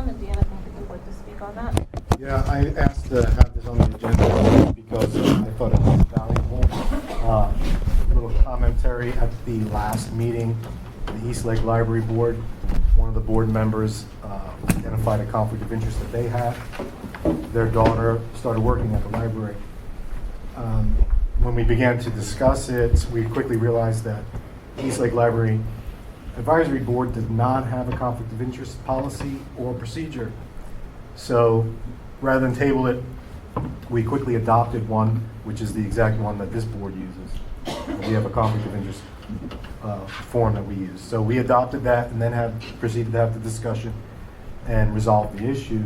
one, and Dan, I think that you'd like to speak on that. Yeah, I asked to have this on the agenda because I thought it was valuable. A little commentary at the last meeting, the East Lake Library Board, one of the board members identified a conflict of interest that they had. Their daughter started working at the library. When we began to discuss it, we quickly realized that East Lake Library Advisory Board did not have a conflict of interest policy or procedure. So rather than table it, we quickly adopted one, which is the exact one that this board uses. We have a conflict of interest form that we use. So we adopted that and then proceeded to have the discussion and resolve the issue.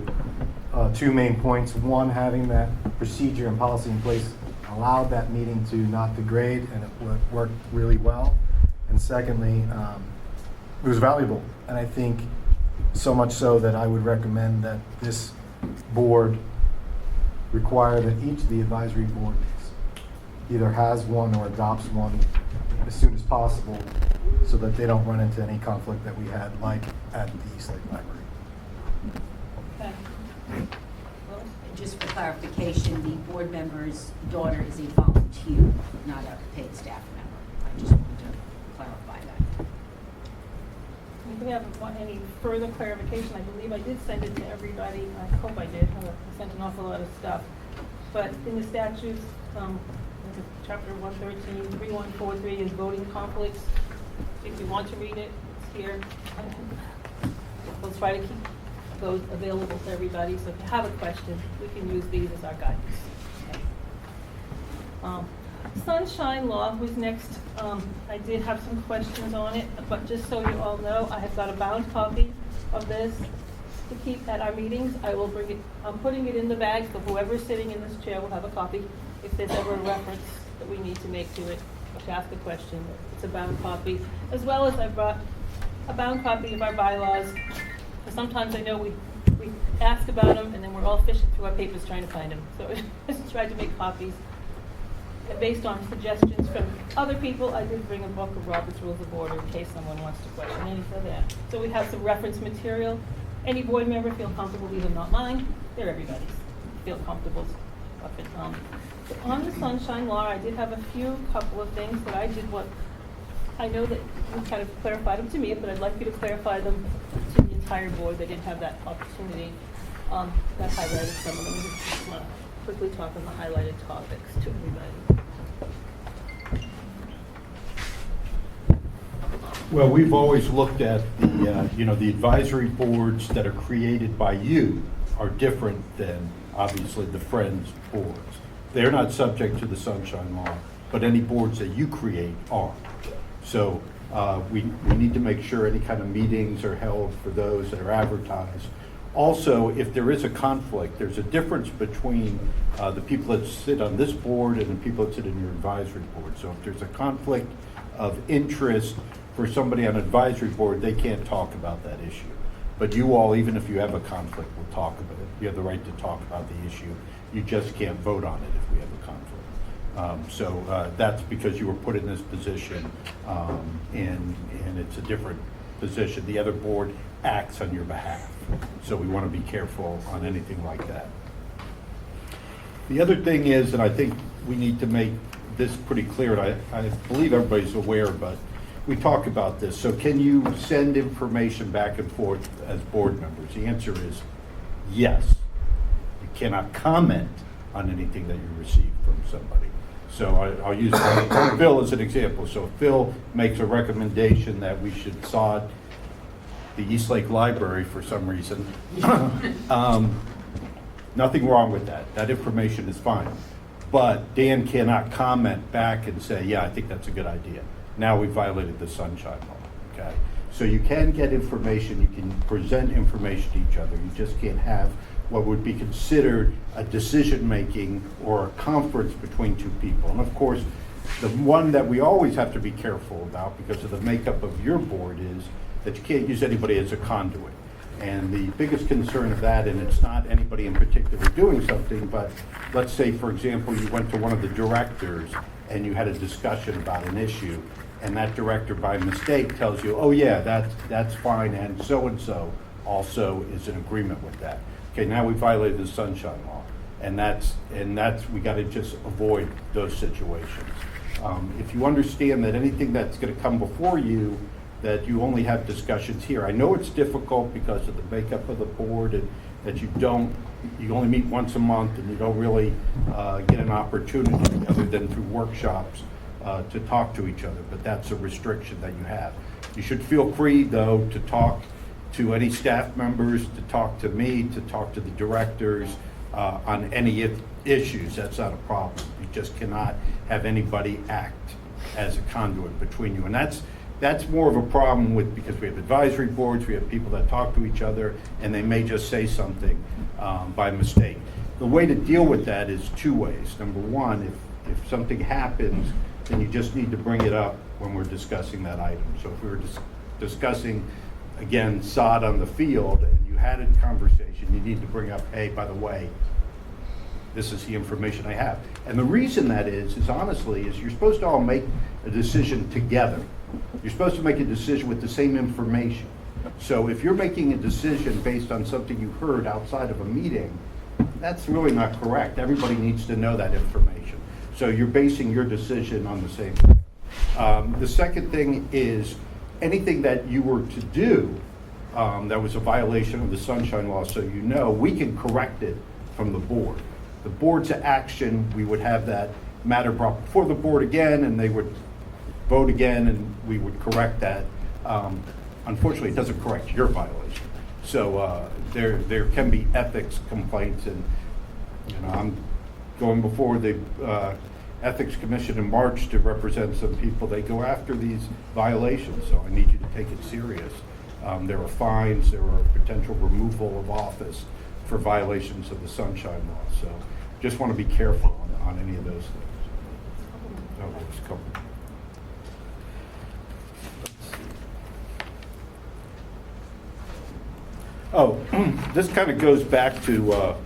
Two main points. One, having that procedure and policy in place allowed that meeting to not degrade, and it worked really well. And secondly, it was valuable. And I think so much so that I would recommend that this board require that each of the advisory boards either has one or adopts one as soon as possible so that they don't run into any conflict that we had like at the East Lake Library. Okay. Just for clarification, the board member's daughter is a volunteer, not a paid staff member. I just wanted to clarify that. If we haven't want any further clarification, I believe I did send it to everybody. I hope I did. I sent an awful lot of stuff. But in the statutes, chapter 113, 3143 is voting conflicts. If you want to read it, it's here. We'll try to keep those available to everybody. So if you have a question, we can use these as our guidance. Okay. Sunshine Law was next. I did have some questions on it, but just so you all know, I have got a bound copy of this to keep at our meetings. I will bring it, I'm putting it in the bag, so whoever's sitting in this chair will have a copy. If there's ever a reference that we need to make to it, or to ask a question, it's a bound copy. As well as I brought a bound copy of our bylaws. Sometimes I know we ask about them and then we're all fishing through our papers trying to find them. So I just tried to make copies. And based on suggestions from other people, I did bring a book of Robert's Rules of Order in case someone wants to question any of that. So we have some reference material. Any board member feel comfortable, these are not mine, they're everybody's. Feel comfortable. On the Sunshine Law, I did have a couple of things that I did what, I know that you kind of clarified them to me, but I'd like you to clarify them to the entire board. They didn't have that opportunity. That highlighted some of them. I just want to quickly talk on the highlighted topics to everybody. Well, we've always looked at the advisory boards that are created by you are different than obviously the Friends boards. They're not subject to the Sunshine Law, but any boards that you create are. So we need to make sure any kind of meetings are held for those that are advertised. Also, if there is a conflict, there's a difference between the people that sit on this board and the people that sit in your advisory board. So if there's a conflict of interest for somebody on advisory board, they can't talk about that issue. But you all, even if you have a conflict, will talk about it. You have the right to talk about the issue. You just can't vote on it if we have a conflict. So that's because you were put in this position, and it's a different position. The other board acts on your behalf. So we want to be careful on anything like that. The other thing is, and I think we need to make this pretty clear, and I believe everybody's aware, but we talk about this. So can you send information back and forth as board members? The answer is yes. You cannot comment on anything that you receive from somebody. So I'll use Phil as an example. So if Phil makes a recommendation that we should sod the East Lake Library for some reason, nothing wrong with that. That information is fine. But Dan cannot comment back and say, yeah, I think that's a good idea. Now we violated the Sunshine Law, okay? So you can get information, you can present information to each other. You just can't have what would be considered a decision-making or a conference between two people. And of course, the one that we always have to be careful about because of the makeup of your board is that you can't use anybody as a conduit. And the biggest concern of that, and it's not anybody in particular doing something, but let's say, for example, you went to one of the directors and you had a discussion about an issue, and that director by mistake tells you, oh yeah, that's fine, and so also is in agreement with that. Okay, now we violated the sunshine law, and that's we got to just avoid those situations. If you understand that anything that's going to come before you, that you only have discussions here. I know it's difficult because of the makeup of the board, and that you only meet once a month, and you don't really get an opportunity other than through workshops to talk to each other, but that's a restriction that you have. You should feel free, though, to talk to any staff members, to talk to me, to talk to the directors on any issues. That's not a problem. You just cannot have anybody act as a conduit between you. And that's more of a problem because we have advisory boards, we have people that talk to each other, and they may just say something by mistake. The way to deal with that is two ways. Number one, if something happens, then you just need to bring it up when we're discussing that item. So if we were discussing, again, sod on the field, and you had a conversation, you need to bring up, hey, by the way, this is the information I have. And the reason that is honestly, you're supposed to all make a decision together. You're supposed to make a decision with the same information. So if you're making a decision based on something you heard outside of a meeting, that's really not correct. Everybody needs to know that information. So you're basing your decision on the same thing. The second thing is anything that you were to do that was a violation of the sunshine law, so you know, we can correct it from the board. The board's action, we would have that matter brought before the board again, and they would vote again, and we would correct that. Unfortunately, it doesn't correct your violation. So there can be ethics complaints, and I'm going before the Ethics Commission in March to represent some people. They go after these violations, so I need you to take it serious. There are fines, there are potential removal of office for violations of the sunshine law. So just want to be careful on any of those things. Oh, there's a couple. Oh, this kind of goes back to,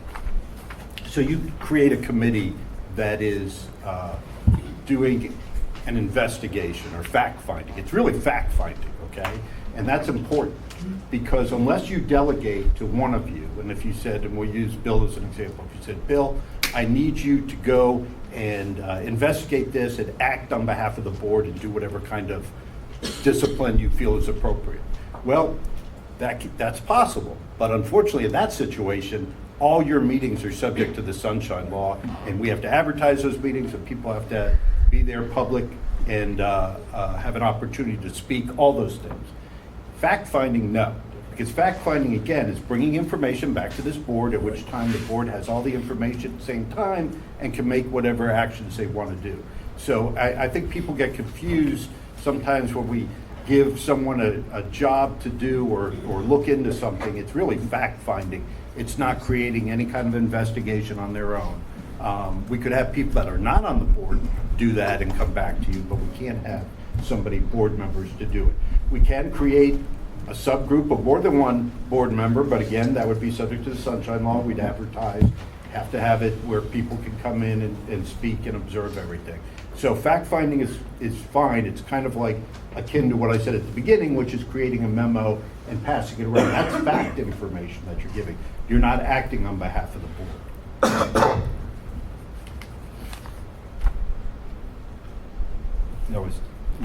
so you create a committee that is doing an investigation or fact-finding. It's really fact-finding, okay? And that's important because unless you delegate to one of you, and if you said, and we'll use Bill as an example, if you said, Bill, I need you to go and investigate this and act on behalf of the board and do whatever kind of discipline you feel is appropriate. Well, that's possible, but unfortunately in that situation, all your meetings are subject to the sunshine law, and we have to advertise those meetings, and people have to be there public and have an opportunity to speak, all those things. Fact-finding, no. Because fact-finding, again, is bringing information back to this board, at which time the board has all the information at the same time and can make whatever actions they want to do. So I think people get confused sometimes when we give someone a job to do or look into something. It's really fact-finding. It's not creating any kind of investigation on their own. We could have people that are not on the board do that and come back to you, but we can't have board members to do it. We can create a subgroup of more than one board member, but again, that would be subject to the sunshine law. We'd advertise, have to have it where people can come in and speak and observe everything. So fact-finding is fine. It's kind of like akin to what I said at the beginning, which is creating a memo and passing it around. That's fact information that you're giving. You're not acting on behalf of the board. That was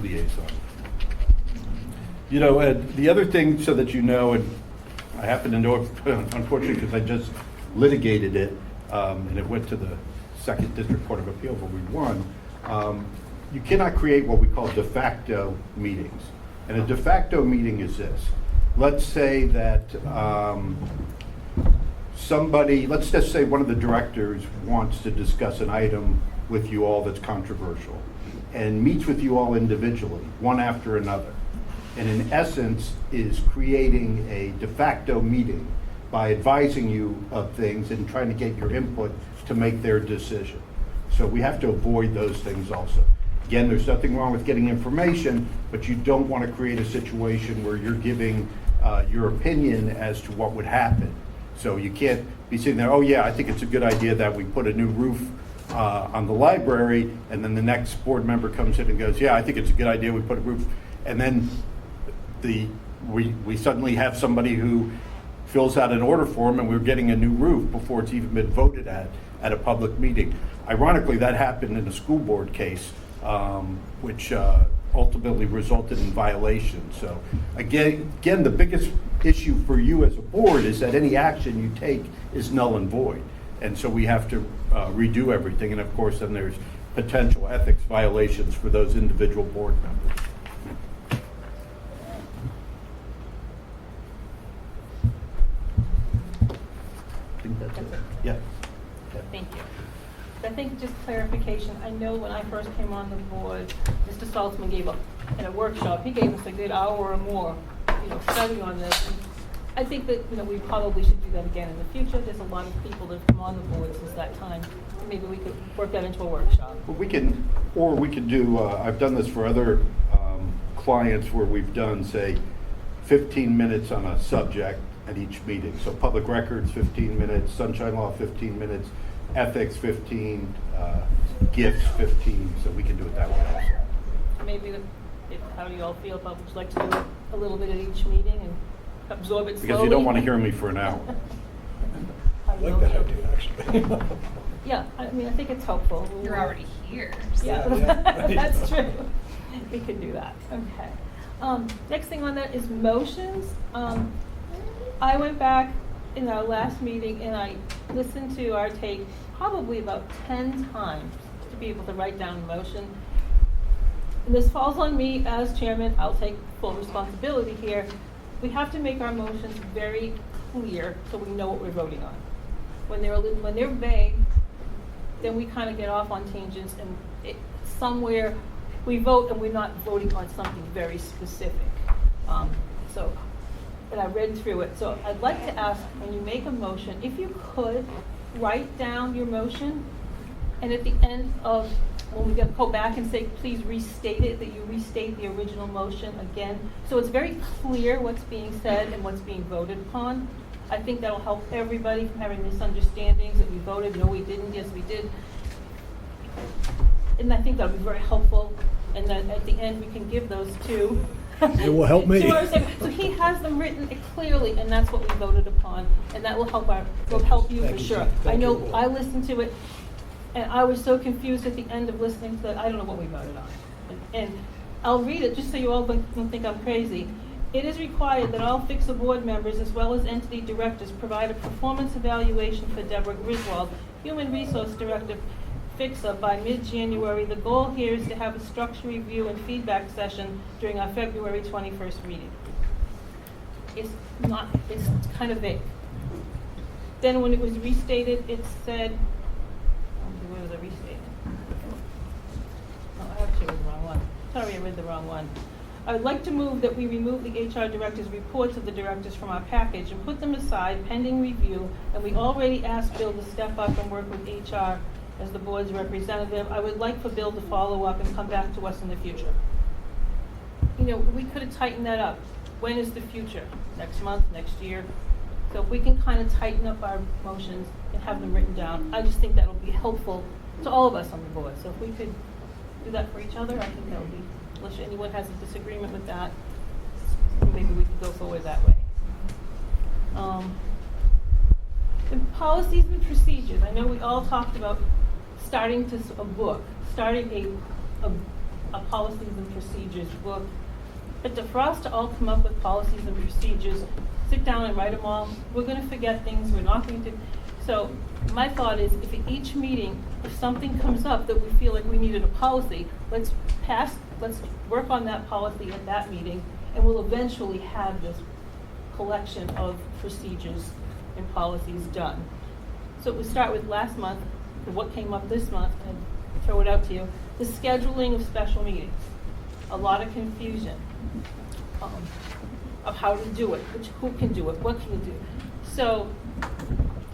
liaison. The other thing, so that you know, and I happen to know it, unfortunately, because I just litigated it, and it went to the 2nd District Court of Appeal, but we won. You cannot create what we call de facto meetings. And a de facto meeting is this. Let's say that let's just say one of the directors wants to discuss an item with you all that's controversial and meets with you all individually, one after another. And in essence is creating a de facto meeting by advising you of things and trying to get your input to make their decision. So we have to avoid those things also. Again, there's nothing wrong with getting information, but you don't want to create a situation where you're giving your opinion as to what would happen. So you can't be sitting there, oh yeah, I think it's a good idea that we put a new roof on the library, and then the next board member comes in and goes, yeah, I think it's a good idea we put a roof, and then we suddenly have somebody who fills out an order form, and we're getting a new roof before it's even been voted at a public meeting. Ironically, that happened in a school board case, which ultimately resulted in violation. So again, the biggest issue for you as a board is that any action you take is null and void. And so we have to redo everything. And of course, then there's potential ethics violations for those individual board members. I think that's it. Yeah. Thank you. I think just clarification, I know when I first came on the board, Mr. Saltzman gave up in a workshop, he gave us a good hour or more, study on this. And I think that, we probably should do that again in the future. There's a lot of people that have come on the board since that time. Maybe we could work that into a workshop. Well, we can do, I've done this for other clients where we've done, say, 15 minutes on a subject at each meeting. So public records, 15 minutes, sunshine law, 15 minutes, ethics, 15, gifts, 15. So we can do it that way also. Maybe, how do you all feel about, would you like to do a little bit at each meeting and absorb it slowly? Because you don't want to hear me for an hour. How do I you like all that feel? idea, actually. Yeah, I think it's helpful. You're already here. So. Yeah, that's true. We could do that. Okay. Next thing on that is motions. I went back in our last meeting and I listened to our tape probably about 10 times to be able to write down a motion. And this falls on me as chairman. I'll take full responsibility here. We have to make our motions very clear so we know what we're voting on. When they're vague, then we kind of get off on tangents and somewhere we vote and we're not voting on something very specific. And I read through it. So I'd like to ask, when you make a motion, if you could write down your motion, and at the end of, when we go back and say, please restate it, that you restate the original motion again. So it's very clear what's being said and what's being voted upon. I think that'll help everybody from having misunderstandings that we voted, no we didn't, yes we did. And I think that'll be very helpful. And then at the end, we can give those to. It will help me. So he has them written clearly, and that's what we voted upon, and that will help you for sure. I know I listened to it, and I was so confused at the end of listening to that. I don't know what we voted on. And I'll read it just so you all don't think I'm crazy. It is required that all FCSA board members as well as entity directors provide a performance evaluation for Deborah Griswold, Human Resource Director, FCSA, by mid-January. The goal here is to have a structure review and feedback session during our February 21st meeting. It's kind of vague. Then when it was restated, it said, where was it restated? Oh, I actually read the wrong one. Sorry, I read the wrong one. I would like to move that we remove the HR director's reports of the directors from our package and put them aside pending review, and we already asked Bill to step up and work with HR as the board's representative. I would like for Bill to follow up and come back to us in the future. We could have tightened that up. When is the future? Next month, next year? So if we can kind of tighten up our motions and have them written down, I just think that'll be helpful to all of us on the board. So if we could do that for each other, I think that would be, unless anyone has a disagreement with that, maybe we could go forward that way. The policies and procedures. I know we all talked about starting a policies and procedures book. But for us to all come up with policies and procedures, sit down and write them all, we're going to forget things, we're not going to. So my thought is, if at each meeting, if something comes up that we feel like we needed a policy, let's work on that policy at that meeting, and we'll eventually have this collection of procedures and policies done. So we start with last month, what came up this month, and throw it out to you. The scheduling of special meetings. A lot of confusion of how to do it, who can do it, what can you do. So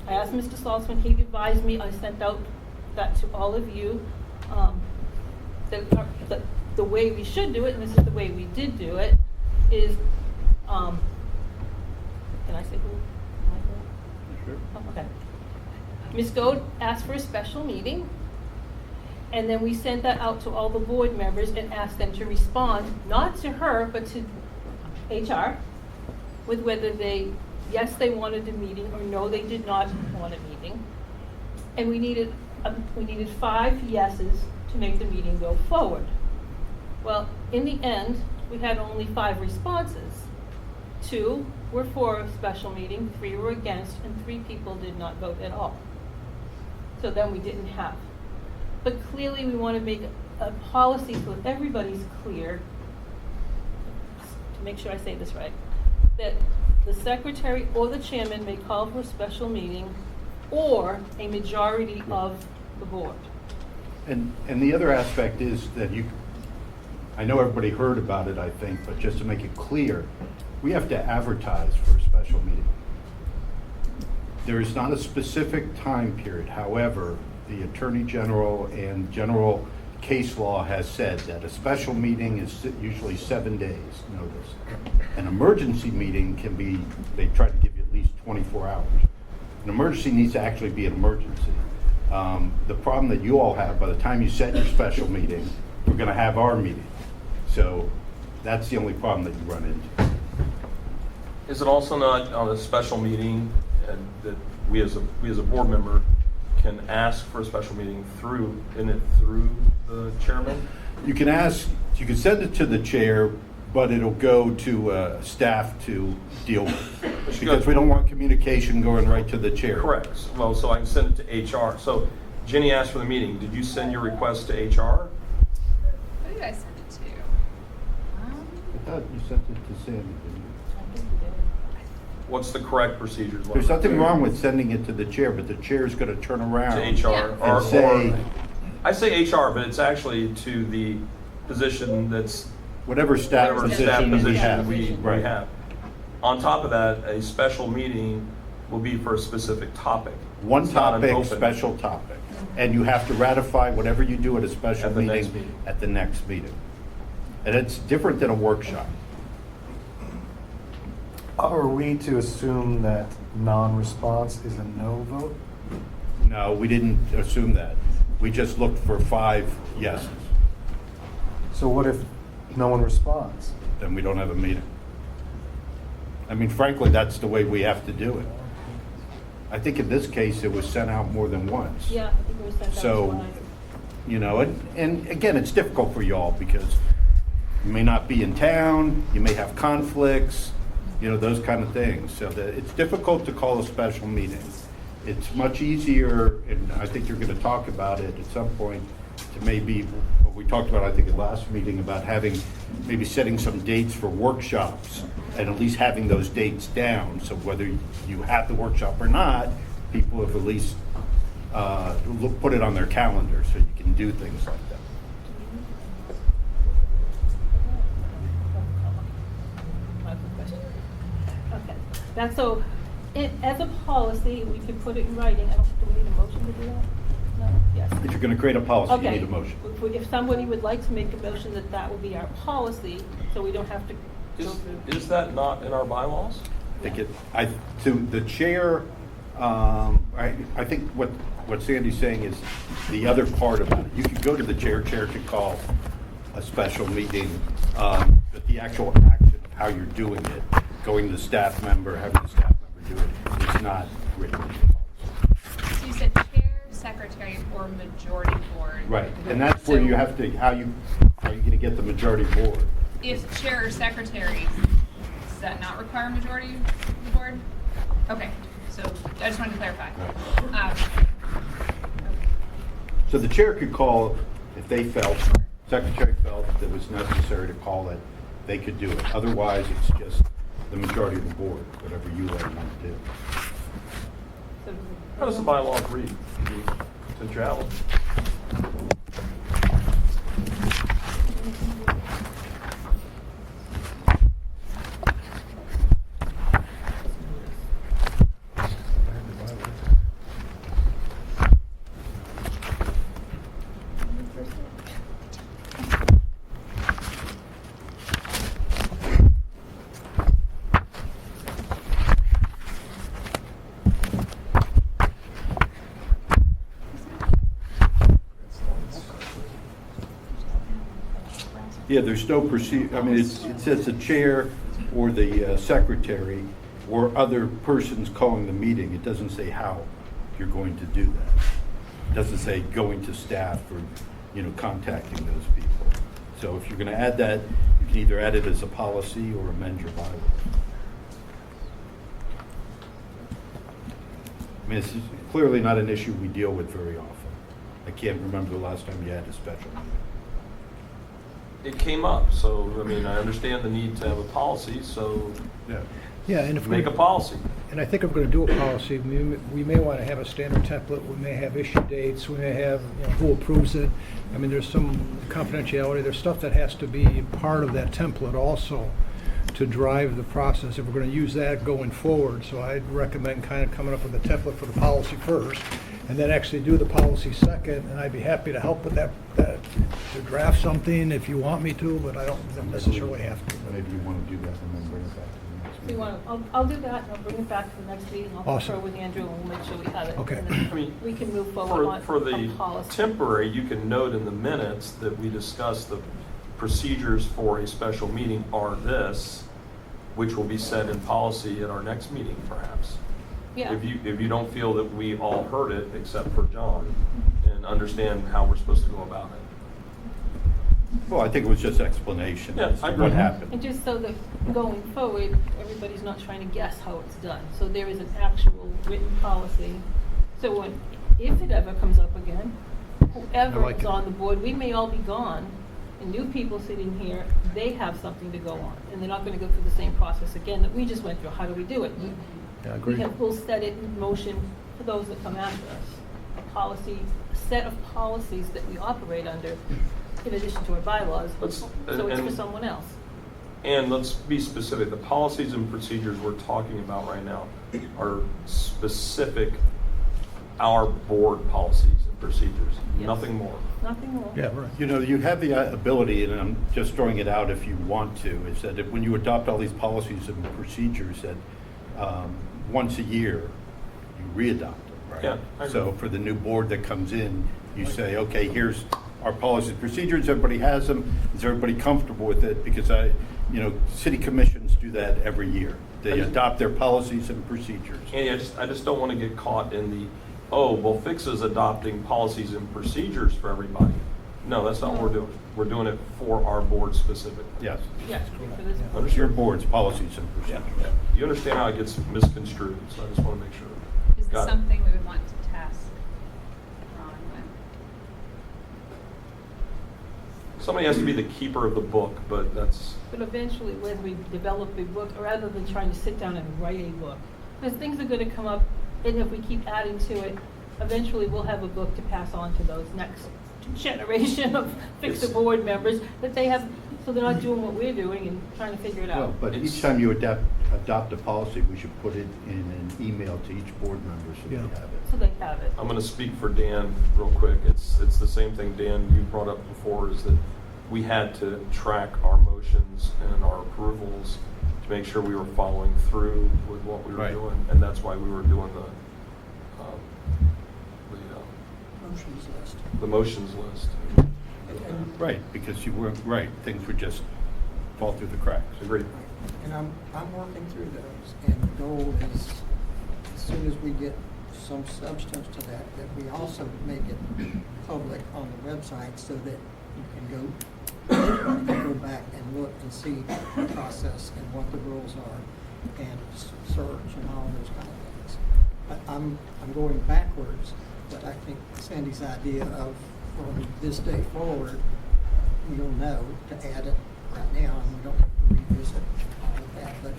I asked Mr. Saltzman, he advised me, I sent out that to all of you, that the way we should do it, and this is the way we did do it, is, can I say who? Sure. Oh, okay. Ms. Goad asked for a special meeting, and then we sent that out to all the board members and asked them to respond, not to her, but to HR, with whether they yes, they wanted a meeting, or no, they did not want a meeting. And we needed 5 yeses to make the meeting go forward. Well, in the end, we had only 5 responses. 2 were for a special meeting, 3 were against, and 3 people did not vote at all. So then we didn't have. But clearly, we want to make a policy so that everybody's clear, to make sure I say this right, that the secretary or the chairman may call for a special meeting or a majority of the board. And the other aspect is that I know everybody heard about it, I think, but just to make it clear, we have to advertise for a special meeting. There is not a specific time period. However, the Attorney General and general case law has said that a special meeting is usually 7 days notice. An emergency meeting can be, they try to give you at least 24 hours. An emergency needs to actually be an emergency. The problem that you all have, by the time you set your special meeting, we're going to have our meeting. So that's the only problem that you run into. Is it also not on a special meeting and that we as a board member can ask for a special meeting through the chairman? You can ask, you can send it to the chair, but it'll go to staff to deal with. Because we don't want communication going right to the chair. Correct. Well, so I can send it to HR. So Jenny asked for the meeting. Did you send your request to HR? Who did I send it to? I thought you sent it to Sandy, didn't you? What's the correct procedure? There's nothing wrong with sending it to the chair, but the chair's going to turn around To HR. Yeah. and say, I say HR, but it's actually to the position that's whatever staff whatever position staff we position have. we Right. have. On top of that, a special meeting will be for a specific topic. One It's not an topic, open- special topic. And you have to ratify whatever you do at a special At the next meeting meeting. at the next meeting. And it's different than a workshop. Are we to assume that non-response is a no vote? No, we didn't assume that. We just looked for 5 yeses. So what if no one responds? Then we don't have a meeting. I mean, frankly, that's the way we have to do it. I think in this case, it was sent out more than once. Yeah, I think it was sent out So, twice. you know, and again, it's difficult for y'all because you may not be in town, you may have conflicts, you know, those kind of things. So that it's difficult to call a special meeting. It's much easier, and I think you're going to talk about it at some point, to maybe, what we talked about, I think, at last meeting, about having, maybe setting some dates for workshops, and at least having those dates down, so whether you have the workshop or not, people have at least put it on their calendar, so you can do things like that. Okay, that's so, as a policy, we could put it in writing. Do we need a motion to do that? No? Yes. If you're going to create a policy, you Okay. need a motion. If somebody would like to make a motion that that will be our policy, so we don't have to go through. Is that not in our bylaws? To the chair, I think what Sandy's saying is the other part about it. You could go to the chair could call a special meeting, but the actual action of how you're doing it, going to the staff member, having the staff member do it, is not written. So you said chair, secretary, or majority board. Right, and that's where So you have to, how are you going to get the majority board? If chair or secretary, does that not require a majority of the board? Okay, so I just wanted to clarify. Okay. So the chair could call, if they felt, secretary felt that it was necessary to call it, they could do it. Otherwise, it's just the majority of the board, whatever you all want to do. How does the bylaw read? Since you're Alan. Yeah, there's no procedure, I mean, it says the chair or the secretary, or other persons calling the meeting. It doesn't say how you're going to do that. It doesn't say going to staff or, contacting those people. So if you're going to add that, you can either add it as a policy or amend your bylaws. I mean, this is clearly not an issue we deal with very often. I can't remember the last time you had a special meeting. It came up, so, I mean, I understand the need to have a policy, so Yeah. Yeah, and if we, make a policy. and I think if we're going to do a policy, we may want to have a standard template, we may have issue dates, we may have, who approves it. I mean, there's some confidentiality, there's stuff that has to be part of that template also to drive the process if we're going to use that going forward. So I'd recommend kind of coming up with a template for the policy first, and then actually do the policy second, and I'd be happy to help with that to draft something if you want me to, but I don't necessarily have to. Maybe you want to do that and then bring it back to the next We meeting. want, I'll do that, and I'll bring it back to the next meeting. I'll Awesome. confer with Andrew, and we'll make sure we have it. Okay. And then I mean, we can move forward on For the policy. temporary, you can note in the minutes that we discussed the procedures for a special meeting are this, which will be set in policy at our next meeting, perhaps. Yeah. If you don't feel that we all heard it, except for John, and understand how we're supposed to go about it. Well, I think it was just explanation Yeah, as to I what agree. happened. And just so that going forward, everybody's not trying to guess how it's done. So there is an actual written policy. So when, if it ever comes up again, whoever like is it. on the board, we may all be gone, and new people sitting here, they have something to go on. And they're not gonna go through the same process again that we just went through. How do we do it? Yeah, I agree. We'll set it in motion for those that come after us. A policy, a set of policies that we operate under, in addition to our bylaws. Let's- So it's for and- someone else. And let's be specific, the policies and procedures we're talking about right now are specific, our board policies and procedures, Yes. nothing more. Nothing more. Yeah, right. You have the ability, and I'm just throwing it out if you want to, is that when you adopt all these policies and procedures, that once a year, you re-adopt them, right? Yeah, I So agree. for the new board that comes in, you say, okay, here's our policies and procedures, everybody has them, is everybody comfortable with it? Because city commissions do that every year. They adopt their policies and procedures. And I just don't want to get caught in the, Fix is adopting policies and procedures for everybody. No, that's not what we're doing. We're doing it for our board specifically. Yes. Yes, for this. It's your board's policies and Yeah, procedures. yeah. You understand how it gets misconstrued, so I just want to make sure. Is this Got it. something we would want to task Ron with? Somebody has to be the keeper of the book, but that's, But eventually, whether we develop a book, or rather than trying to sit down and write a book, because things are gonna come up, and if we keep adding to it, eventually we'll have a book to pass on to those next generation of fix-a board members, that they have, so they're not doing what we're doing and trying to figure it Well, out. but It's- each time you adopt a policy, we should put it in an email to each board member so they Yeah. have it. So they have it. I'm going to speak for Dan real quick. It's the same thing, Dan, you brought up before, is that we had to track our motions and our approvals to make sure we were following through with what we were Right. doing, and that's why we were doing Motions list. the motions list. Right, because you weren't, right, things would just fall through the cracks. Agreed. And I'm working through those, and the goal is, as soon as we get some substance to that, that we also make it public on the website so that you can go back and look and see the process and what the rules are, and search and all those kind of things. But I'm going backwards, but I think Sandy's idea of from this day forward, we'll know to add it right now, and we don't have to revisit all of that, but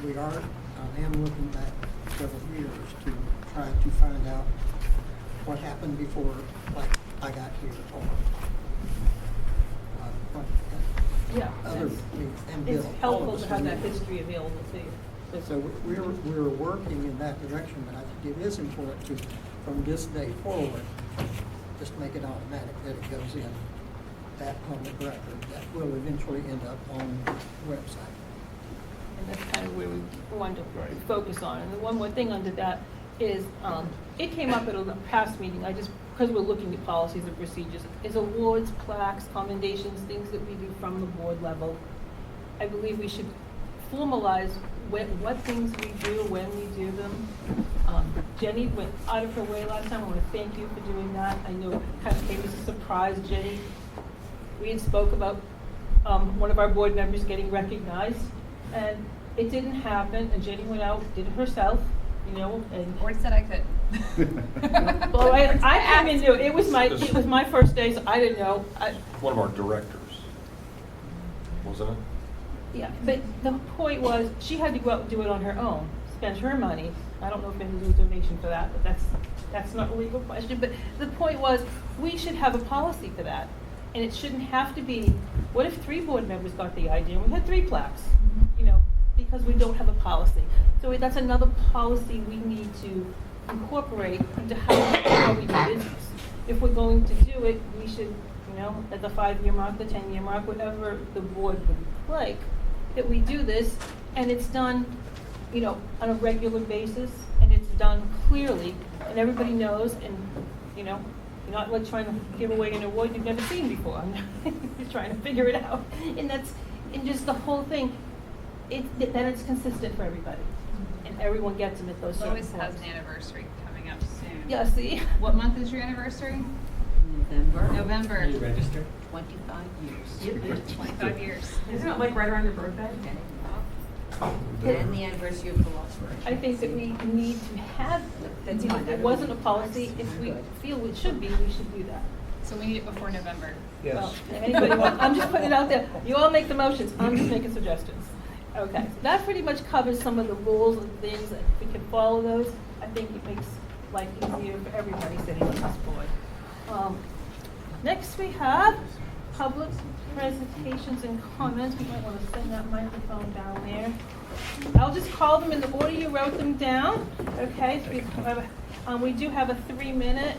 I am looking back several years to try to find out what happened before, like, I got here, or what Yeah. other, that's- and It's Bill, all of helpful us to have do. that history available to you. So we're working in that direction, but I think it is important to, from this day forward, just make it automatic that it goes in that public record that will eventually end up on the website. And that's kind of where we want to Right. focus on. And the one more thing under that is, it came up at a past meeting, because we're looking at policies and procedures, is awards, plaques, commendations, things that we do from the board level. I believe we should formalize what things we do, when we do them. Jenny went out of her way last time. I want to thank you for doing that. I know it kind of came as a surprise, Jenny. We had spoke about one of our board members getting recognized, and it didn't happen, and Jenny went out, did it herself, you know, and Board said I could. well, I came into it. It was my first day, so I didn't know. One of our directors, wasn't it? Yeah, but the point was, she had to go out and do it on her own, spend her money. I don't know if maybe there's a donation for that, but that's not a legal question. But the point was, we should have a policy for that. And it shouldn't have to be, what if 3 board members got the idea and we had 3 plaques? You know, because we don't have a policy. So that's another policy we need to incorporate into how we do business. If we're going to do it, we should, you know, at the 5-year mark, the 10-year mark, whatever the board would like, that we do this, and it's done, you know, on a regular basis, and it's done clearly, and everybody knows, and, you know, you're not like trying to give away an award you've never seen before. You're trying to figure it out, and just the whole thing. Then it's consistent for everybody, and everyone gets them at those certain Lois has points. an anniversary coming up soon. Yeah, see? What month is your anniversary? November. November. You register? 25 years. 25 years. Isn't it like right around your birthday? And the anniversary of the law firm. I think that we need to have, That's if fine. it wasn't a policy, if we feel it should be, we should do that. So we need it before November. Well, anybody want, I'm just putting it out there. You all make the motions, I'm just making suggestions. Okay, so that pretty much covers some of the rules and things. If we can follow those, I think it makes life easier for everybody sitting on this board. Next we have public presentations and comments. We might want to send that microphone down there. I'll just call them in the order you wrote them down. Okay, so we do have a 3-minute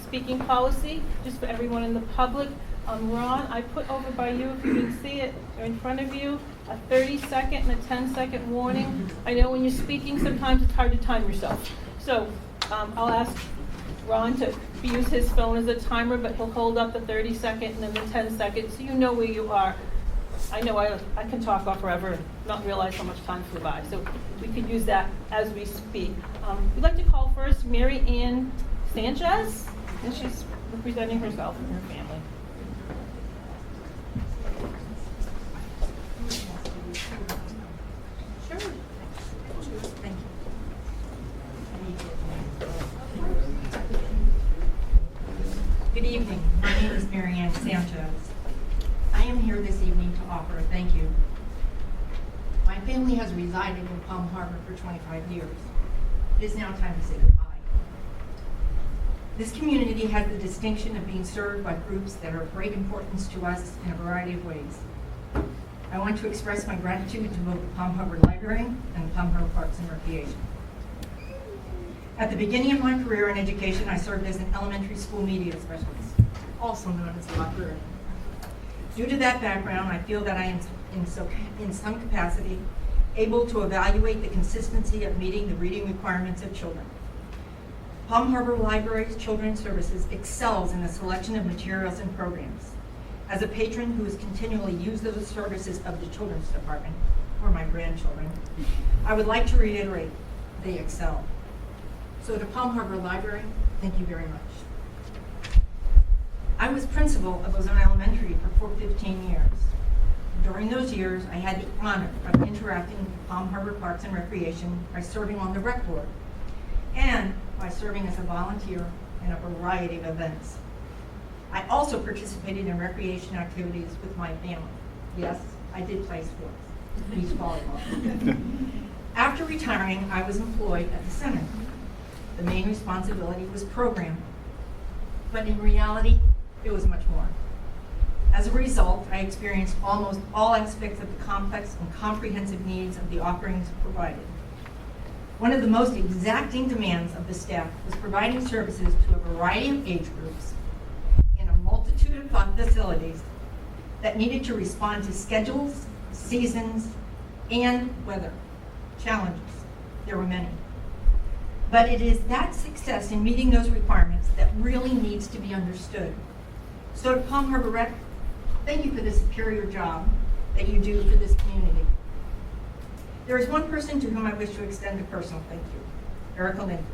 speaking policy just for everyone in the public. Ron, I put over by you, if you can see it, or in front of you, a 30-second and a 10-second warning. I know when you're speaking, sometimes it's hard to time yourself. So I'll ask Ron to use his phone as a timer, but he'll hold up the 30-second and then the 10-second, so you know where you are. I know I can talk off forever and not realize how much time flew by, so we could use that as we speak. We'd like to call first Mary Ann Sanchez, and she's representing herself and her family. Sure. Thank you. Good evening. My name is Mary Ann Sanchez. I am here this evening to offer a thank you. My family has resided in Palm Harbor for 25 years. It is now time to say goodbye. This community has the distinction of being served by groups that are of great importance to us in a variety of ways. I want to express my gratitude to both the Palm Harbor Library and the Palm Harbor Parks and Recreation. At the beginning of my career in education, I served as an elementary school media specialist, also known as a librarian. Due to that background, I feel that I am in some capacity able to evaluate the consistency of meeting the reading requirements of children. Palm Harbor Library's Children's Services excels in the selection of materials and programs. As a patron who has continually used those services of the children's department, or my grandchildren, I would like to reiterate, they excel. So to Palm Harbor Library, thank you very much. I was principal of Ozone Elementary for 15 years. During those years, I had the honor of interacting with Palm Harbor Parks and Recreation by serving on the rec board and by serving as a volunteer in a variety of events. I also participated in recreation activities with my family. Yes, I did play sports, beach volleyball. After retiring, I was employed at the center. The main responsibility was program, but in reality, it was much more. As a result, I experienced almost all aspects of the complex and comprehensive needs of the offerings provided. One of the most exacting demands of the staff was providing services to a variety of age groups in a multitude of facilities that needed to respond to schedules, seasons, and weather challenges. There were many. But it is that success in meeting those requirements that really needs to be understood. So to Palm Harbor Rec, thank you for the superior job that you do for this community. There is one person to whom I wish to extend a personal thank you, Erica Linford.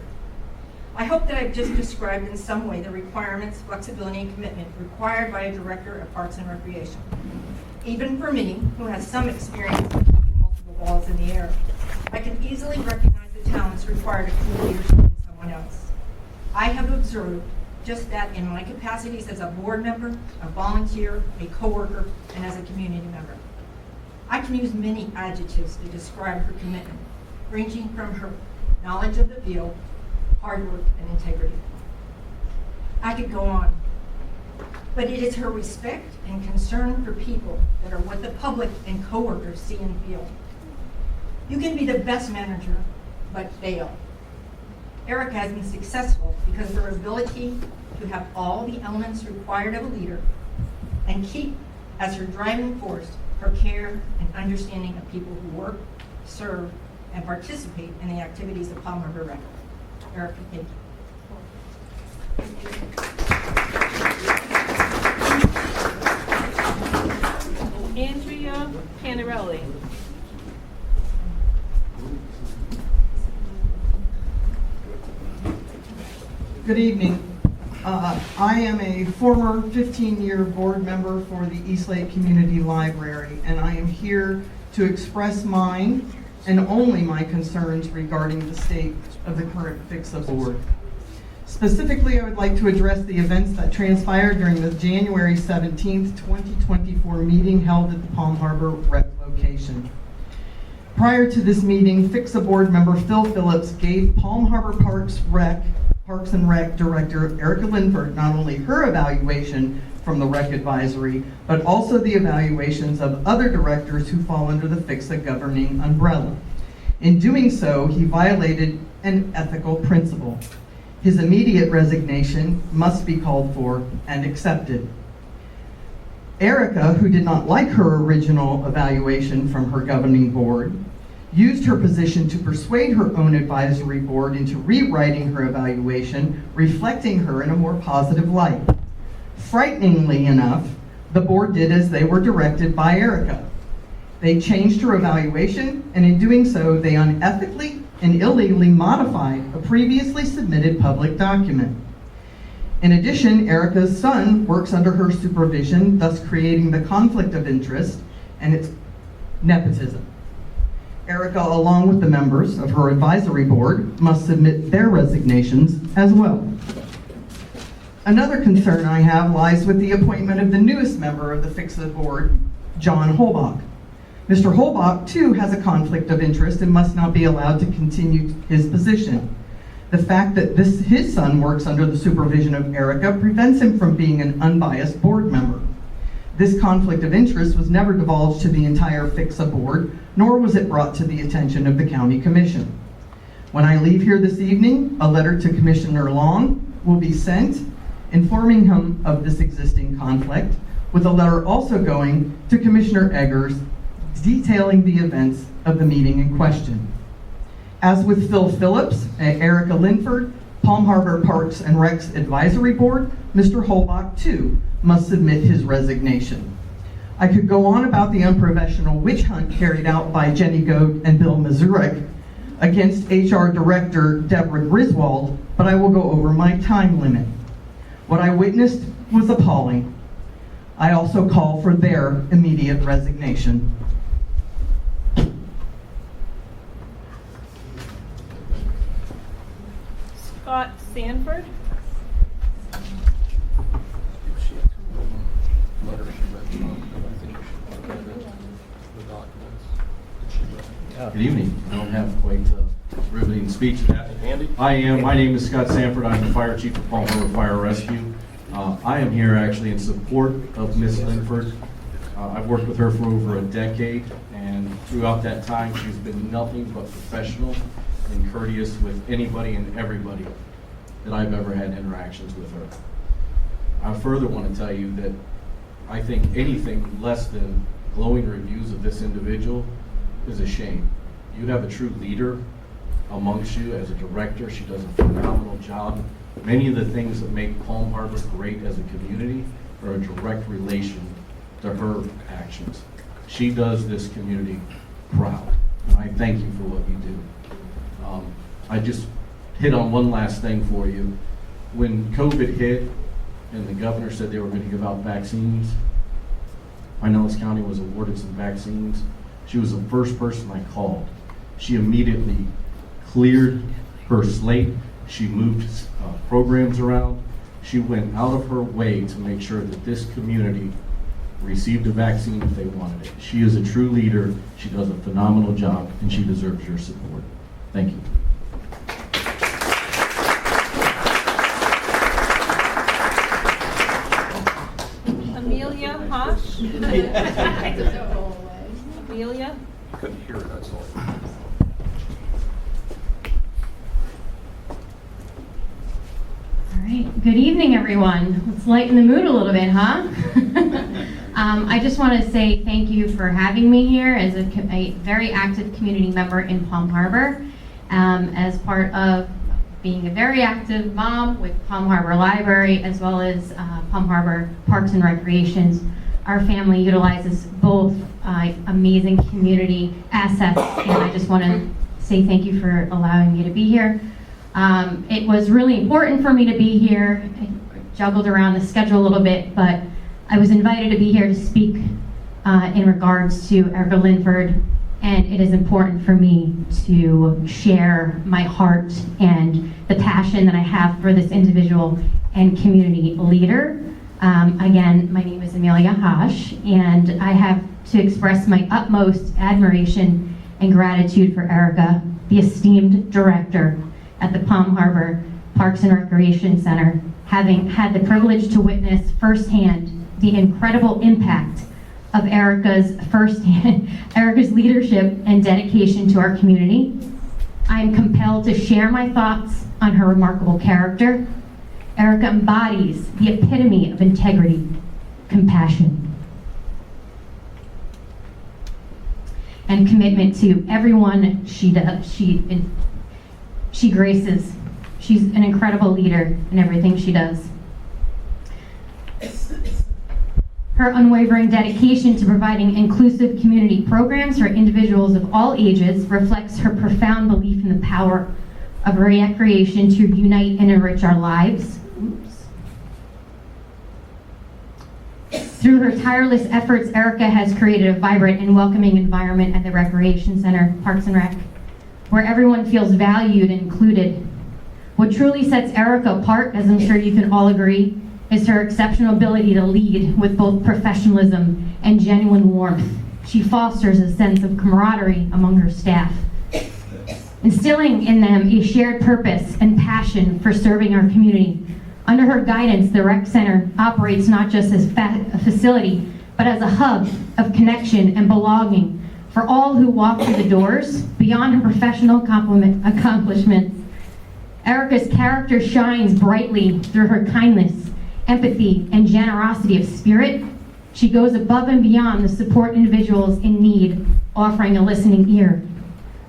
I hope that I've just described in some way the requirements, flexibility, and commitment required by a director of Parks and Recreation. Even for me, who has some experience of keeping multiple balls in the air, I can easily recognize the talents required of true leadership in someone else. I have observed just that in my capacities as a board member, a volunteer, a coworker, and as a community member. I can use many adjectives to describe her commitment, ranging from her knowledge of the field, hard work, and integrity. I could go on, but it is her respect and concern for people that are what the public and coworkers see and feel. You can be the best manager, but fail. Erica has been successful because of her ability to have all the elements required of a leader and keep as her driving force her care and understanding of people who work, serve, and participate in the activities of Palm Harbor Rec. Erica, thank you. Andrea Panarelli. Good evening. I am a former 15-year board member for the Eastlake Community Library, and I am here to express mine and only my concerns regarding the state of the current PHCSA board. Specifically, I would like to address the events that transpired during the January 17th, 2024 meeting held at the Palm Harbor Rec location. Prior to this meeting, PHCSA board member Phil Phillips gave Palm Harbor Parks and Rec Director Erica Linford not only her evaluation from the Rec Advisory, but also the evaluations of other directors who fall under the PHCSA governing umbrella. In doing so, he violated an ethical principle. His immediate resignation must be called for and accepted. Erica, who did not like her original evaluation from her governing board, used her position to persuade her own advisory board into rewriting her evaluation, reflecting her in a more positive light. Frighteningly enough, the board did as they were directed by Erica. They changed her evaluation, and in doing so, they unethically and illegally modified a previously submitted public document. In addition, Erica's son works under her supervision, thus creating the conflict of interest and its nepotism. Erica, along with the members of her advisory board, must submit their resignations as well. Another concern I have lies with the appointment of the newest member of the PHCSA board, John Holbach. Mr. Holbach, too, has a conflict of interest and must not be allowed to continue his position. The fact that his son works under the supervision of Erica prevents him from being an unbiased board member. This conflict of interest was never divulged to the entire PHCSA board, nor was it brought to the attention of the county commission. When I leave here this evening, a letter to Commissioner Long will be sent informing him of this existing conflict, with a letter also going to Commissioner Eggers detailing the events of the meeting in question. As with Phil Phillips, Erica Linford, Palm Harbor Parks and Rec's Advisory Board, Mr. Holbach, too, must submit his resignation. I could go on about the unprofessional witch hunt carried out by Jenny Goat and Bill Mazurek against HR Director Deborah Griswold, but I will go over my time limit. What I witnessed was appalling. I also call for their immediate resignation. Scott Sanford. Good evening. I don't have quite a riveting speech to that. Andy? My name is Scott Sanford. I'm the fire chief of Palm Harbor Fire Rescue. I am here actually in support of Ms. Linford. I've worked with her for over a decade, and throughout that time, she's been nothing but professional and courteous with anybody and everybody that I've ever had interactions with her. I further want to tell you that I think anything less than glowing reviews of this individual is a shame. You have a true leader amongst you as a director. She does a phenomenal job. Many of the things that make Palm Harbor great as a community are a direct relation to her actions. She does this community proud. and I thank you for what you do. I just hit on one last thing for you. When COVID hit and the governor said they were going to give out vaccines, Pinellas County was awarded some vaccines. She was the first person I called. She immediately cleared her slate. She moved programs around. She went out of her way to make sure that this community received a vaccine if they wanted it. She is a true leader. She does a phenomenal job, and she deserves your support. Thank you. Amelia Hosh? Amelia? Couldn't hear it, that's all. All right, good evening, everyone. Let's lighten the mood a little bit, huh? I just want to say thank you for having me here as a very active community member in Palm Harbor, as part of being a very active mom with Palm Harbor Library, as well as Palm Harbor Parks and Recreations. Our family utilizes both amazing community assets, and I just want to say thank you for allowing me to be here. It was really important for me to be here. I juggled around the schedule a little bit, but I was invited to be here to speak in regards to Erica Linford, and it is important for me to share my heart and the passion that I have for this individual and community leader. Again, my name is Amelia Hosh, and I have to express my utmost admiration and gratitude for Erica, the esteemed director at the Palm Harbor Parks and Recreation Center, having had the privilege to witness firsthand the incredible impact of Erica's leadership and dedication to our community. I am compelled to share my thoughts on her remarkable character. Erica embodies the epitome of integrity, compassion, and commitment to everyone she graces. She's an incredible leader in everything she does. Her unwavering dedication to providing inclusive community programs for individuals of all ages reflects her profound belief in the power of recreation to unite and enrich our lives. Through her tireless efforts, Erica has created a vibrant and welcoming environment at the Recreation Center, Parks and Rec, where everyone feels valued and included. What truly sets Erica apart, as I'm sure you can all agree, is her exceptional ability to lead with both professionalism and genuine warmth. She fosters a sense of camaraderie among her staff, instilling in them a shared purpose and passion for serving our community. Under her guidance, the Rec Center operates not just as a facility, but as a hub of connection and belonging for all who walk through the doors. Beyond her professional accomplishments, Erica's character shines brightly through her kindness, empathy, and generosity of spirit. She goes above and beyond to support individuals in need, offering a listening ear,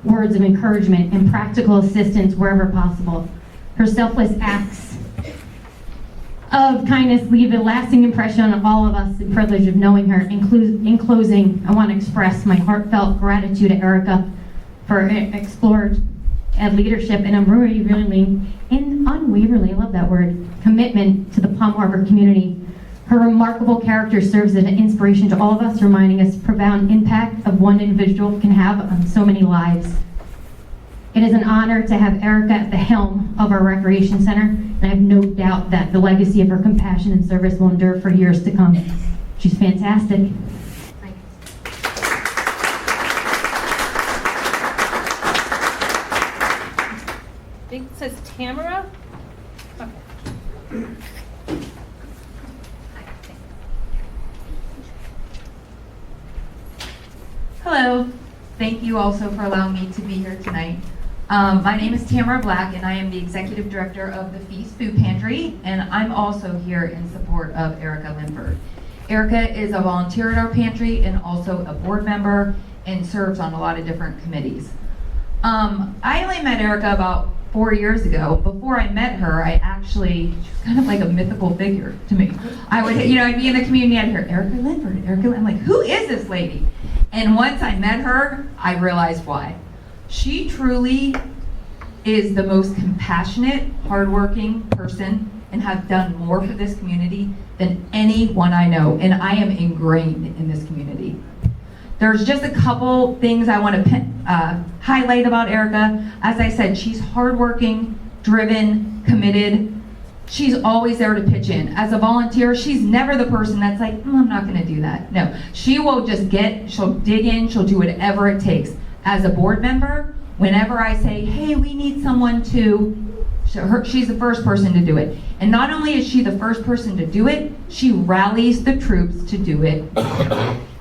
words of encouragement, and practical assistance wherever possible. Her selfless acts of kindness leave a lasting impression on all of us, the privilege of knowing her. In closing, I want to express my heartfelt gratitude to Erica for explored leadership and unwaveringly, I love that word, commitment to the Palm Harbor community. Her remarkable character serves as an inspiration to all of us, reminding us the profound impact of one individual can have on so many lives. It is an honor to have Erica at the helm of our Recreation Center, and I have no doubt that the legacy of her compassion and service will endure for years to come. She's fantastic. I think it says Tamara. Okay. Hello. Thank you also for allowing me to be here tonight. My name is Tamara Black, and I am the Executive Director of the Feast Food Pantry, and I'm also here in support of Erica Linford. Erica is a volunteer at our pantry and also a board member and serves on a lot of different committees. I only met Erica about 4 years ago. Before I met her, she was kind of like a mythical figure to me. I'd be in the community, I'd hear Erica Linford, I'm like, who is this lady? And once I met her, I realized why. She truly is the most compassionate, hardworking person and have done more for this community than anyone I know, and I am ingrained in this community. There's just a couple things I want to highlight about Erica. As I said, she's hardworking, driven, committed. She's always there to pitch in. As a volunteer, she's never the person that's like, I'm not going to do that. No, she will she'll dig in, she'll do whatever it takes. As a board member, whenever I say, hey, we need someone to, she's the first person to do it. And not only is she the first person to do it, she rallies the troops to do it.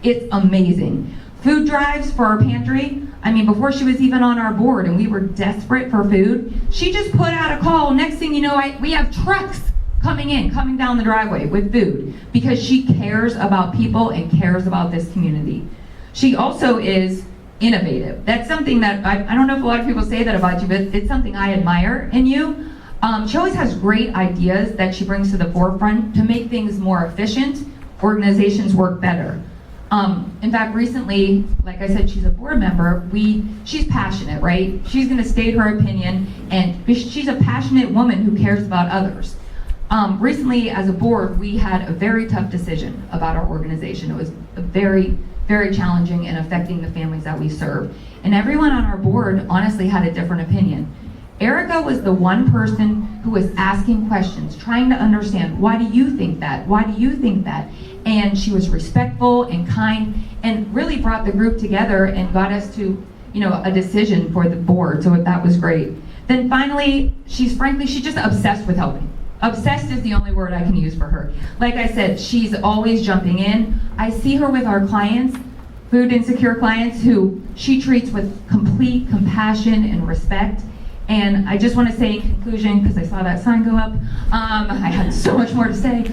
It's amazing. Food drives for our pantry. Before she was even on our board and we were desperate for food, she just put out a call. Next thing you know, we have trucks coming down the driveway with food because she cares about people and cares about this community. She also is innovative. That's something that, I don't know if a lot of people say that about you, but it's something I admire in you. She always has great ideas that she brings to the forefront to make things more efficient, organizations work better. In fact, recently, like I said, she's a board member. She's passionate, right? She's going to state her opinion, and she's a passionate woman who cares about others. Recently, as a board, we had a very tough decision about our organization. It was very, very challenging and affecting the families that we serve. And everyone on our board honestly had a different opinion. Erica was the one person who was asking questions, trying to understand, why do you think that? Why do you think that? And she was respectful and kind and really brought the group together and got us to, a decision for the board. So that was great. Then finally, she's just obsessed with helping. Obsessed is the only word I can use for her. Like I said, she's always jumping in. I see her with our clients, food insecure clients, who she treats with complete compassion and respect. And I just want to say in conclusion, because I saw that sign go up, I had so much more to say.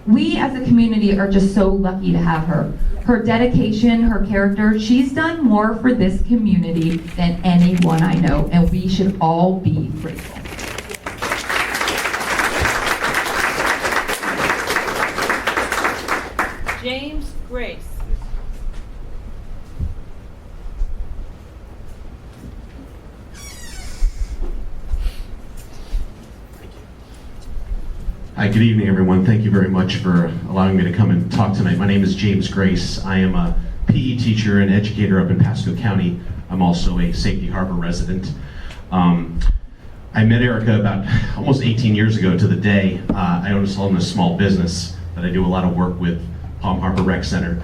We as a community are just so lucky to have her. Her dedication, her character, she's done more for this community than anyone I know, and we should all be grateful. James Grace. Hi, good evening, everyone. Thank you very much for allowing me to come and talk tonight. My name is James Grace. I am a PE teacher and educator up in Pasco County. I'm also a Safety Harbor resident. I met Erica about almost 18 years ago to the day. I own a small business that I do a lot of work with, Palm Harbor Rec Center.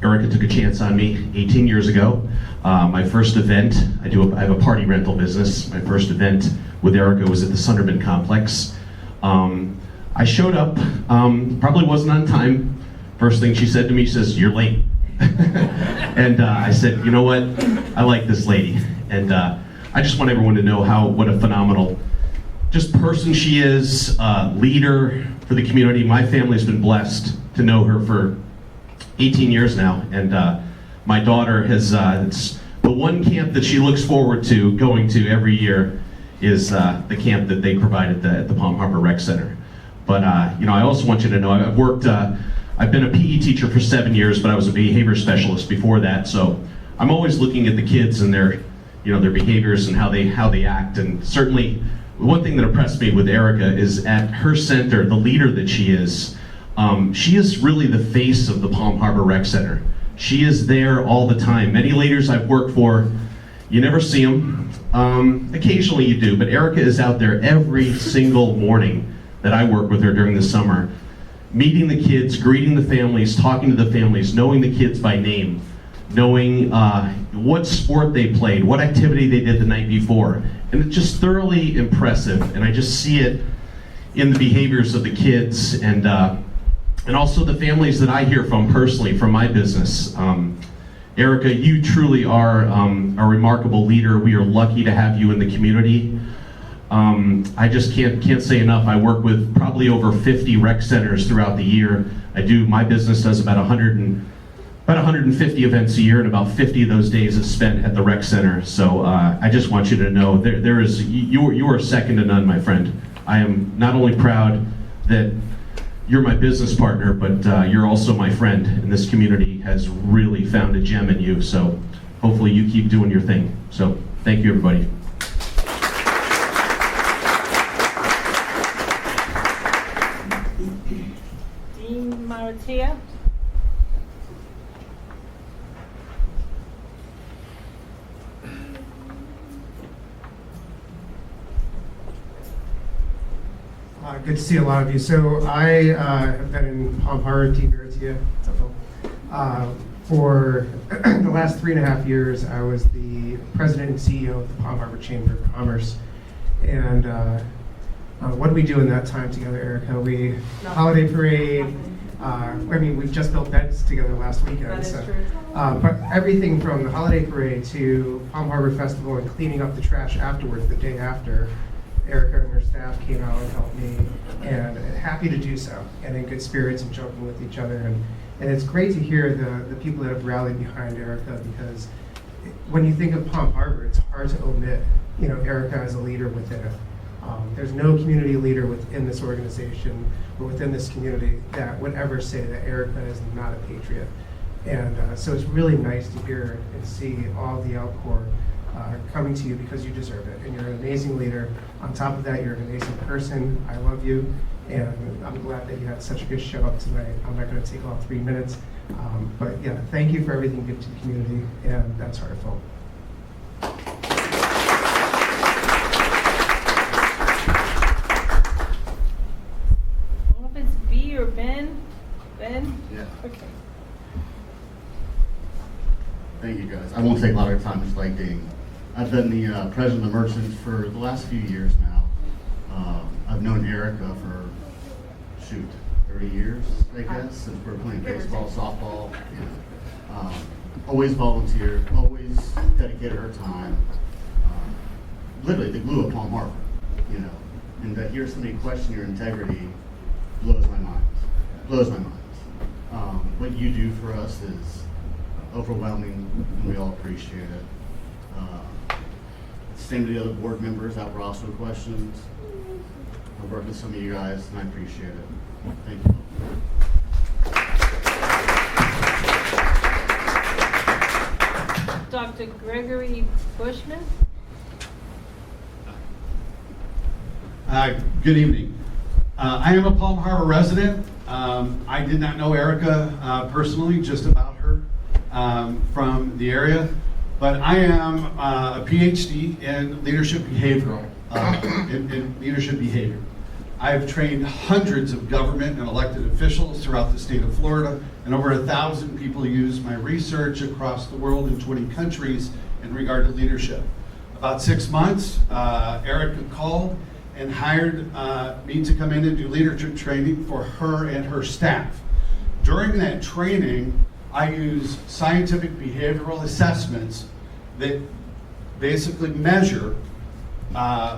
Erica took a chance on me 18 years ago. My first event, I have a party rental business. My first event with Erica was at the Sunderman Complex. I showed up, probably wasn't on time. First thing she said to me, she says, "You're late." And I said, you know what, I like this lady. And I just want everyone to know what a phenomenal just person she is, leader for the community. My family's been blessed to know her for 18 years now. And my daughter has, it's the one camp that she looks forward to going to every year is the camp that they provide at the Palm Harbor Rec Center. But I also want you to know I've been a PE teacher for 7 years, but I was a behavior specialist before that. So I'm always looking at the kids and their behaviors and how they act. And certainly, one thing that impressed me with Erica is at her center, the leader that she is really the face of the Palm Harbor Rec Center. She is there all the time. Many leaders I've worked for, you never see them. Occasionally you do, but Erica is out there every single morning that I work with her during the summer, meeting the kids, greeting the families, talking to the families, knowing the kids by name, knowing what sport they played, what activity they did the night before. And it's just thoroughly impressive, and I just see it in the behaviors of the kids and also the families that I hear from personally from my business. Erica, you truly are a remarkable leader. We are lucky to have you in the community. I just can't say enough. I work with probably over 50 rec centers throughout the year. My business does about about 150 events a year, and about 50 of those days is spent at the rec center. So I just want you to know you are second to none, my friend. I am not only proud that you're my business partner, but you're also my friend, and this community has really found a gem in you. So hopefully you keep doing your thing. So thank you, everybody. Dean Maratia. Good to see a lot of you. So I have been in Palm Harbor, for the last 3.5 years. I was the president and CEO of the Palm Harbor Chamber of Commerce. And what did we do in that time together, Erica? We holiday parade. We've just built beds together last weekend. That is so. true. But everything from the holiday parade to Palm Harbor Festival and cleaning up the trash afterwards, the day after, Erica and her staff came out and helped me, and happy to do so, and in good spirits and joking with each other. And it's great to hear the people that have rallied behind Erica, because when you think of Palm Harbor, it's hard to omit, Erica as a leader within it. There's no community leader within this organization or within this community that would ever say that Erica is not a patriot. And so it's really nice to hear and see all the outpour coming to you, because you deserve it. And you're an amazing leader. On top of that, you're an amazing person. I love you. And I'm glad that you had such a good show up tonight. I'm not going to take all 3 minutes. But yeah, thank you for everything you give to the community. And that's heartfelt. I don't know if it's B or Ben. Ben? Yeah. Okay. Thank you, guys. I won't take a lot of time explaining. I've been the president of Merchants for the last few years now. I've known Erica for, 30 years, I guess, since we're playing baseball, softball. Always volunteered, always dedicated her time. Literally the glue of Palm Harbor, And to hear somebody question your integrity blows my mind. What you do for us is overwhelming, and we all appreciate it. Same to the other board members that were also questioned. I've worked with some of you guys, and I appreciate it. Thank you. Dr. Gregory Bushman. Good evening. I am a Palm Harbor resident. I did not know Erica personally, just about her from the area, but I am a PhD in leadership behavioral, in leadership behavior. I've trained hundreds of government and elected officials throughout the state of Florida, and over 1,000 people use my research across the world in 20 countries in regard to leadership. About 6 months, Erica called and hired me to come in and do leadership training for her and her staff. During that training, I use scientific behavioral assessments that basically measure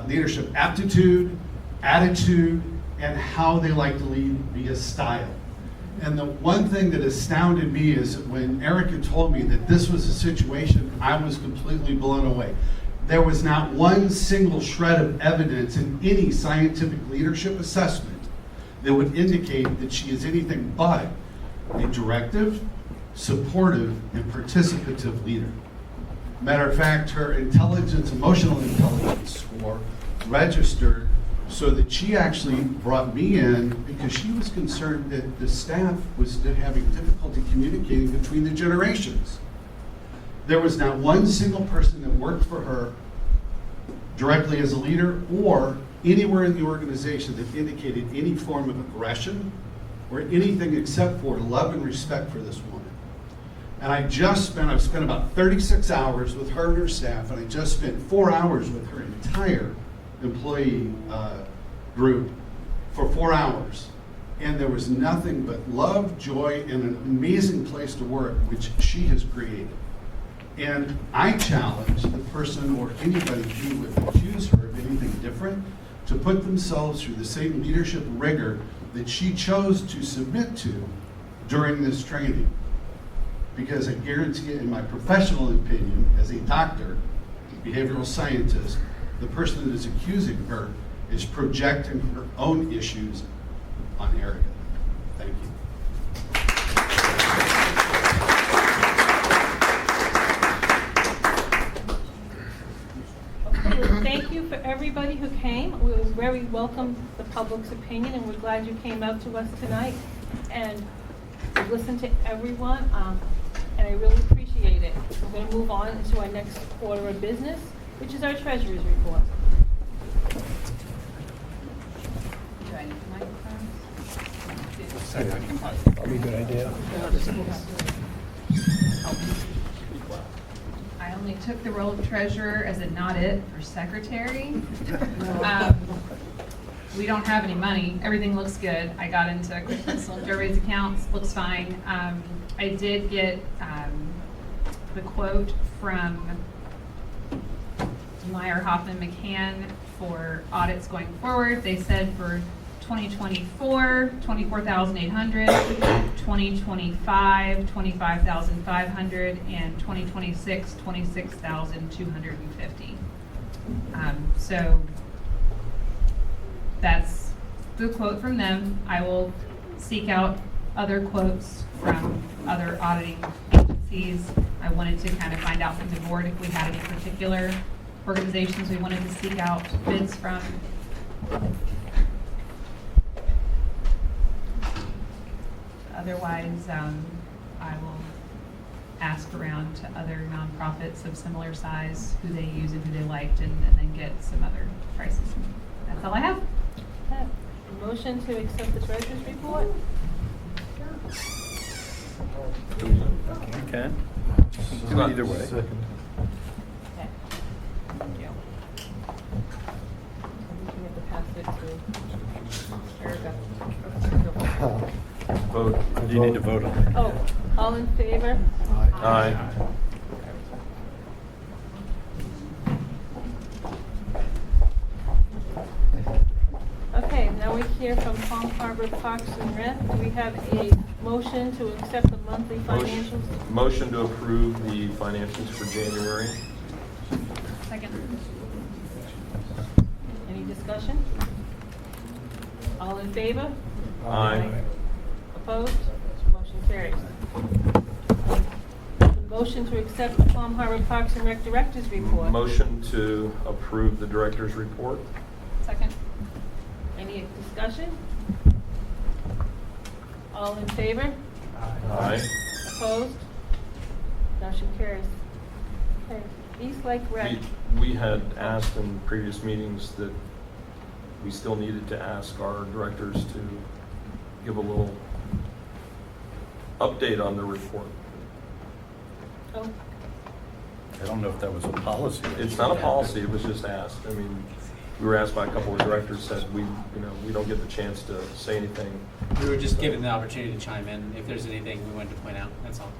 leadership aptitude, attitude, and how they like to lead via style. And the one thing that astounded me is that when Erica told me that this was a situation, I was completely blown away. There was not one single shred of evidence in any scientific leadership assessment that would indicate that she is anything but a directive, supportive, and participative leader. Matter of fact, her emotional intelligence score registered so that she actually brought me in because she was concerned that the staff was having difficulty communicating between the generations. There was not one single person that worked for her directly as a leader or anywhere in the organization that indicated any form of aggression or anything except for love and respect for this woman. And I've spent about 36 hours with her and her staff, and I just spent 4 hours with her entire employee group for 4 hours. And there was nothing but love, joy, and an amazing place to work, which she has created. And I challenge the person or anybody who would accuse her of anything different to put themselves through the same leadership rigor that she chose to submit to during this training. because I guarantee you, in my professional opinion, as a doctor, behavioral scientist, the person that is accusing her is projecting her own issues on Erica. Thank you. Okay, well, thank you for everybody who came. We very welcome the public's opinion, and we're glad you came out to us tonight and listened to everyone, and I really appreciate it. We're going to move on into our next order of business, which is our treasurer's report. Do I need the microphone? Probably a good idea. I only took the role of treasurer as a not it for secretary. We don't have any money. Everything looks good. I got into quick pencil and Jerry's accounts. Looks fine. I did get the quote from Meyer Hoffman McCann for audits going forward. They said for 2024, 24,800, 2025, 25,500, and 2026, 26,250. So that's the quote from them. I will seek out other quotes from other auditing agencies. I wanted to kind of find out from the board if we had any particular organizations we wanted to seek out bids from. Otherwise, I will ask around to other nonprofits of similar size, who they use and who they liked, and then get some other prices. That's all I have. Okay. Motion to accept the treasurer's report? You can. Do it either way. Okay. Thank you. I think we have to pass it to Erica. Vote. You need to vote on it. Oh, all in favor? Aye. Okay, now we hear from Palm Harbor Parks and Rec. We have a motion to accept the monthly financials. Motion to approve the financials for January. Second. Any discussion? All in favor? Aye. Opposed? Motion carries. Motion to accept the Palm Harbor Parks and Rec Director's report. Motion to approve the director's report. Second. Any discussion? All in favor? Aye. Opposed? Motion carries. Okay, East Lake Rec. We had asked in previous meetings that we still needed to ask our directors to give a little update on the report. Oh, I don't know if that was a policy. It's not a policy, it was just asked. I mean, we were asked by a couple of directors, said we don't get the chance to say anything. We were just given the opportunity to chime in if there's anything we wanted to point out, that's all.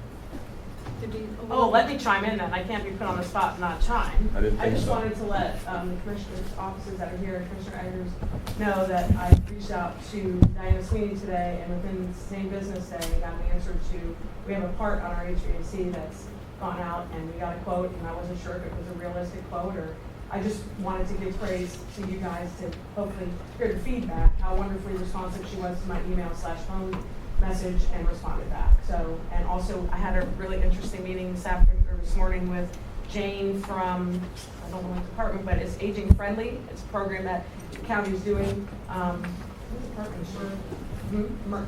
Oh, let me chime in then. I can't be put on the spot and not chime. I didn't think just so. wanted to let the commissioners' offices that are here, Commissioner Eggers, know that I reached out to Diana Sweeney today, and within the same business day, got an answer to, we have a part on our HVAC that's gone out, and we got a quote, and I wasn't sure if it was a realistic quote, or I just wanted to give praise to you guys to hopefully hear the feedback, how wonderfully responsive she was to my email/phone message and responded back. So, and also I had a really interesting meeting this morning with Jane from, I don't know what department, but it's Aging Friendly. It's a program that the county is doing. What department is it?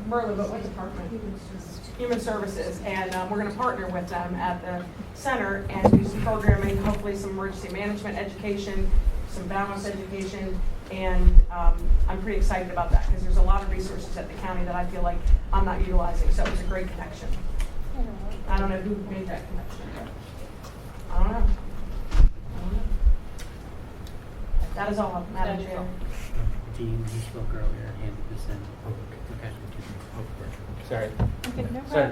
Merlin, but what department? Human Services. And we're going to partner with them at the center and do some programming, hopefully some emergency management education, some balance education, and I'm pretty excited about that because there's a lot of resources at the county that I feel like I'm not utilizing. So it was a great connection. I don't know who made that connection. I don't know. That is all, Madam Chair. Dean, you spoke earlier, handed this in. Okay. Sorry. okay, no Sorry,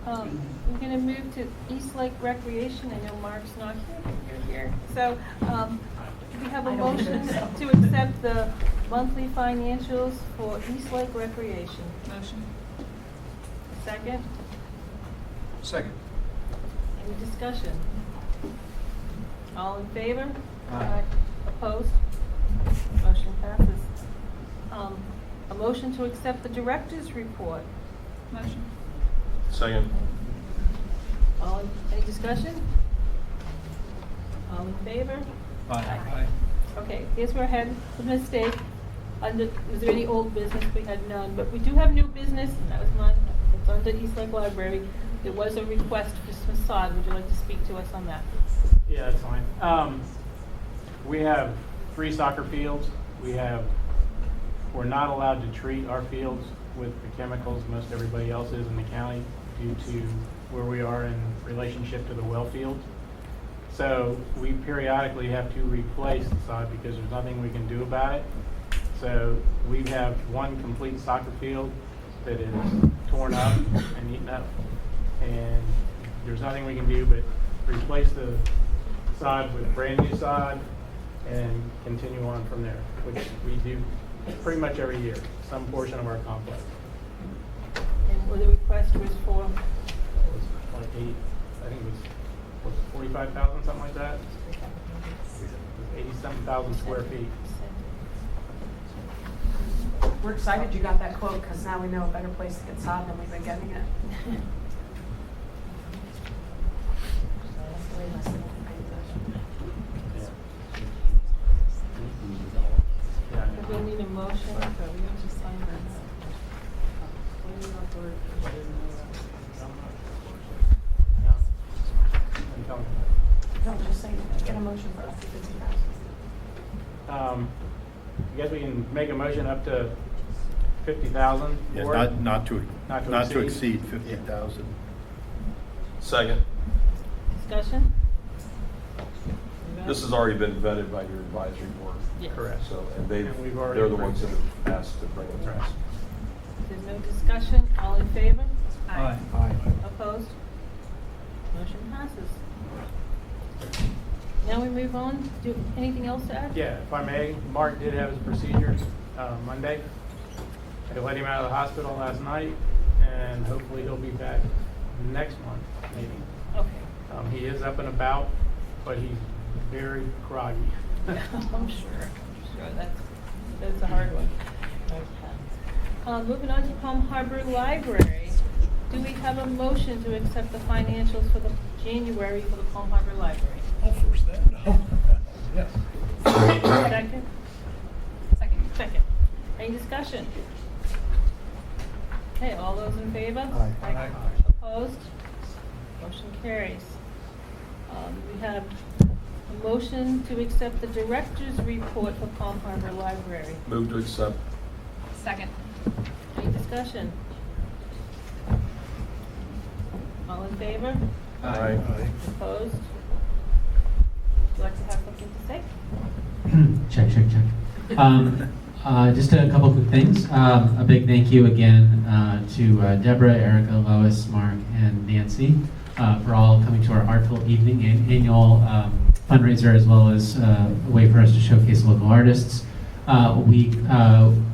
problem. We're going to move to East Lake Recreation. I know Mark's not here, but you're here. So we have a motion to accept the monthly financials for East Lake Recreation. Motion. Second? Second. Any discussion? All in favor? Aye. Opposed? Motion passes. A motion to accept the director's report. Motion. Second. Any discussion? All in favor? Aye. Okay, here's where I had the mistake. Was there any old business? We had none, but we do have new business. That was mine. It's under East Lake Library. There was a request for facade. Would you like to speak to us on that? Yeah, that's fine. We have 3 soccer fields. We're not allowed to treat our fields with the chemicals most everybody else is in the county due to where we are in relationship to the well fields. So we periodically have to replace the sod because there's nothing we can do about it. So we have 1 complete soccer field that is torn up and eaten up, and there's nothing we can do but replace the sod with brand new sod and continue on from there, which we do pretty much every year, some portion of our complex. And what the request was for? It was like I think it was 45,000, something like that. 80-something thousand square feet. We're excited you got that quote, because now we know a better place to get sod than we've been getting it. We'll need a motion, so we need to sign that. No, just saying, get a motion for up to 50,000. I guess we can make a motion up to 50,000. Yeah, for it. not to Not to exceed 50,000. Second. Discussion? This has already been vetted by your advisory board. Yes. Correct. So, and we've already they're the approved ones that it. have asked to bring it to us. There's no discussion. All in favor? Aye. Opposed? Motion passes. Now we move on. Do anything else to add? Yeah, if I may, Mark did have his procedure Monday. I let him out of the hospital last night, and hopefully he'll be back next month, maybe. Okay. He is up and about, but he's very groggy. I'm sure. That's a hard one. Okay. Moving on to Palm Harbor Library. Do we have a motion to accept the financials for the January for the Palm Harbor Library? I'll first that. Yes. Second? Second. Any discussion? Okay, all those in favor? Aye. Opposed? Motion carries. We have a motion to accept the director's report for Palm Harbor Library. Move to accept. Second. Any discussion? All in favor? Aye. Opposed? Would you like to have something to say? Check. Just a couple quick things. A big thank you again to Deborah, Erica, Lois, Mark, and Nancy for all coming to our Artful Evening annual fundraiser, as well as a way for us to showcase local artists. We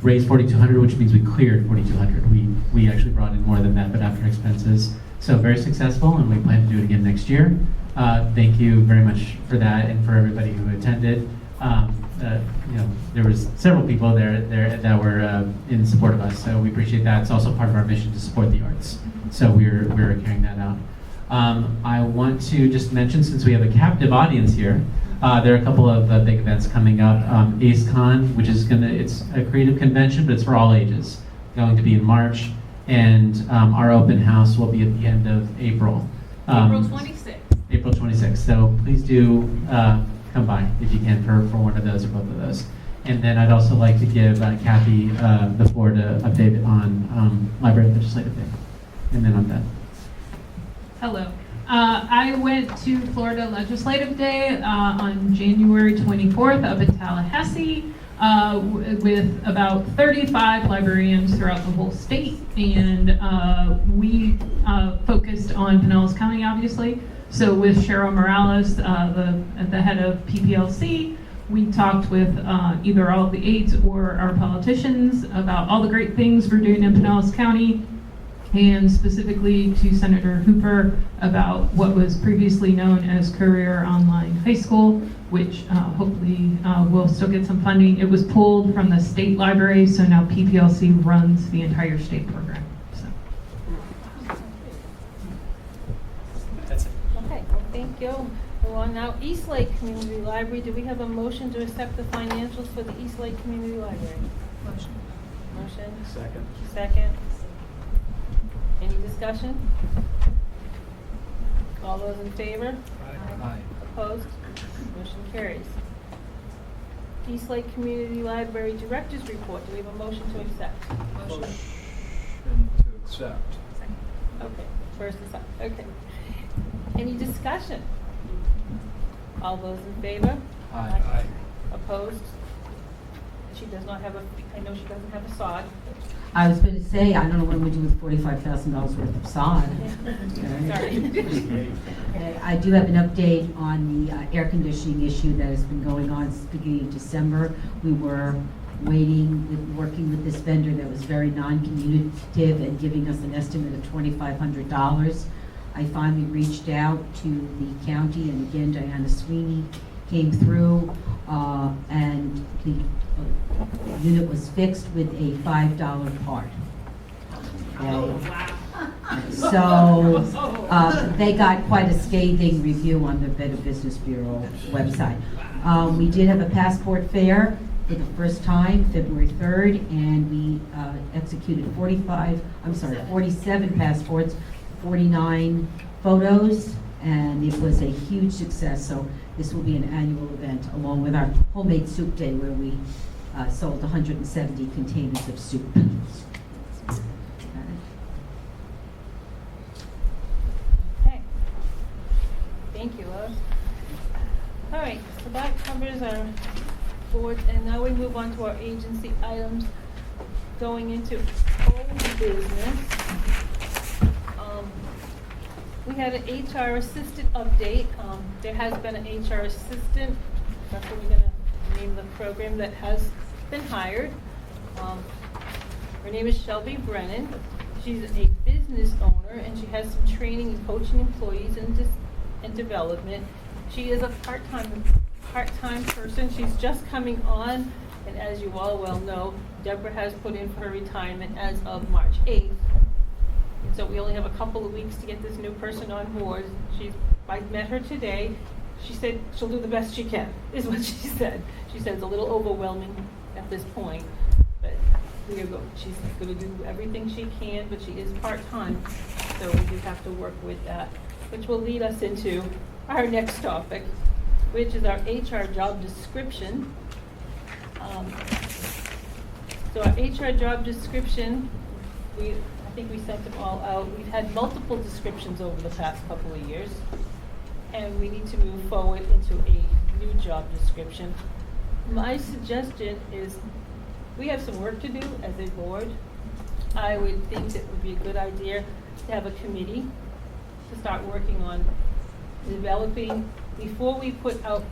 raised $4,200, which means we cleared $4,200. We actually brought in more than that, but after expenses. So very successful, and we plan to do it again next year. Thank you very much for that, and for everybody who attended. There was several people there that were in support of us, so we appreciate that. It's also part of our mission to support the arts, so we're carrying that out. I want to just mention, since we have a captive audience here, there are a couple of big events coming up. AceCon, which is it's a creative convention, but it's for all ages, going to be in March, and our open house will be at the end of April. April 26th. April 26th. So please do come by if you can for one of those or both of those. And then I'd also like to give Kathy the floor to update on Library Legislative Day. And then I'm done. Hello. I went to Florida Legislative Day on January 24th up in Tallahassee with about 35 librarians throughout the whole state. And we focused on Pinellas County, obviously. So with Cheryl Morales, the head of PPLC, we talked with either all of the aides or our politicians about all the great things we're doing in Pinellas County. and specifically to Senator Hooper about what was previously known as Career Online High School, which hopefully will still get some funding. It was pulled from the state library, so now PPLC runs the entire state program. So. That's it. Okay, well, thank you. Go on now, East Lake Community Library, do we have a motion to accept the financials for the East Lake Community Library? Motion. Motion? Second. Second. Any discussion? All those in favor? Aye. Opposed? Motion carries. East Lake Community Library Director's Report, do we have a motion to accept? Motion to accept. Okay, first and second, okay. Any discussion? All those in favor? Aye. Opposed? She does not have I know she doesn't have a sod. I was going to say, I don't know what we do with $45,000 worth of sod. Sorry. I do have an update on the air conditioning issue that has been going on since the beginning of December. We were working with this vendor that was very non-communicative and giving us an estimate of $2,500. I finally reached out to the county, and again, Diana Sweeney came through, and the unit was fixed with a $5 part. Okay. So they got quite a scathing review on the Better Business Bureau website. We did have a passport fair for the first time, February 3rd, and we executed 47 passports, 49 photos, and it was a huge success. So this will be an annual event, along with our homemade soup day, where we sold 170 containers of soup. Okay. Thank you, Lois. All right, so that covers our board, and now we move on to our agency items. Going into old business. We had an HR assistant update. There has been an HR assistant, that's what we're going to name the program, that has been hired. Her name is Shelby Brennan. She's a business owner, and she has some training and coaching employees and development. She is a part-time person. She's just coming on, and as you all well know, Deborah has put in for her retirement as of March 8th. So we only have a couple of weeks to get this new person on board. I met her today. She said she'll do the best she can, is what she said. She said it's a little overwhelming at this point, but she's going to do everything she can, but she is part-time, so we do have to work with that, which will lead us into our next topic, which is our HR job description. So our HR job description, I think we sent them all out. We've had multiple descriptions over the past couple of years, and we need to move forward into a new job description. My suggestion is we have some work to do as a board. I would think it would be a good idea to have a committee to start working on developing, before we put out,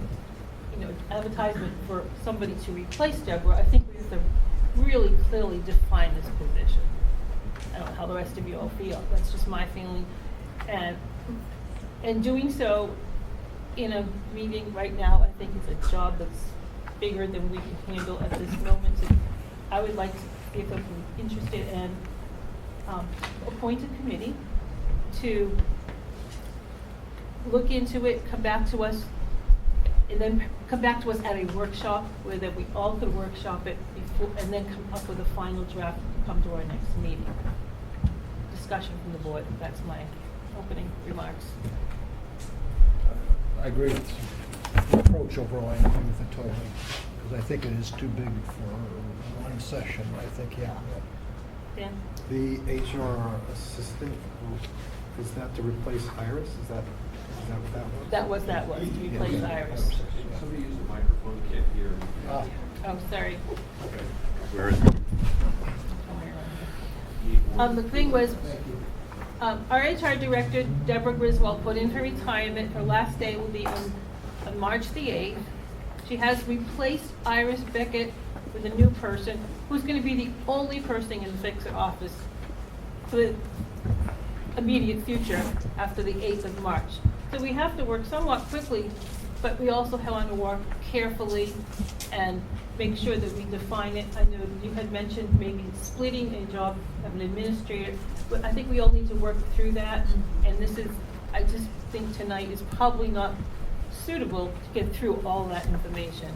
advertisement for somebody to replace Deborah. I think we have to really clearly define this position. I don't know how the rest of you all feel. That's just my feeling. And doing so in a meeting right now, I think is a job that's bigger than we can handle at this moment. So I would like to see if they're interested in appoint a committee to look into it, come back to us, and then come back to us at a workshop where that we all could workshop it before, and then come up with a final draft to come to our next meeting. Discussion from the board. That's my opening remarks. I agree with the approach overall. I agree with it totally, because I think it is too big for one session. I think, yeah. Dan? The HR assistant, is that to replace Iris? Is that what that was? That was to replace Iris. Somebody use the microphone, can't hear. Oh, sorry. Where is it? The thing was, our HR director, Deborah Griswold, put in her retirement. Her last day will be on March the 8th. She has replaced Iris Beckett with a new person who's going to be the only person in the fixer office for immediate future after the 8th of March. So we have to work somewhat quickly, but we also want to work carefully and make sure that we define it. I know you had mentioned maybe splitting a job of an administrator, but I think we all need to work through that. And this is, I just think tonight is probably not suitable to get through all that information.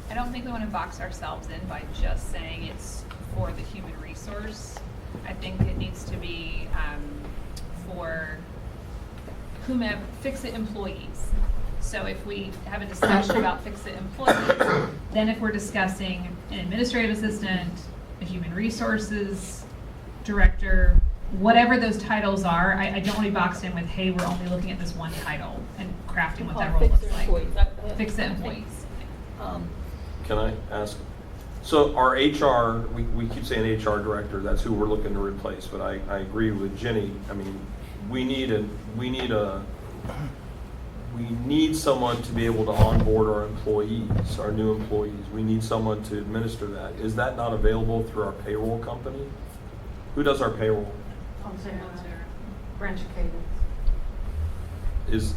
I don't think we want to box ourselves in by just saying it's for the human resource. I think it needs to be for whomever, fix-it employees. So if we have a discussion about fix-it employees, then if we're discussing an administrative assistant, a human resources director, whatever those titles are, I don't want to be boxed in with, hey, we're only looking at this one title and crafting what that role looks like. Fix-it employees. Can I ask? So our HR, we keep saying HR director, that's who we're looking to replace, but I agree with Jenny. I mean, we need someone to be able to onboard our employees, our new employees. We need someone to administer that. Is that not available through our payroll company? Who does our payroll? Branch of Cadence.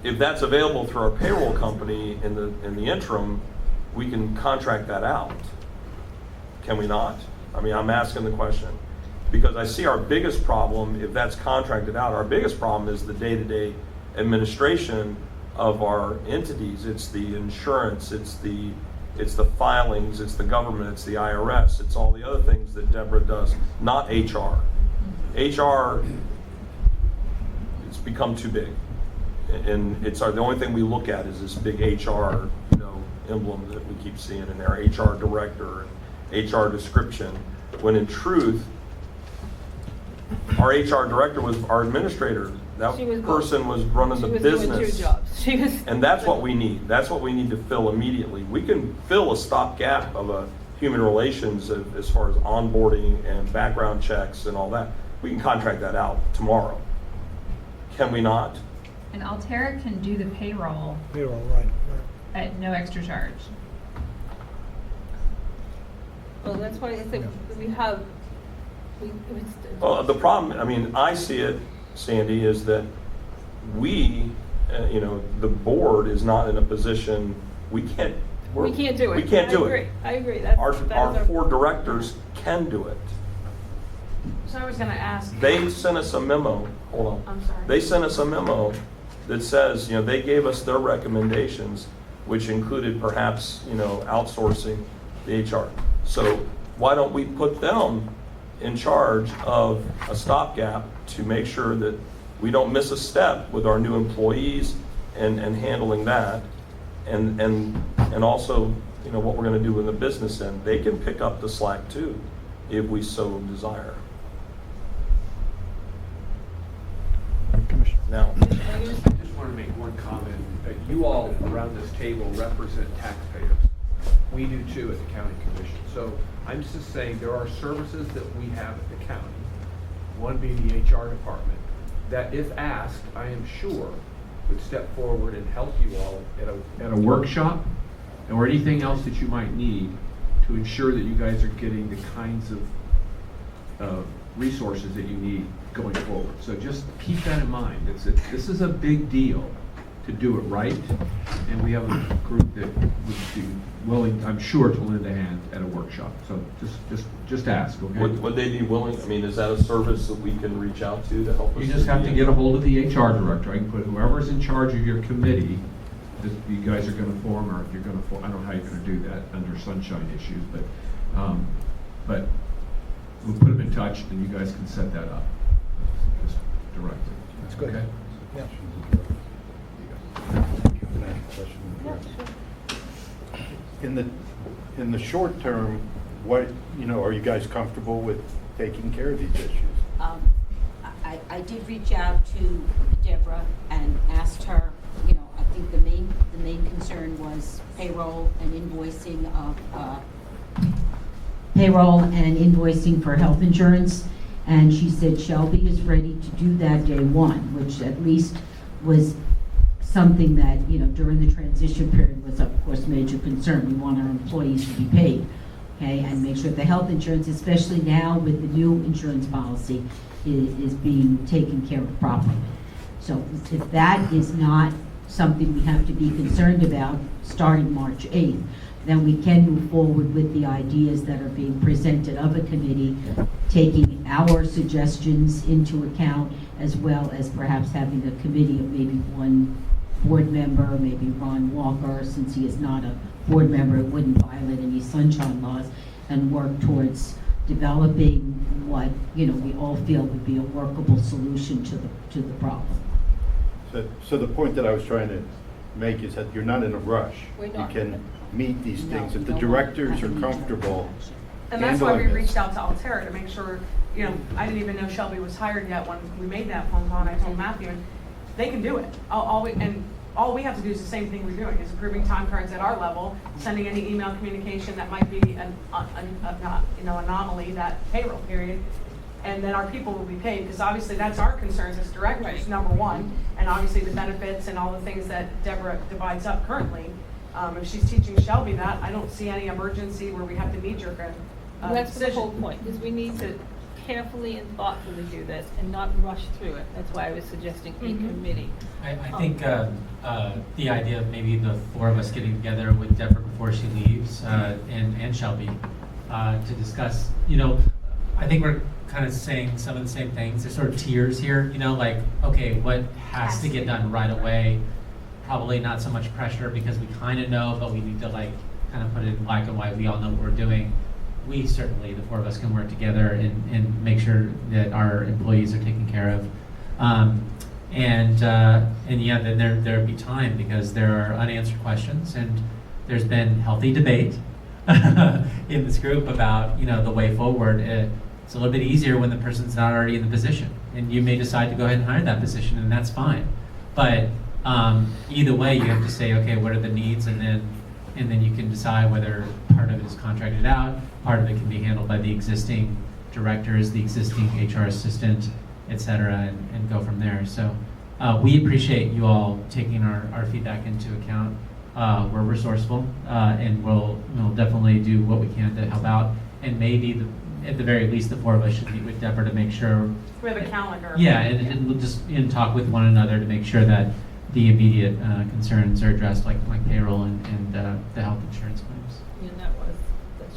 If that's available through our payroll company in the interim, we can contract that out. Can we not? I mean, I'm asking the question because I see our biggest problem, if that's contracted out, our biggest problem is the day-to-day administration of our entities. It's the insurance, it's the filings, it's the government, it's the IRS, it's all the other things that Deborah does, not HR. HR, it's become too big. And it's the only thing we look at is this big HR, emblem that we keep seeing in there, HR director and HR description, when in truth, our HR director was our administrator. That person was running the business. Doing 2 jobs. And that's what we need. That's what we need to fill immediately. We can fill a stopgap of a human relations as far as onboarding and background checks and all that. We can contract that out tomorrow. Can we not? And Altera can do the payroll Right. at no extra charge. Well, that's why I think Well, the problem, I mean, I see it, Sandy, is that we, the board is not in a position, we can't do it. We can't do it. I agree. Our 4 directors can do it. So I was going to ask. They sent us a memo, hold on. I'm sorry. They sent us a memo that says, they gave us their recommendations, which included perhaps, outsourcing the HR. So why don't we put them in charge of a stopgap to make sure that we don't miss a step with our new employees and handling that, and also, what we're going to do in the business end. They can pick up the slack too, if we so desire. Now, I just want to make one comment. You all around this table represent taxpayers. We do too at the county commission. So I'm just saying there are services that we have at the county, one being the HR department, that if asked, I am sure would step forward and help you all at a workshop or anything else that you might need to ensure that you guys are getting the kinds of resources that you need going forward. So just keep that in mind. This is a big deal to do it right, and we have a group that would be willing, I'm sure, to lend a hand at a workshop. So just ask, okay? would they be willing? I mean, is that a service that we can reach out to help us? You just have to get a hold of the HR director. I can put whoever's in charge of your committee that you guys are going to form, or if you're going to form, I don't know how you're going to do that under sunshine issues, but we'll put them in touch, and you guys can set that up. Just direct it. That's good. Okay? Yeah. In the short term, what, are you guys comfortable with taking care of these issues? I did reach out to Deborah and asked her, I think the main concern was payroll and invoicing for health insurance. And she said Shelby is ready to do that day one, which at least was something that, during the transition period was of course major concern. We want our employees to be paid. okay? And make sure the health insurance, especially now with the new insurance policy, is being taken care of properly. So if that is not something we have to be concerned about starting March 8th, then we can move forward with the ideas that are being presented of a committee, taking our suggestions into account, as well as perhaps having a committee of maybe one board member, maybe Ron Walker, since he is not a board member, it wouldn't violate any sunshine laws, and work towards developing what, we all feel would be a workable solution to the problem. So the point that I was trying to make is that you're not in a rush. We're You not. can meet these things. If the No, directors are comfortable And that's why we handling reached this. out to Altera to make sure, I didn't even know Shelby was hired yet when we made that phone call, and I told Matthew, and they can do it. All we have to do is the same thing we're doing, is approving time cards at our level, sending any email communication that might be an anomaly, that payroll period, and then our people will be paid, because obviously that's our concerns as directors, number one, and obviously the benefits and all the things that Deborah divides up currently. If she's teaching Shelby that, I don't see any emergency where we have to knee-jerk a That's the whole decision. point, is we need to carefully and thoughtfully do this and not rush through it. That's why I was suggesting a committee. I think the idea of maybe the four of us getting together with Deborah before she leaves, and Shelby, to discuss, I think we're kind of saying some of the same things. There's sort of tiers here, like, okay, what has to get done right away? Probably not so much pressure because we kind of know, but we need to kind of put it in black and white. We all know what we're doing. We certainly, the four of us, can work together and make sure that our employees are taken care of. And yeah, then there'd be time because there are unanswered questions, and there's been healthy debate in this group about the way forward. It's a little bit easier when the person's not already in the position, and you may decide to go ahead and hire that position, and that's fine. But either way, you have to say, okay, what are the needs, and then you can decide whether part of it is contracted out, part of it can be handled by the existing directors, the existing HR assistant, et cetera, and go from there. So we appreciate you all taking our feedback into account. We're resourceful, and we'll definitely do what we can to help out. And maybe at the very least, the four of us should meet with Deborah to make sure. We have a calendar. Yeah, and we'll just talk with one another to make sure that the immediate concerns are addressed, like payroll and the health insurance claims. And that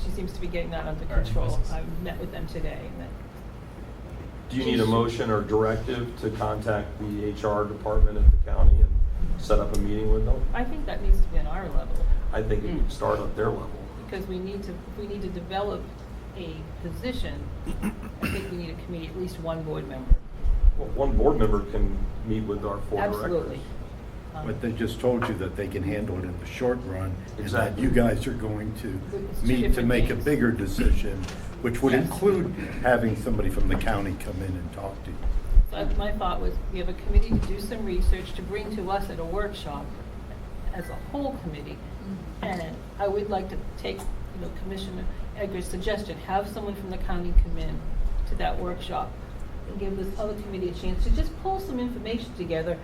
she seems to be getting that under control. I met with them today. Do you need a motion or directive to contact the HR department at the county and set up a meeting with them? I think that needs to be on our level. I think it could start at their level. Because if we need to develop a position, I think we need a committee, at least one board member. Well, one board member can meet with our four Absolutely. directors. But they just told you that they can handle it in the short run, and that Exactly. you guys are going to It's two meet to different make a things. bigger decision, which would Yes. include having somebody from the county come in and talk to you. So my thought was, we have a committee to do some research, to bring to us at a workshop as a whole committee. And I would like to take, Commissioner Edgar's suggestion, have someone from the county come in to that workshop and give this other committee a chance to just pull some information together,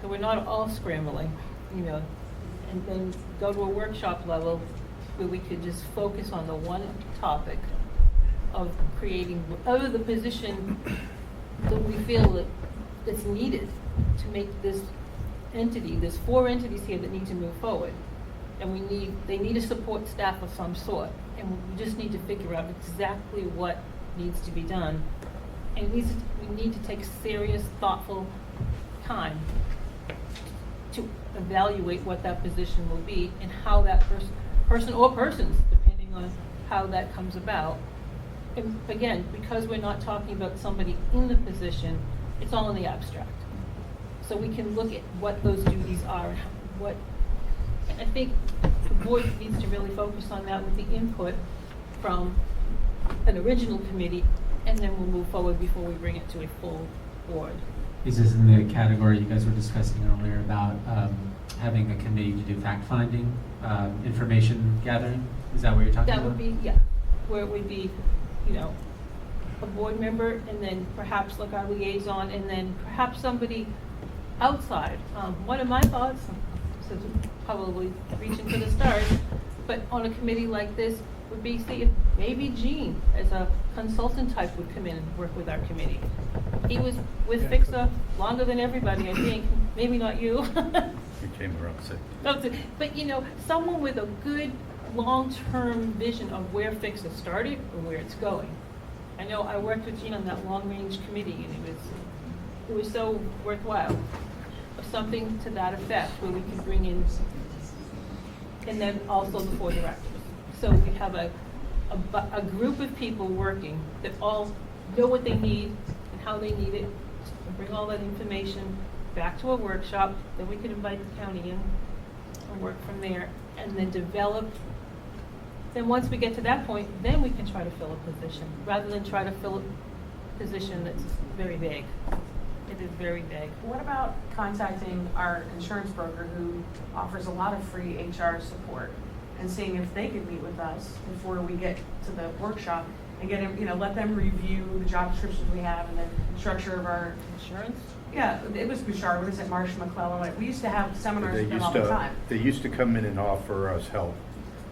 so we're not all scrambling, and then go to a workshop level where we could just focus on the one topic of creating whatever the position that we feel that it's needed to make this entity, there's 4 entities here that need to move forward. And they need a support staff of some sort. And we just need to figure out exactly what needs to be done. And we need to take serious, thoughtful time to evaluate what that position will be and how that person or persons, depending on how that comes about. And again, because we're not talking about somebody in the position, it's all in the abstract. So we can look at what those duties are and I think the board needs to really focus on that with the input from an original committee, and then we'll move forward before we bring it to a full board. This is in the category you guys were discussing earlier about having a committee to do fact-finding, information gathering. Is that what you're talking That about? would be, yeah, where it would be, a board member, and then perhaps like our liaison, and then perhaps somebody outside. One of my thoughts, so probably reaching for the stars, but on a committee like this, would be see if maybe Gene, as a consultant type, would come in and work with our committee. He was with FICSA longer than everybody, I think, maybe not you. You came around sick. But, you know, someone with a good long-term vision of where FICSA started and where it's going. I know I worked with Gene on that long-range committee, and it was so worthwhile. Something to that effect, where we can bring in, and then also the 4 directors. So we have a group of people working that all know what they need and how they need it, and bring all that information back to a workshop, then we can invite the county in and work from there, and then develop. Then once we get to that point, then we can try to fill a position, rather than try to fill a position that's very vague. It is very vague. What about contacting our insurance broker who offers a lot of free HR support and seeing if they could meet with us before we get to the workshop and get them, you know, let them review the job descriptions we have and the structure of our insurance? Yeah, it was Bouchard, what is it, Marsh McClellan? We used to have seminars with them all the time. They used to come in and offer us help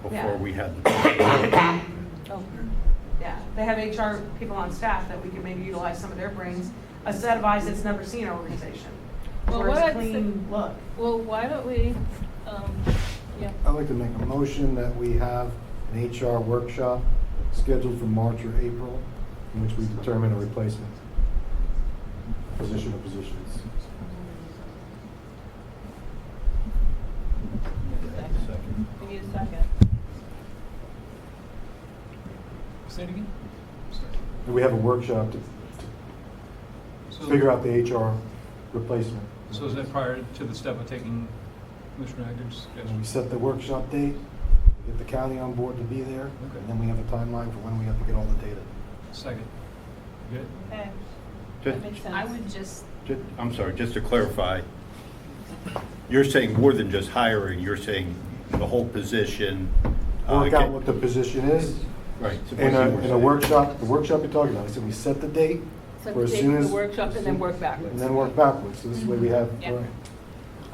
before Yeah. we had Oh. Yeah, they have HR people on staff that we could maybe utilize some of their brains. A set of eyes that's never seen our organization. Well, Where it's what a clean look. Well, why don't we, yeah. I'd like to make a motion that we have an HR workshop scheduled for March or April, in which we determine a replacement position or positions. We need a second. Say it again? And we have a workshop to figure out the HR replacement. So is that prior to the step of taking Commissioner Agnews? And we set the workshop date, get the county on board to be there, and then we have a timeline for when we have to get all the data. Second. Good? Okay. Just- That makes sense. I would just, I'm sorry, just to clarify, you're saying more than just hiring, you're saying the whole position. Work out what the position is. Right. In a workshop, the workshop you're talking about, I said we set the date Set for the as date soon for as. the workshop and then work backwards. And then work backwards, so this way we have. Yeah.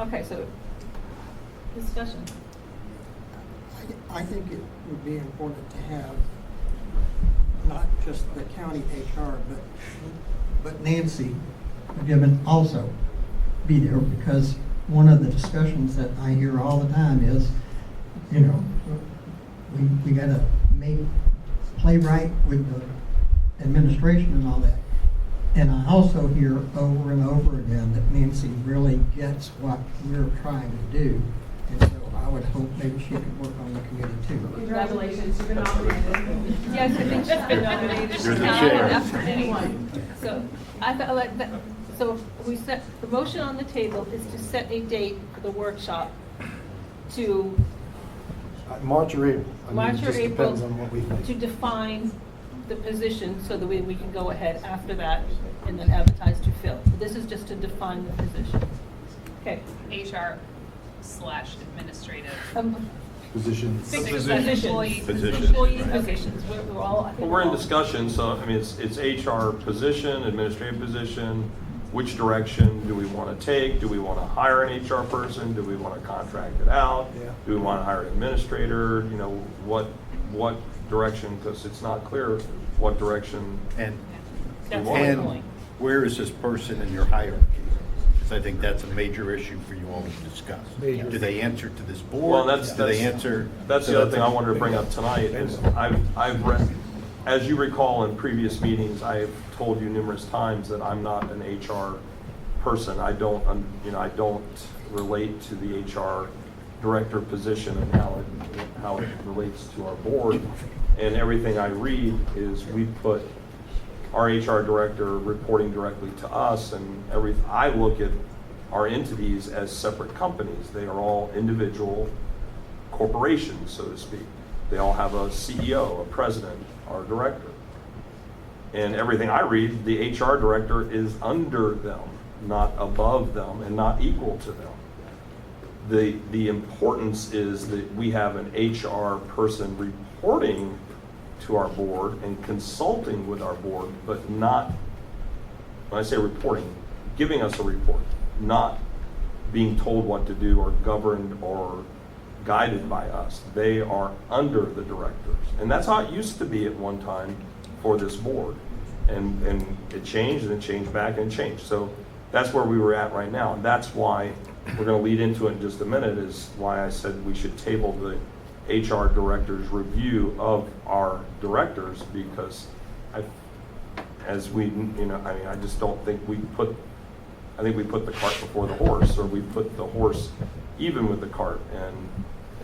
Okay, so, discussion. I think it would be important to have not just the county HR, but Nancy Gibbon also be there, because one of the discussions that I hear all the time is, you know, we gotta play right with the administration and all that. And I also hear over and over again that Nancy really gets what we're trying to do. And so I would hope maybe she could work on the committee too. Congratulations, you've been nominated. Yes, I think she's been nominated. You're the chair. So, I thought, like, that, so we set, the motion on the table is to set a date for the workshop to March or April. I mean, March it or just April, depends on what we think. to define the position so that we can go ahead after that and then advertise to fill. This is just to define the position. Okay. HR/administrative. Positions. Positions. Positions. Employee positions. We're all, I think Well, we're in all- discussion, so, I mean, it's HR position, administrative position, which direction do we want to take? Do we want to hire an HR person? Do we want to contract it out? Yeah. Do we want to hire an administrator? You know, what direction, because it's not clear what direction. And, That's the and point. where is this person in your hierarchy? Because I think that's a major issue for you all to discuss. Major. Do they answer to this Well, board? that's, Do they answer? that's so the other that's thing a- I wanted to bring up tonight is I've read, as you recall in previous meetings, I have told you numerous times that I'm not an HR person. I don't relate to the HR director position and how it relates to our board. And everything I read is we put our HR director reporting directly to us, and I look at our entities as separate companies. They are all individual corporations, so to speak. They all have a CEO, a president, our director. And everything I read, the HR director is under them, not above them, and not equal to them. The importance is that we have an HR person reporting to our board and consulting with our board, but not, when I say reporting, giving us a report, not being told what to do or governed or guided by us. They are under the directors. And that's how it used to be at one time for this board. And it changed, and it changed back, and it changed. So that's where we were at right now. And that's why we're going to lead into it in just a minute, is why I said we should table the HR director's review of our directors, because I just don't think I think we put the cart before the horse, or we put the horse even with the cart, and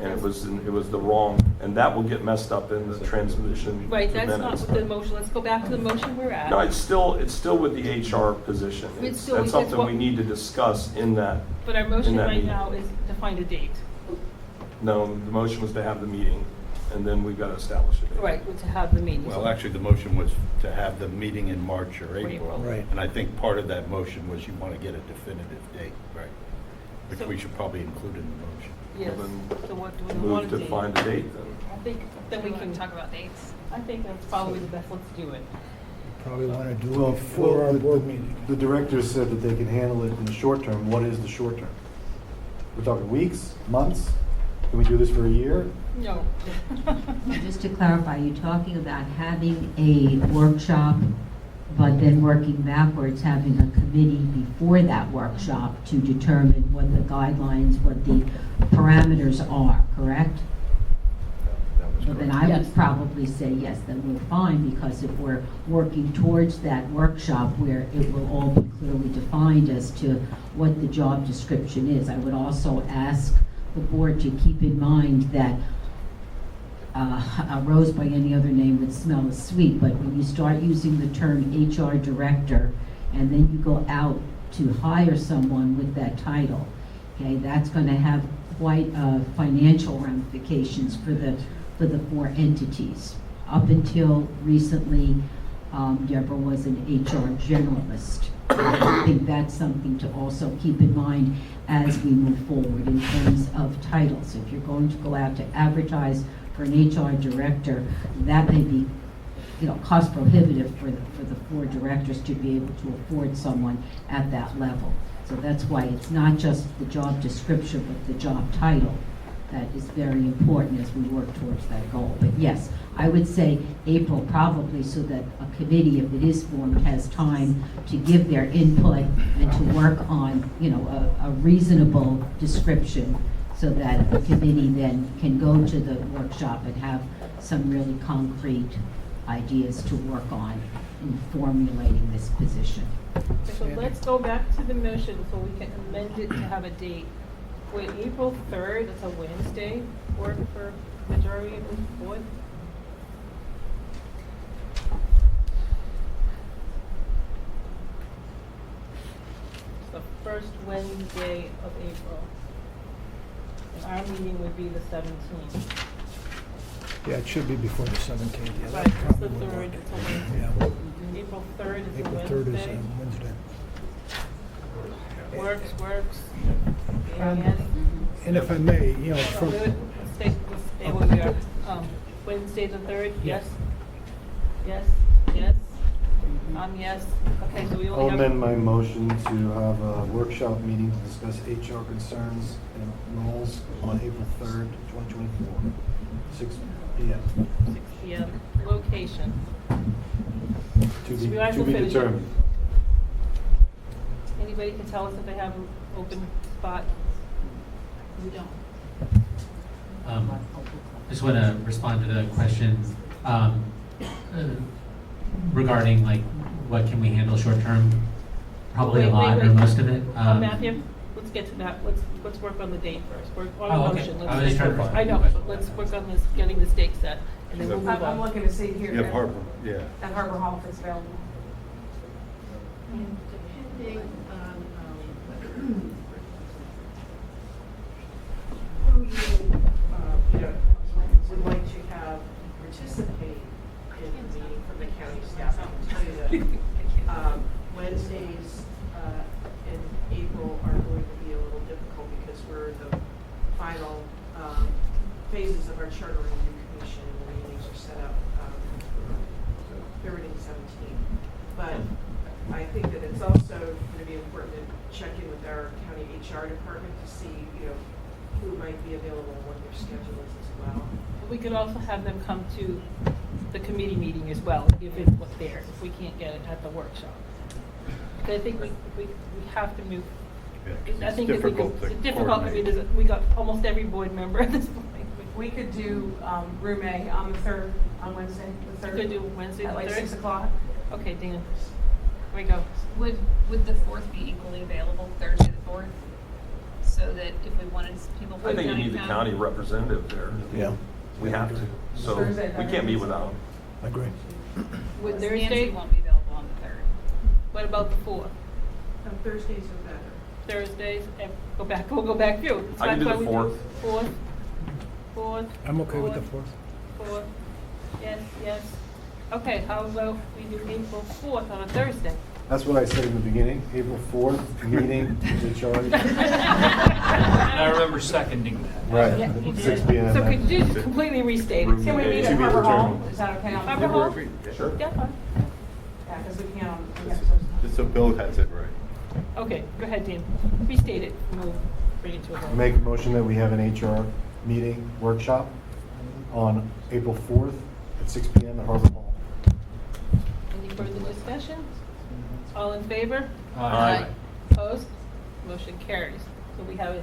it was the wrong, and that will get messed up in the transmission. Right, to that's not minutes. with the motion. Let's go back to the motion we're at. No, it's still with the HR position. It's still- That's that's something what- we need to discuss in that. But our motion in that right meeting. now is to find a date. No, the motion was to have the meeting, and then we've got to establish a date. Right, to have the meeting. Well, actually, the motion was to have the meeting in March or April. April. Right. And I think part of that motion was you want to get a definitive date, right? Which So- we should probably include in the motion. Yes, Well, then so what do we want Move to to do? find a date then. I think then we can talk about dates. I think that's probably the best, let's do it. Probably want to do Well, it before our board meeting. The directors said that they can handle it in the short term. What is the short term? We're talking weeks, months? Can we do this for a year? No. Just to clarify, you're talking about having a workshop, but then working backwards, having a committee before that workshop to determine what the guidelines, what the parameters are, correct? That So was then correct. I would probably say yes, then we're fine, because if we're working towards that workshop where it will all be clearly defined as to what the job description is, I would also ask the board to keep in mind that a rose by any other name would smell as sweet, but when you start using the term HR director, and then you go out to hire someone with that title, okay, that's going to have quite financial ramifications for the four entities. Up until recently, Deborah was an HR generalist. I think that's something to also keep in mind as we move forward in terms of titles. If you're going to go out to advertise for an HR director, that may be, cost prohibitive for the four directors to be able to afford someone at that level. So that's why it's not just the job description, but the job title that is very important as we work towards that goal. But yes, I would say April probably, so that a committee, if it is formed, has time to give their input and to work on, a reasonable description, so that the committee then can go to the workshop and have some really concrete ideas to work on in formulating this position. So let's go back to the motion so we can amend it to have a date. Would April 3rd, it's a Wednesday, work for majority of the board? It's the first Wednesday of April. And our meeting would be the 17th. Yeah, it should be before the 17th. Yeah, Right, that it's the probably would 3rd, work. it's a Wednesday. Yeah. April 3rd is a April 3rd is Wednesday. a Wednesday. Works. Yes. And if I may, from, Let's stay where we are. Wednesday the 3rd, yes? Yes? Yes? Yes. Okay, so we I'll only have. amend my motion to have a workshop meeting to discuss HR concerns and roles on April 3rd, 2024, 6 p.m. 6 p.m. Location. To So we might as be well finish it. determined. Anybody can tell us if they have an open spot? We don't. Just want to respond to the question regarding what can we handle short term. Probably a lot or most of it. Matthew, let's get to that. Let's work on the date first. Work on Oh, the okay. motion. Let's I was stay trying to focused. find- I know, but let's work on this, getting this date set, and then we'll move I'm on. looking to see here. You have Harper, yeah. At Harbor Hall if it's available. And depending on who you would like to have participate in the meeting from the county staff, I can tell you that Wednesdays in April are going to be a little difficult because we're in the final phases of our charter review commission, and the meetings are set up 3rd and 17th. But I think that it's also going to be important to check in with our county HR department to see, who might be available and what their schedule is as well. We could also have them come to the committee meeting as well, if it's what's there, if we can't get it at the workshop. I think we have to move. I think It's that we difficult could- to it's difficult to coordinate. we got almost every board member at this point. We could do room A on the 3rd, on Wednesday, the 3rd. We could do Wednesday, At the like 3rd? 6 o'clock. Okay, Dan, here we go. Would the 4th be equally available, Thursday the 4th? So that if we wanted people I from think you need the county representative there. Yeah. We have to, so Thursday, we can't meet without them. Agree. Would Nancy Thursday, won't be available on the 3rd. what about the 4th? Thursdays are better. Thursdays, we'll go back through. I can do That's the why we 4th. 4th. I'm okay with the 4th. 4th, yes, yes. Okay, how about we do April 4th on a Thursday? That's what I said in the beginning, April 4th, meeting, HR. And I remember seconding that. Yeah, Right, you 6 did. PM. So could you just completely restate it? Room Can we A. meet To at be Harbor Hall? determined. Is that okay on Harbor Hall? Sure. Yeah, fine. Yeah, because we can't on, yeah, Just so Bill has it right. Okay, go ahead, Dan. Restate it, and we'll bring it to a vote. Make a motion that we have an HR meeting, workshop on April 4th at 6 PM at Harbor Hall. Any further discussion? All in favor? Aye. Opposed? Motion carries. So we have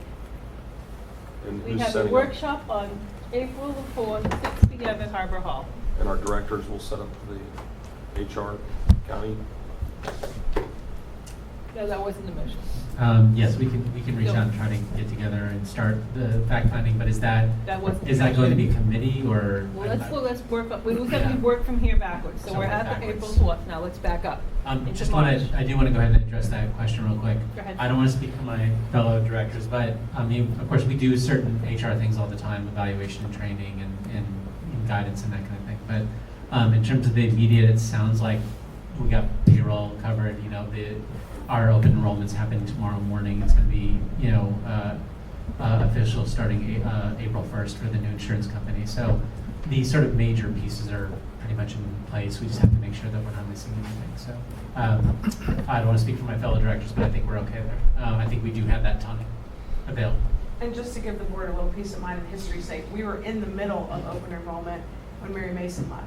And we who's have a setting up? workshop on April the 4th, 6 PM at Harbor Hall. And our directors will set up the HR county. No, that wasn't the motion. Yes, we can reach out and try to get together and start the fact finding, but is that wasn't is the that going to be motion. committee or? Well, let's work up, we said we work from here backwards, so So we're work at the backwards. April 4th, now let's back up. into Just March. I do want to go ahead and address that question real quick. Go ahead. I don't want to speak for my fellow directors, but I mean, of course, we do certain HR things all the time, evaluation and training and guidance and that kind of thing. But in terms of the immediate, it sounds like we got payroll covered. You know, our open enrollments happen tomorrow morning. It's going to be, you know, official starting April 1st for the new insurance company. So these sort of major pieces are pretty much in place. We just have to make sure that we're not missing anything. So I don't want to speak for my fellow directors, but I think we're okay there. I think we do have that time available. And just to give the board a little peace of mind and history's sake, we were in the middle of open enrollment when Mary Mason left.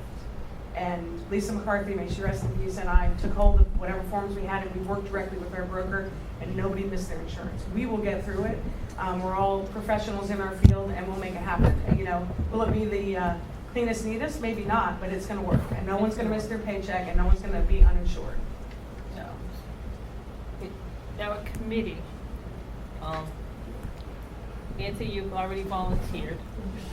And Lisa McCarthy, may she rest in peace, and I took hold of whatever forms we had, and we worked directly with our broker, and nobody missed their insurance. We will get through it. We're all professionals in our field, and we'll make it happen. And, you know, will it be the cleanest, neatest? Maybe not, but it's going to work. And no one's going to miss their paycheck, and no one's going to be uninsured. No. Now, a committee. Nancy, you've already volunteered.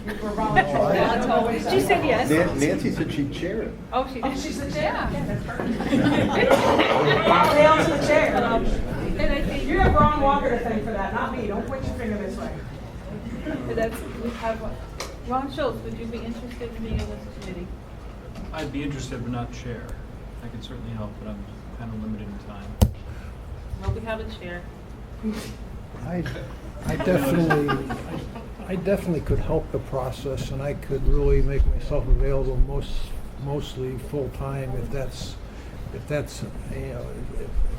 We're volunteering. She said yes. Nancy said she'd chair it. Oh, she did? Oh, she's the chair. Yeah, that's perfect. Dale's the chair. And I think You have Ron Walker to thank for that, not me. Don't point your finger this way. we have Ron Schultz, would you be interested in being on this committee? I'd be interested, but not chair. I could certainly help, but I'm kind of limited in time. Well, we have a chair. I definitely could help the process, and I could really make myself available mostly full-time if that's, you know.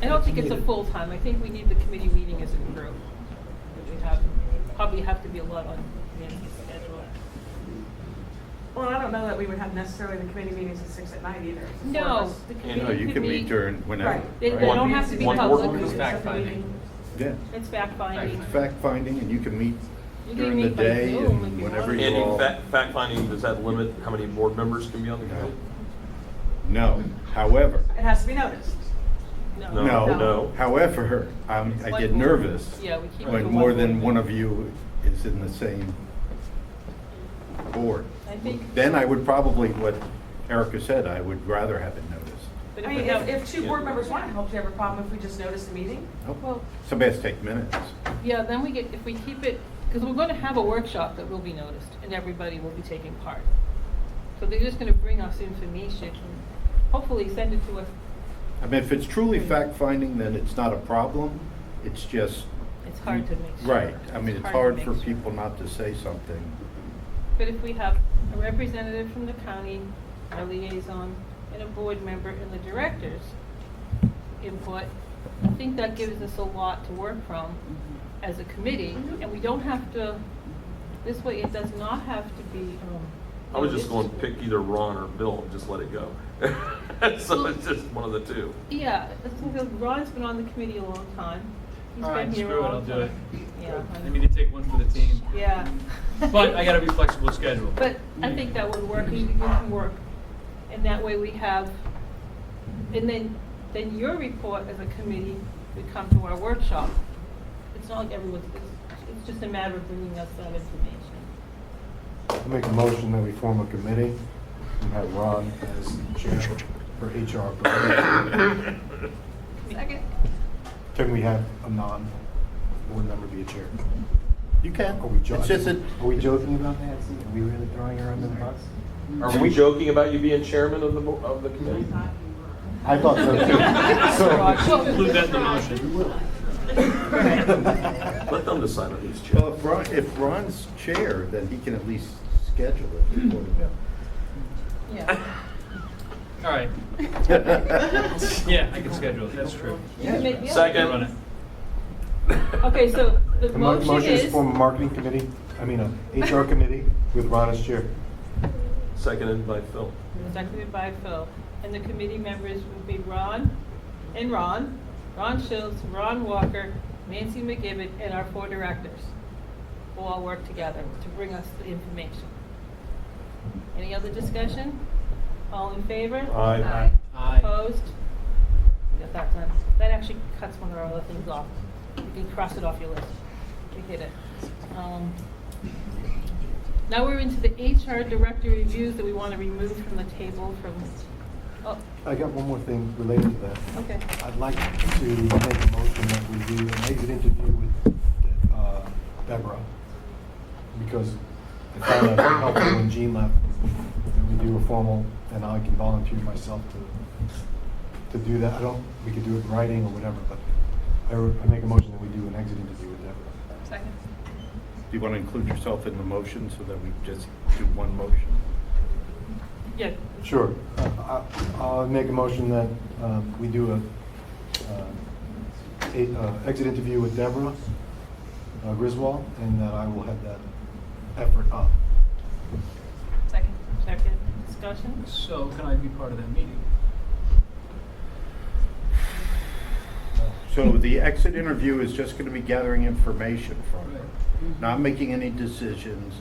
I don't think it's a full-time. I think we need the committee meeting as a group. Which probably have to be a lot on Nancy's schedule. Well, I don't know that we would have necessarily the committee meetings at 6 at night either. The four of No, us. the You committee know, you could can meet meet during whenever. Right. They right? don't have to be One public. board It's meeting. just a meeting. Yeah. It's fact-finding. It's fact-finding, and you can meet You can during the meet by day Zoom if and you whenever want. you And all. fact-finding, does that limit how many board members can be on the committee? No, however, It has to be noticed. no, however, I One get board. nervous Yeah, we keep it when to more one than board. one of you is in the same board. I think. Then I would probably, what Erica said, I would rather have it noticed. But I if mean, we have, if two board members want to help, do you have a problem if we just notice the meeting? well, Somebody has to take minutes. yeah, then we get, if we keep it, because we're going to have a workshop that will be noticed, and everybody will be taking part. So they're just going to bring us information and hopefully send it to us. I mean, if it's truly fact-finding, then it's not a problem. It's just. It's hard to make sure. Right. I mean, it's to hard make for sure. people not to say something. But if we have a representative from the county, our liaison, and a board member and the director's input, I think that gives us a lot to work from as a committee, and we don't have to This way, it does not have to be, I was just going to pick either Ron or Bill and just let it go. So it's just one of the two. Yeah, it's because Ron's been on the committee a long time. He's All right, been here screw a it, I'll long do time. it. Yeah. I need to take one for the team. Yeah. But I gotta be flexible with schedule. But I think that would work, you can work. And that way we have, and then your report as a committee would come to our workshop. It's not like everyone's, it's just a matter of bringing us that information. I make a motion that we form a committee and have Ron as chair for HR. Second. Can we have a non-board member be a chair? You can. Are we joking? It's just that- Are we joking about Nancy? Are we really throwing her under the bus? Are we joking about you being chairman of the committee? I thought so too. So, Include that in the motion. Let them decide on these chairs. Well, if Ron's chair, then he can at least schedule it. Yeah. All right. Yeah, I can schedule it, that's true. You can make- yeah. Second. Run it. Okay, so the the motion is to is, form a marketing committee, a HR committee with Ron as chair. Seconded by Phil. seconded by Phil, and the committee members would be Ron, Ron Schultz, Ron Walker, Nancy McGibbon, and our 4 directors will all work together to bring us the information. Any other discussion? All in favor? Aye. Aye. Opposed? We got that done. That actually cuts one of our other things off. You can cross it off your list. We hit it. Now we're into the HR director reviews that we want to remove from the table from, oh, I got one more thing related to that. okay. I'd like to make a motion that we do an exit interview with Deborah, because I found that helpful when Jean left. And we do a formal, and I can volunteer myself to do that. We could do it in writing or whatever, but I make a motion that we do an exit interview with Deborah. Second. Do you want to include yourself in the motion so that we just do one motion? Yeah. Sure. I'll make a motion that we do a exit interview with Deborah Griswold, and that I will have that effort up. Second. Discussion? So can I be part of that meeting? So the exit interview is just going to be gathering information from her, not making any decisions,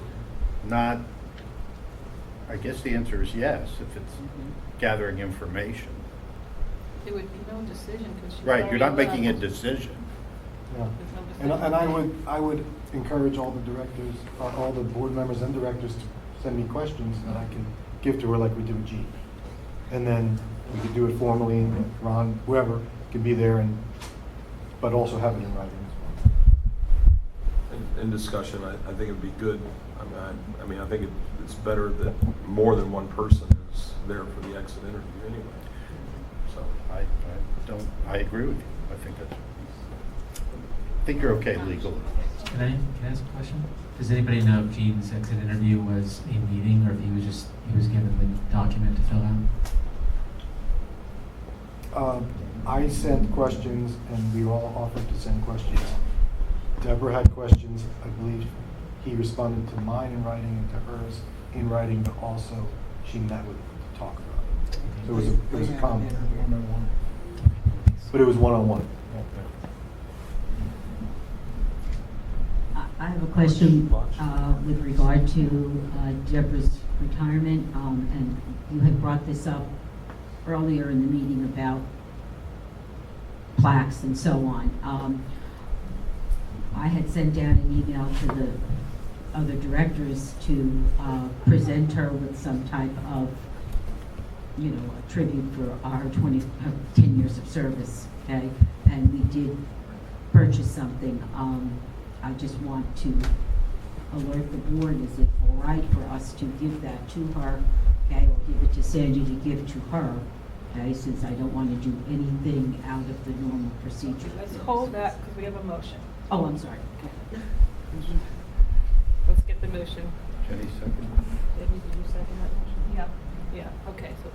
not, I guess the answer is yes, if it's gathering information. There would be no decision because she's Right, you're not already making a left. decision. Yeah. There's no And decision. I would encourage all the directors, all the board members and directors to send me questions that I can give to her like we did with Jean. And then we could do it formally, and Ron, whoever, can be there, but also have it in writing as well. In discussion, I think it'd be good. I mean, I think it's better that more than one person is there for the exit interview anyway. So I agree with you. I think you're okay legally. Can I ask a question? Does anybody know if Gene's exit interview was a meeting, or if he was given the document to fill out? I sent questions, and we all offered to send questions. Deborah had questions. I believe he responded to mine in writing and to hers in writing, but also she met with him to talk about it. So it was a comment. But it was one-on-one. I have a question with regard to Deborah's retirement, and you had brought this up earlier in the meeting about plaques and so on. I had sent down an email to the other directors to present her with some type of, a tribute for her 10 years of service, okay? And we did purchase something. I just want to alert the board, is it all right for us to give that to her, okay, or give it to Sandy to give to her, okay, since I don't want to do anything out of the normal procedure. Let's hold that because we have a motion. Oh, I'm sorry. Okay. Let's get the motion. Jenny, second. Debbie, did you second that motion? Yeah. Yeah, okay, so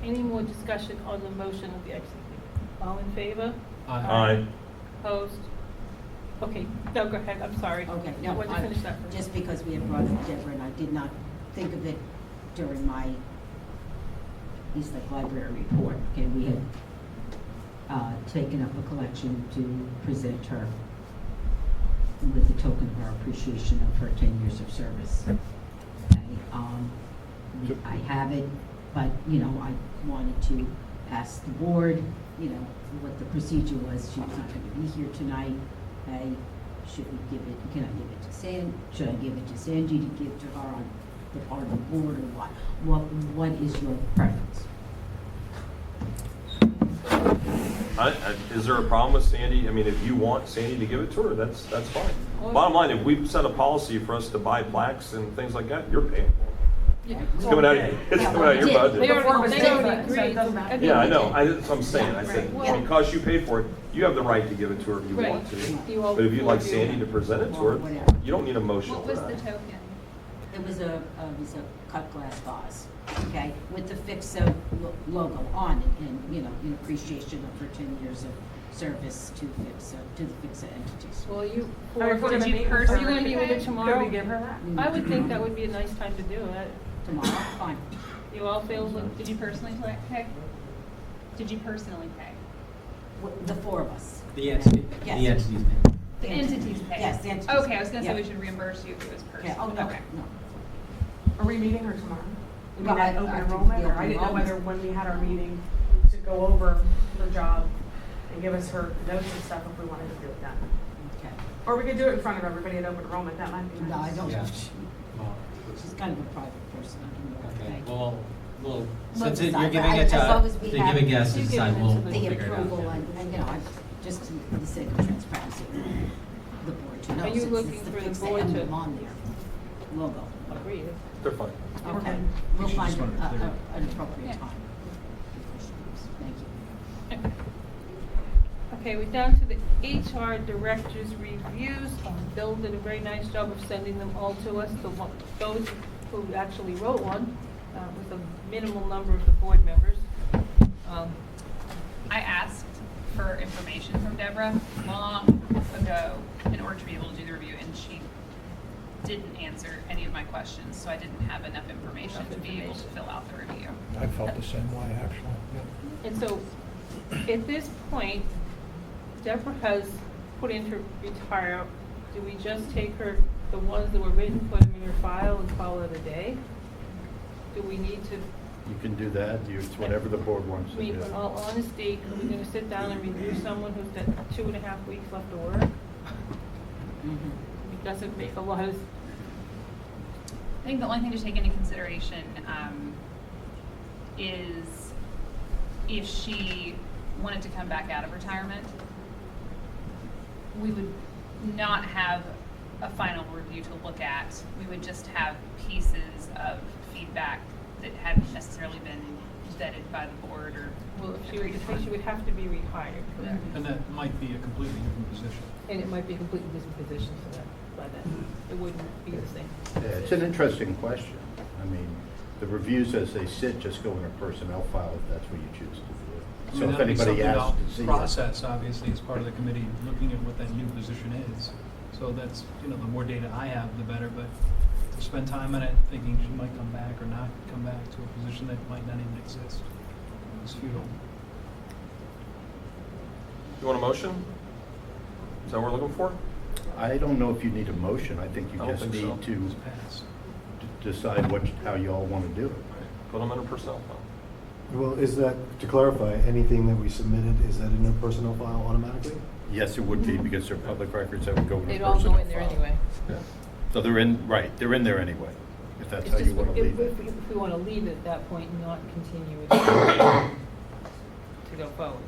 any more discussion on the motion of the exit? All in favor? Aye. Opposed? Okay, no, go ahead, I'm sorry. Okay, I no, wanted to finish that first. just because we had brought up Deborah, and I did not think of it during my East Lake Library report. Okay, we had taken up a collection to present her with the token of our appreciation of her 10 years of service. Okay, I have it, but, you know, I wanted to ask the board, you know, what the procedure was. She was not going to be here tonight. Okay, should we give it, can I give it to should I give it to Sandy to give to her on the part of the board, or what? What is your preference? Is there a problem with Sandy? I mean, if you want Sandy to give it to her, that's fine. Well- Bottom line, if we've set a policy for us to buy plaques and things like that, you're paying for it. It's coming out of your They budget. already agreed. So it doesn't matter. Yeah, I know, that's what I'm saying. I said, Right. because you paid for it, you have the right to give it to her if you Right. want to. You all- But if you'd like you- Sandy to present it to her, Whatever. you don't need a motion What for was the that. token? It was a cut glass vase, okay, with the FICSA logo on it, and, you know, in appreciation of her 10 years of service to FICSA, to the FICSA entities. Well, you, Are we or gonna did you meet personally, with are you gonna be with her Could tomorrow? we give her that? I would think that would be a nice time to do it. Tomorrow, fine. You all feel, Did you personally pay? Did you personally pay? The four of us. The entity, Yes. the entity's name. The entities pay? Yes, the entities. Okay, I was gonna say Yeah. we should reimburse you if it was Yeah, personal. oh, no, Okay. no. Are we meeting her tomorrow? You Well, mean at I- open I think enrollment, the or I open didn't know whether enrollment- when we had our meeting to go over her job and give us her notes and stuff if we wanted to do it then. Okay. Or we could do it in front of everybody at open enrollment, that might be nice. No, I don't, Yeah. she's kind of a private person, I can Okay, okay. well, We'll since decide, you're giving but it to, as long as we to have give a guess to You're decide, giving it we'll to we'll the figure it out. approval, and, you know, just to the sake of transparency, the board to know. Are you since looking it's for the FICSA board to- emblem on there, logo. agree. They're fine. Okay, we'll should find just want it clear. an appropriate Yeah. time. Thank you. Okay, we're down to the HR director's reviews. Bill did a very nice job of sending them all to us, those who actually wrote one, with a minimal number of the board members. I asked for information from Deborah long ago in order to be able to do the review, and she didn't answer any of my questions, so I didn't have enough information to be able to fill out the review. I felt the same way, actually. Yeah. And so, at this point, Deborah has put in to retire. Do we just take her, the ones that were written, put them in your file and call it a day? Do we need to, You can do that, it's whatever the board wants I to mean, do. in all honesty, are we gonna sit down and review someone who's got 2.5 weeks left to work? It doesn't make a lot of, I think the only thing to take into consideration is if she wanted to come back out of retirement, we would not have a final review to look at. We would just have pieces of feedback that hadn't necessarily been vetted by the board or well, if agreed upon. she would have to be rehired, correct? And that might be a completely different position. And it might be a completely different position for that, by then. It wouldn't be the same. Yeah, it's an interesting question. I mean, the reviews as they sit just go in a personnel file if that's what you choose to do. I So mean, if that'd be anybody something asks I'll to see it. process, obviously, as part of the committee, looking at what that new position is. So that's, you know, the more data I have, the better, but to spend time on it, thinking she might come back or not come back to a position that might not even exist, is futile. You want a motion? Is that what we're looking for? I don't know if you need a motion. I think you I don't just think so. need to Just pass. decide how you all want to do it. Put them in a personnel file. Well, is that, to clarify, anything that we submitted, is that in a personnel file automatically? Yes, it would be, because they're public records that would go in a They'd personnel all file. go in there anyway. Yeah. So they're in, right, they're in there anyway, if that's It's how you just, want to leave it. if we want to leave it at that point and not continue it to go forward.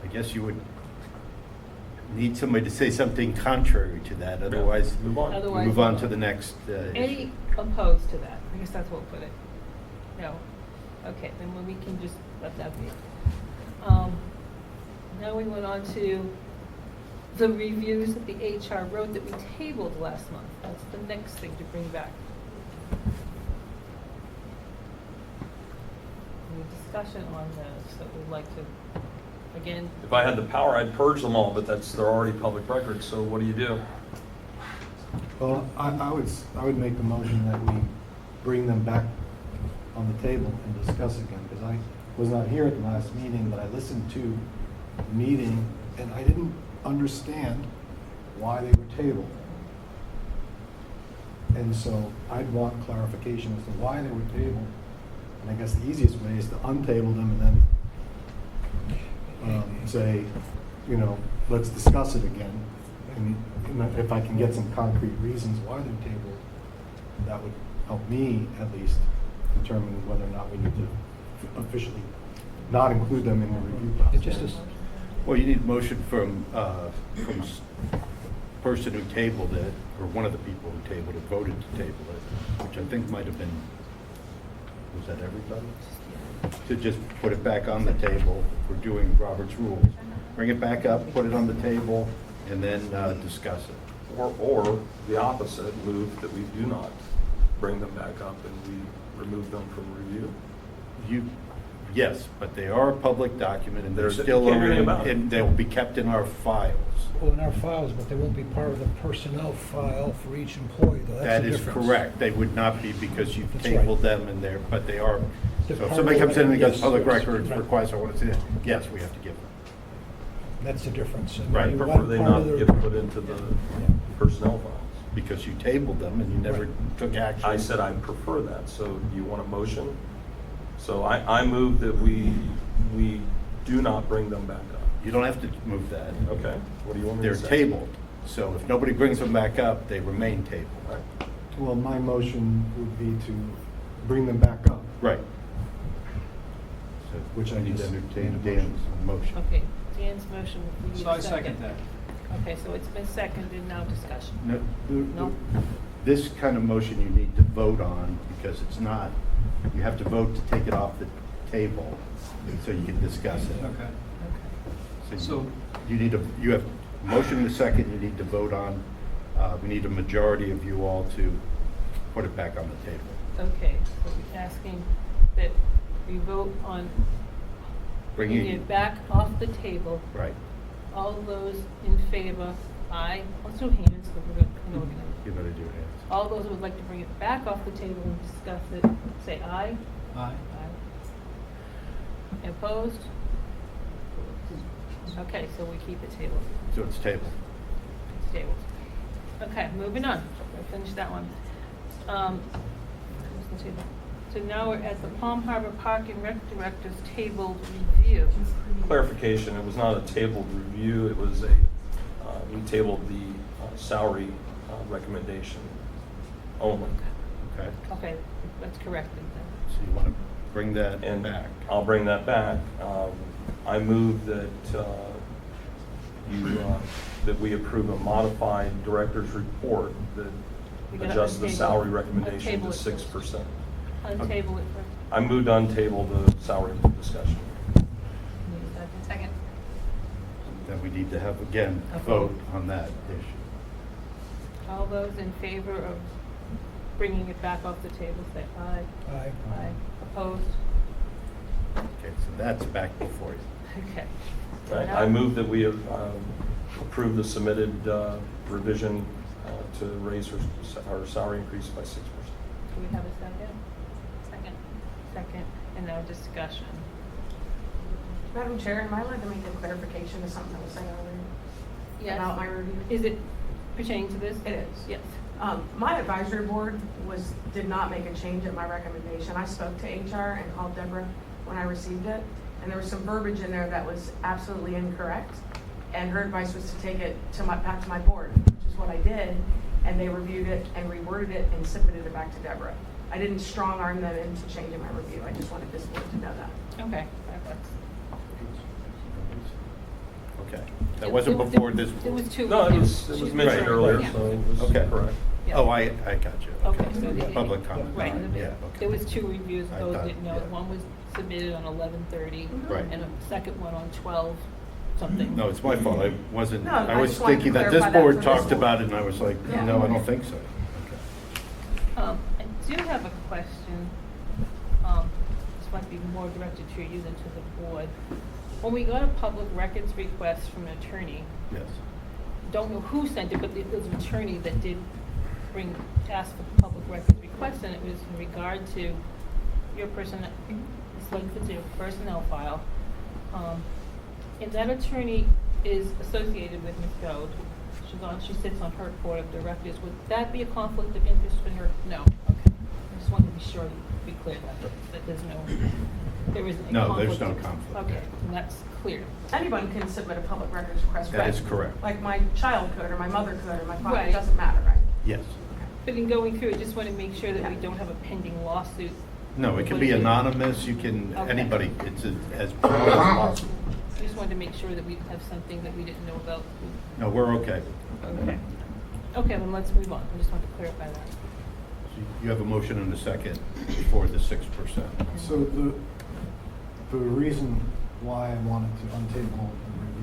I guess you would need somebody to say something contrary to that, otherwise Move on. Otherwise, move on to the next Any issue. opposed to that? I guess that's what we'll put it. No. Okay, then we can just let that be. Now we went on to the reviews that the HR wrote that we tabled last month. That's the next thing to bring back. We discussion on those that we'd like to, again, If I had the power, I'd purge them all, but they're already public records, so what do you do? Well, I would make the motion that we bring them back on the table and discuss again, because I was not here at the last meeting, but I listened to the meeting, and I didn't understand why they were tabled. And so I'd want clarification as to why they were tabled. And I guess the easiest way is to untable them and then say, you know, let's discuss it again. And if I can get some concrete reasons why they're tabled, that would help me at least determine whether or not we need to officially not include them in the review process. Well, you need a motion from person who tabled it, or one of the people who tabled it, voted to table it, which I think might have been, was that everybody? To just put it back on the table. We're doing Robert's rules. Bring it back up, put it on the table, and then discuss it. Or the opposite, move that we do not bring them back up and we remove them from review. Yes, but they are a public document, and they're There's a- still, you can't do anything about it. and they'll be kept in our files. Well, in our files, but they won't be part of the personnel file for each employee, though. That's That the is difference. correct. They would not be because you've That's tabled them and they're, but they are. They're So if part somebody of comes in and goes, yes, public yes, records right. request, I want to see it, yes, we have to give them. That's the difference. And Right. you Prefer want they part not of the- get put into the personnel files. Because you tabled them and you never took action. I said I prefer that, so do you want a motion? So I move that we do not bring them back up. You don't have to move that. Okay, what do you want me to They're say? tabled. So if nobody brings them back up, they remain tabled. Well, my motion would be to bring them back up. Right. Which I need to just entertain made a Dan's motion. okay, Dan's motion would be. So I second that. Okay, so it's been seconded, now discussion. No, No? This kind of motion you need to vote on because it's not, you have to vote to take it off the table so you can discuss it. Okay. So you have motion and a second you need to vote on. We need a majority of you all to put it back on the table. Okay, so we're asking that we vote on bringing it back off the table. Right. All those in favor, aye. Let's do hands, but we're gonna, You better do it. all those who would like to bring it back off the table and discuss it, say aye. Aye. Opposed? Okay, so we keep it tabled. So it's tabled. It's tabled. Okay, moving on. We'll finish that one. where's the table? So now we're at the Palm Harbor Park and Rec Director's tabled review. Clarification, it was not a tabled review, it was we tabled the salary recommendation only. Okay. Okay, that's corrected then. So you want to bring that back? I'll bring that back. I move that that we approve a modified director's report that We gotta adjusts the untable- salary recommendation untable to it first. 6%. Untable it first. I moved on table the salary discussion. Second. Then we need to have, again, A vote vote. on that issue. All those in favor of bringing it back off the table, say aye. Aye. Aye. Opposed? Okay, so that's back before you. Okay. I move that we approve the submitted revision to raise our salary increase by 6%. Do we have a second? Second. Second, and now discussion. Madam Chair, am I allowed to make a clarification to something I was saying earlier? Yes. About my review? Is it pertaining to this? It is. Yes. My advisory board did not make a change at my recommendation. I spoke to HR and called Deborah when I received it, and there was some verbiage in there that was absolutely incorrect. And her advice was to take it back to my board, which is what I did, and they reviewed it and reworded it and submitted it back to Deborah. I didn't strong arm them into changing my review. I just wanted this board to know that. Okay. Okay. That wasn't before this. It was two. No, it was mentioned Right. earlier, Yeah. so it was Okay. correct. Yeah. Oh, I got you. Okay, so the- Public comment. Right. Yeah, okay. There was two reviews, I those thought- didn't know. yeah. One was submitted on 11/30. Right. And a second one on 12 something. No, it's my fault. I wasn't, No, I I was just wanted to thinking that this clarify that board for this talked board. about it, and I was like, Yeah. no, I don't think so. I do have a question, as might be more directed to you than to the board. When we got a public records request from an attorney, Yes. don't know who sent it, but it was an attorney that did ask for the public records request, and it was in regard to your personnel file. And that attorney is associated with Ms. Gold. She sits on her board of directors. Would that be a conflict of interest for her? No. Okay. I just wanted to be sure to be clear that there isn't a No, conflict. there's no conflict. Okay, and that's clear. Anyone can submit a public records request, That right? is correct. Like my child could, or my mother could, or my father, Right. it doesn't matter, right? Yes. But in going through, I just want to make sure that we don't have a pending lawsuit. No, it can be anonymous, you can, Okay. anybody, it's as private as possible. I just wanted to make sure that we have something that we didn't know about. No, we're okay. Okay. Okay, then let's move on. I just wanted to clarify that. So you have a motion and a second for the 6%. So the reason why I wanted to untable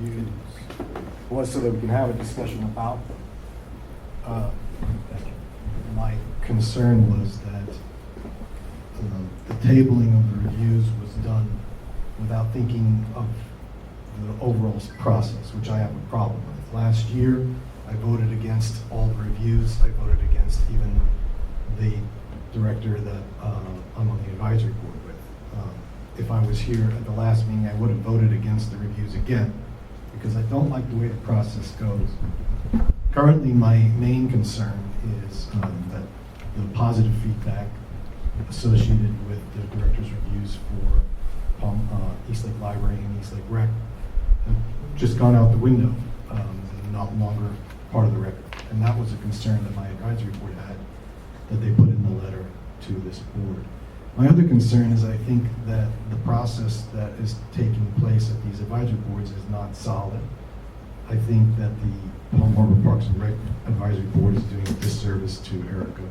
the reviews was so that we can have a discussion about, my concern was that the tabling of the reviews was done without thinking of the overall process, which I have a problem with. Last year, I voted against all the reviews. I voted against even the director that I'm on the advisory board with. If I was here at the last meeting, I would have voted against the reviews again, because I don't like the way the process goes. Currently, my main concern is that the positive feedback associated with the director's reviews for Eastlake Library and Eastlake Rec have just gone out the window, not longer part of the record. And that was a concern that my advisory board had, that they put in the letter to this board. My other concern is I think that the process that is taking place at these advisory boards is not solid. I think that the Palm Harbor Parks and Rec Advisory Board is doing a disservice to Erica.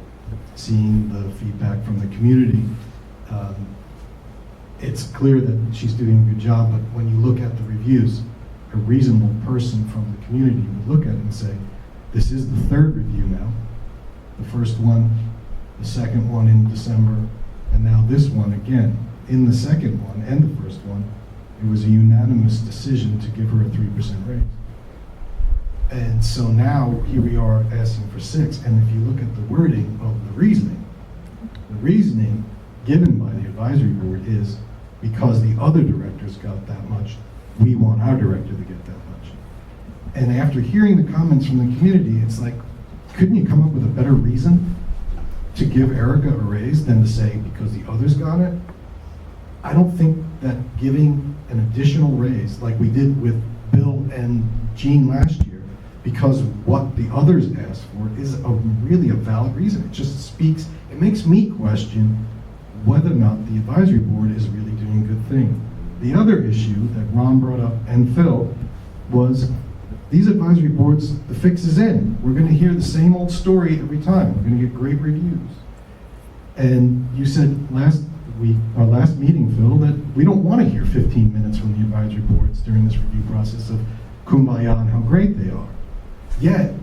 Seeing the feedback from the community, it's clear that she's doing a good job, but when you look at the reviews, a reasonable person from the community would look at it and say, this is the third review now. The first one, the second one in December, and now this one again. In the second one and the first one, it was a unanimous decision to give her a 3% raise. And so now here we are asking for 6. And if you look at the wording of the reasoning given by the advisory board is because the other directors got that much, we want our director to get that much. And after hearing the comments from the community, it's like, couldn't you come up with a better reason to give Erica a raise than to say because the others got it? I don't think that giving an additional raise like we did with Bill and Jean last year because what the others asked for is really a valid reason. It just speaks, it makes me question whether or not the advisory board is really doing a good thing. The other issue that Ron brought up and Phil was these advisory boards, the fix is in. We're going to hear the same old story every time. We're going to get great reviews. And you said last meeting, Phil, that we don't want to hear 15 minutes from the advisory boards during this review process of kumbaya and how great they are. Yet,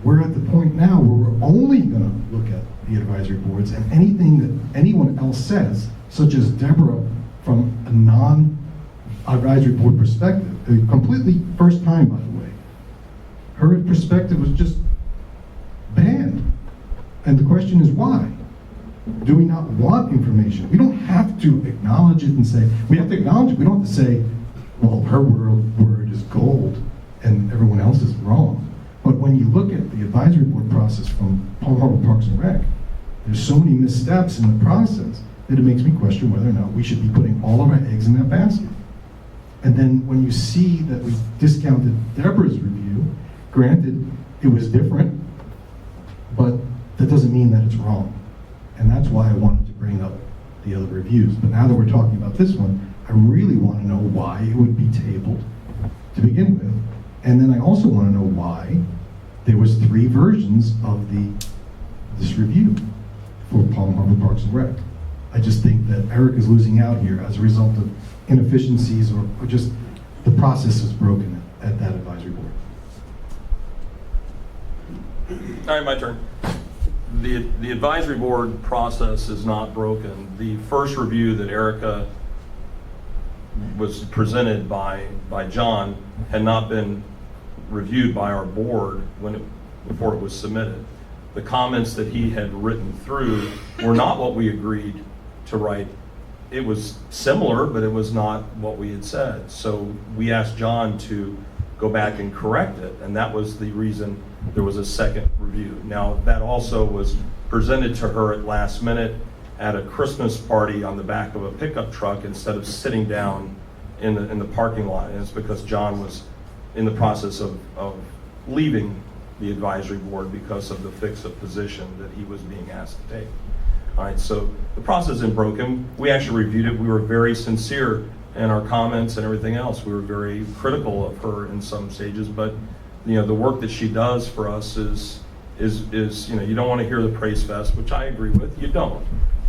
we're at the point now where we're only going to look at the advisory boards, and anything that anyone else says, such as Deborah from a non-advisory board perspective, a completely first time, by the way, her perspective was just banned. And the question is why? Do we not want information? We don't have to acknowledge it and say, we have to acknowledge it. We don't have to say, well, her word is gold and everyone else is wrong. But when you look at the advisory board process from Palm Harbor Parks and Rec, there's so many missteps in the process that it makes me question whether or not we should be putting all of our eggs in that basket. And then when you see that we discounted Deborah's review, granted, it was different, but that doesn't mean that it's wrong. And that's why I wanted to bring up the other reviews. But now that we're talking about this one, I really want to know why it would be tabled to begin with. And then I also want to know why there was 3 versions of this review for Palm Harbor Parks and Rec. I just think that Eric is losing out here as a result of inefficiencies or just the process is broken at that advisory board. All right, my turn. The advisory board process is not broken. The first review that Erica was presented by John had not been reviewed by our board before it was submitted. The comments that he had written through were not what we agreed to write. It was similar, but it was not what we had said. So we asked John to go back and correct it, and that was the reason there was a second review. Now, that also was presented to her at last minute at a Christmas party on the back of a pickup truck instead of sitting down in the parking lot. And it's because John was in the process of leaving the advisory board because of the FCSA position that he was being asked to take. All right, so the process isn't broken. We actually reviewed it. We were very sincere in our comments and everything else. We were very critical of her in some stages, but the work that she does for us is you don't want to hear the praise fest, which I agree with. You don't.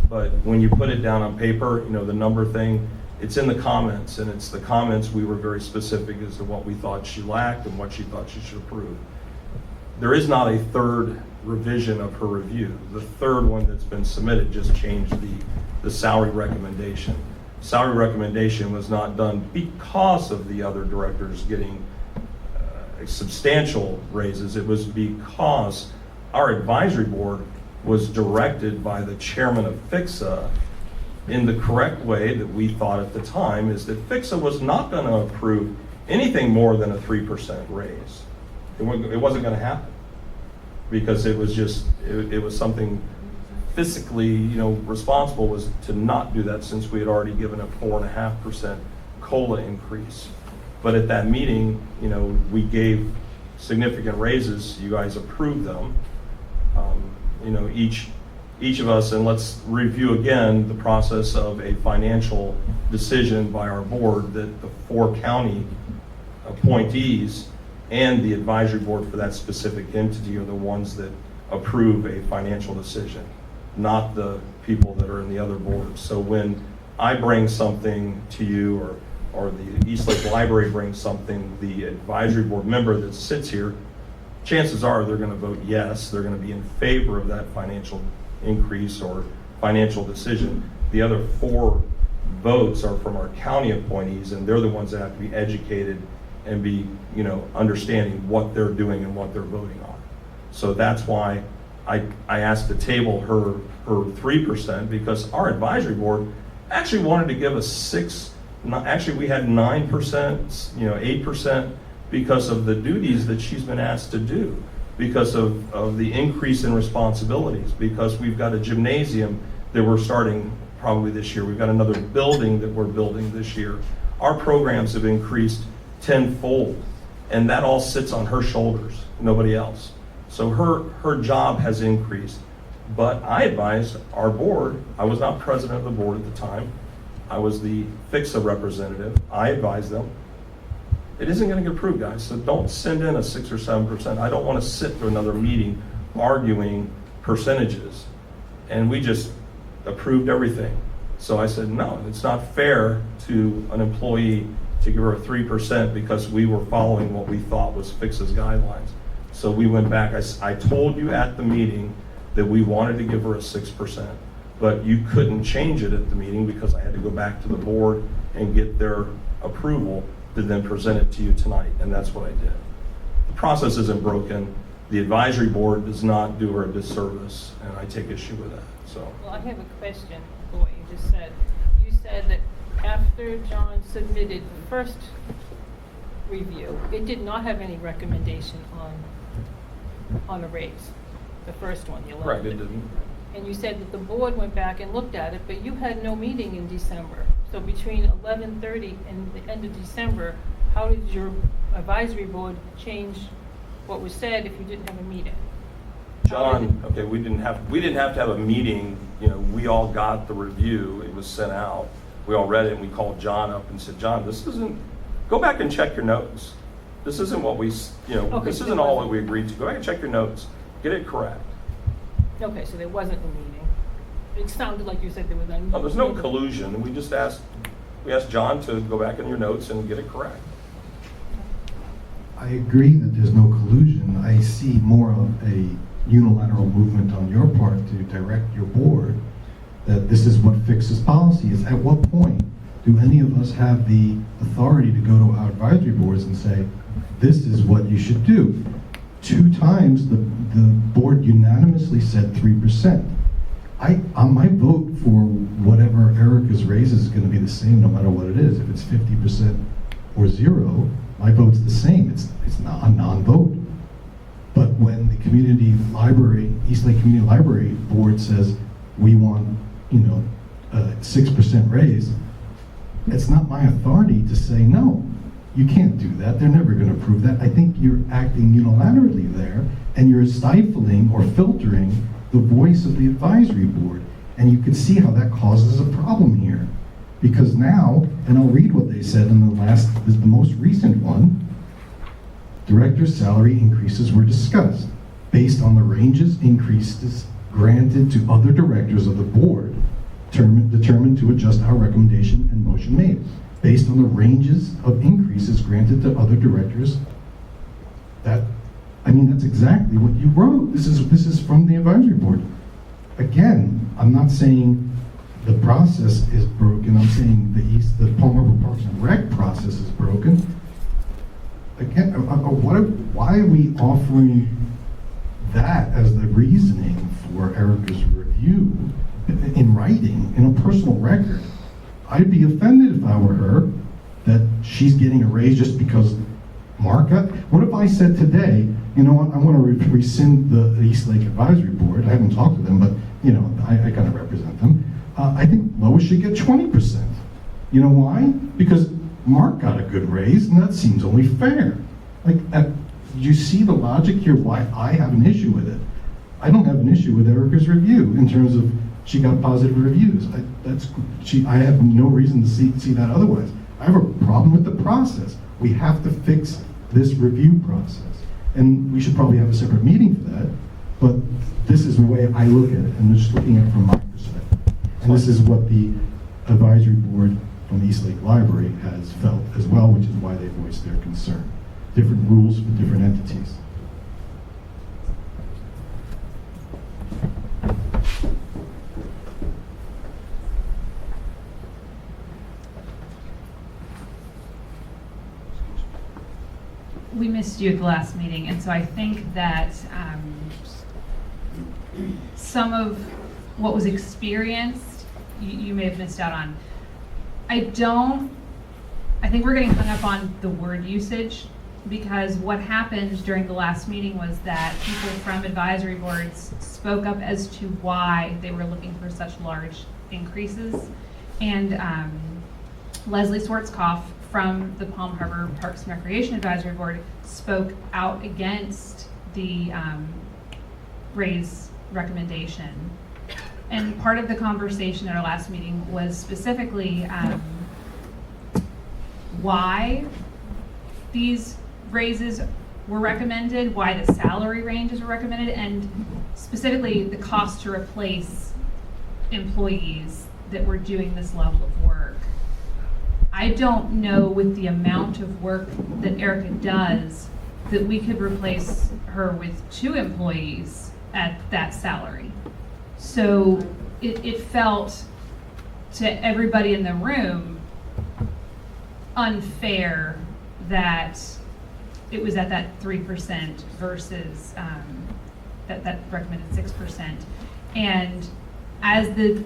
But when you put it down on paper, the number thing, it's in the comments, and it's the comments we were very specific as to what we thought she lacked and what she thought she should improve. There is not a third revision of her review. The third one that's been submitted just changed the salary recommendation. Salary recommendation was not done because of the other directors getting substantial raises. It was because our advisory board was directed by the chairman of FCSA in the correct way that we thought at the time, is that FCSA was not going to approve anything more than a 3% raise. It wasn't going to happen because it was something fiscally, responsible was to not do that, since we had already given a 4.5% COLA increase. But at that meeting, we gave significant raises. You guys approved them. Each of us, and let's review again the process of a financial decision by our board that the 4 county appointees and the advisory board for that specific entity are the ones that approve a financial decision, not the people that are in the other boards. So when I bring something to you, or the Eastlake Library brings something, the advisory board member that sits here, chances are they're going to vote yes. They're going to be in favor of that financial increase or financial decision. The other 4 votes are from our county appointees, and they're the ones that have to be educated and be, understanding what they're doing and what they're voting on. So that's why I asked to table her 3%, because our advisory board actually wanted to give us actually we had 9%, 8%, because of the duties that she's been asked to do, because of the increase in responsibilities, because we've got a gymnasium that we're starting probably this year. We've got another building that we're building this year. Our programs have increased tenfold, and that all sits on her shoulders, nobody else. So her job has increased. But I advised our board, I was not president of the board at the time, I was the FCSA representative, I advised them, it isn't going to get approved, guys, so don't send in a 6 or 7%. I don't want to sit through another meeting arguing percentages. And we just approved everything. So I said, no, it's not fair to an employee to give her a 3% because we were following what we thought was FCSA's guidelines. So we went back, I told you at the meeting that we wanted to give her a 6%, but you couldn't change it at the meeting because I had to go back to the board and get their approval to then present it to you tonight, and that's what I did. The process isn't broken. The advisory board does not do her a disservice, and I take issue with that, so. Well, I have a question for what you just said. You said that after John submitted the first review, it did not have any recommendation on a raise, the first one, the 11th. Correct, it didn't. And you said that the board went back and looked at it, but you had no meeting in December. So between 11:30 and the end of December, how did your advisory board change what was said if you didn't have a meeting? John, okay, we didn't have to have a meeting. We all got the review. It was sent out. We all read it, and we called John up and said, John, go back and check your notes. This isn't what this isn't all that we agreed to. Go back and check your notes. Get it correct. Okay, so there wasn't a meeting. It sounded like you said there was a meeting. No, there's no collusion. We just asked John to go back in your notes and get it correct. I agree that there's no collusion. I see more of a unilateral movement on your part to direct your board that this is what FCSA's policy is. At what point do any of us have the authority to go to our advisory boards and say, this is what you should do? 2 times the board unanimously said 3%. My vote for whatever Erica's raise is going to be the same no matter what it is. If it's 50% or 0, my vote's the same. It's not a non-vote. But when the community library, Eastlake Community Library Board says we want, a 6% raise, it's not my authority to say no. You can't do that. They're never going to approve that. I think you're acting unilaterally there, and you're stifling or filtering the voice of the advisory board. And you can see how that causes a problem here. Because now, and I'll read what they said in the most recent one, director's salary increases were discussed based on the ranges increases granted to other directors of the board, determined to adjust our recommendation and motion made. Based on the ranges of increases granted to other directors, that's exactly what you wrote. This is from the advisory board. Again, I'm not saying the process is broken. I'm saying the Palm Harbor Parks and Rec process is broken. Again, why are we offering that as the reasoning for Erica's review in writing, in a personal record? I'd be offended if I were her that she's getting a raise just because Mark got. What if I said today, you know what, I want to rescind the Eastlake Advisory Board. I haven't talked to them, but I kind of represent them. I think Lois should get 20%. You know why? Because Mark got a good raise, and that seems only fair. You see the logic here? Why I have an issue with it? I don't have an issue with Erica's review in terms of she got positive reviews. I have no reason to see that otherwise. I have a problem with the process. We have to fix this review process. And we should probably have a separate meeting for that, but this is the way I look at it, and I'm just looking at it from my perspective. And this is what the advisory board from the Eastlake Library has felt as well, which is why they voiced their concern. Different rules for different entities. We missed you at the last meeting, and so I think that some of what was experienced, you may have missed out on. I think we're getting hung up on the word usage, because what happened during the last meeting was that people from advisory boards spoke up as to why they were looking for such large increases. And Leslie Swartzkopf from the Palm Harbor Parks and Recreation Advisory Board spoke out against the raise recommendation. And part of the conversation at our last meeting was specifically why these raises were recommended, why the salary ranges were recommended, and specifically the cost to replace employees that were doing this level of work. I don't know, with the amount of work that Erica does, that we could replace her with 2 employees at that salary. So it felt to everybody in the room unfair that it was at that 3% versus that recommended 6%. And as the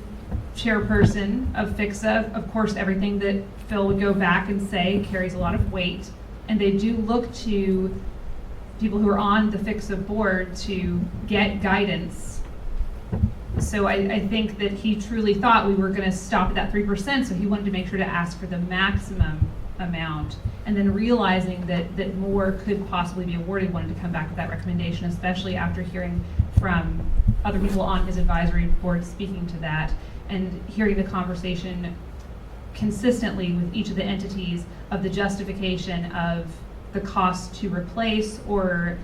chairperson of PHCSA, of course, everything that Phil would go back and say carries a lot of weight, and they do look to people who are on the PHCSA board to get guidance. So I think that he truly thought we were going to stop at that 3%, so he wanted to make sure to ask for the maximum amount, and then realizing that more could possibly be awarded, wanted to come back with that recommendation, especially after hearing from other people on his advisory board speaking to that, and hearing the conversation consistently with each of the entities of the justification of the cost to replace or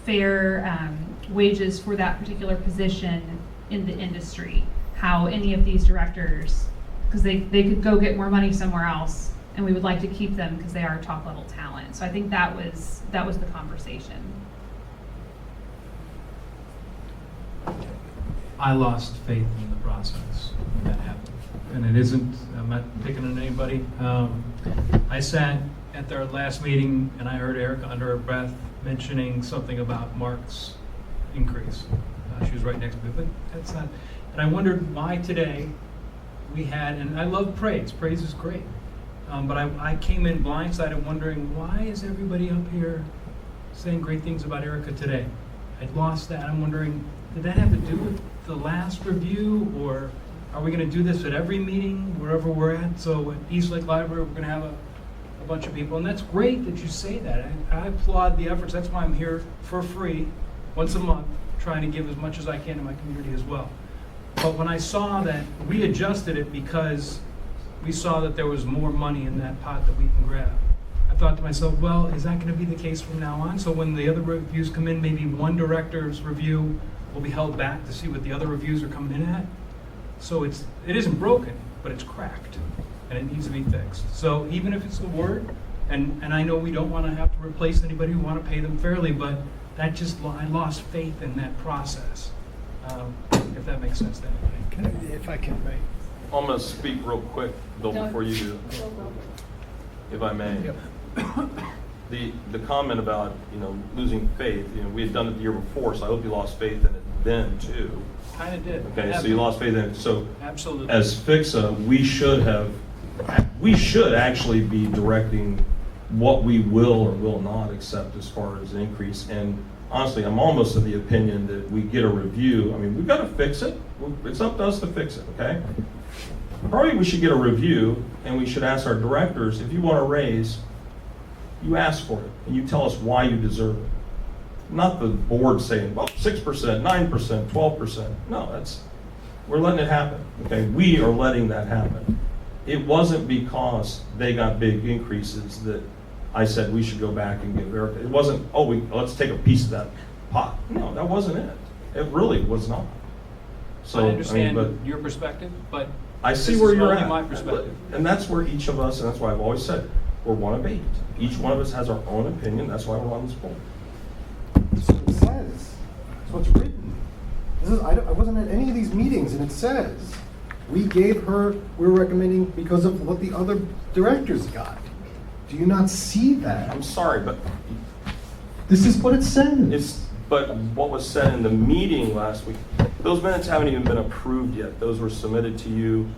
fair wages for that particular position in the industry. How any of these directors, because they could go get more money somewhere else, and we would like to keep them because they are top level talent. So I think that was the conversation. I lost faith in the process when that happened. and it isn't, I'm not picking on anybody. I sat at their last meeting and I heard Erica under her breath mentioning something about Mark's increase. She was right next to me, but that's not, and I wondered why today we had, and I love praise is great, but I came in blindsided wondering why is everybody up here saying great things about Erica today? I'd lost that. I'm wondering, did that have to do with the last review, or are we going to do this at every meeting, wherever we're at? So at East Lake Library, we're going to have a bunch of people, and that's great that you say that. I applaud the efforts. That's why I'm here for free, once a month, trying to give as much as I can to my community as well. But when I saw that we adjusted it because we saw that there was more money in that pot that we can grab, I thought to myself, well, is that going to be the case from now on? So when the other reviews come in, maybe one director's review will be held back to see what the other reviews are coming in at. So it isn't broken, but it's cracked, and it needs to be fixed. So even if it's the word, and I know we don't want to have to replace anybody, we want to pay them fairly, but that just, I lost faith in that process, if that makes sense to anybody. If I can, right. I'm going to speak real quick, Bill, before you do, if I may. The comment about, losing faith, we had done it the year before, so I hope you lost faith in it then too. Kind of did. Okay, so you lost faith in it. So absolutely, as PHCSA, we should actually be directing what we will or will not accept as far as an increase. And honestly, I'm almost of the opinion that we get a review. I mean, we've got to fix it. It's up to us to fix it, okay? Probably we should get a review, and we should ask our directors, if you want a raise, you ask for it, and you tell us why you deserve it. Not the board saying, well, 6%, 9%, 12%. No, we're letting it happen, okay? We are letting that happen. It wasn't because they got big increases that I said we should go back and give Erica. It wasn't, let's take a piece of that pot. No, that wasn't it. It really was not. So I understand your perspective, but I see where you're only at. my perspective. And that's where each of us, and that's why I've always said, we're one of 8. Each one of us has our own opinion. That's why we're on this board. That's what it says. That's what's written. I wasn't at any of these meetings, and it says, we're recommending because of what the other directors got. Do you not see that? I'm sorry, but this is what it says. But what was said in the meeting last week, those minutes haven't even been approved yet. Those were submitted to you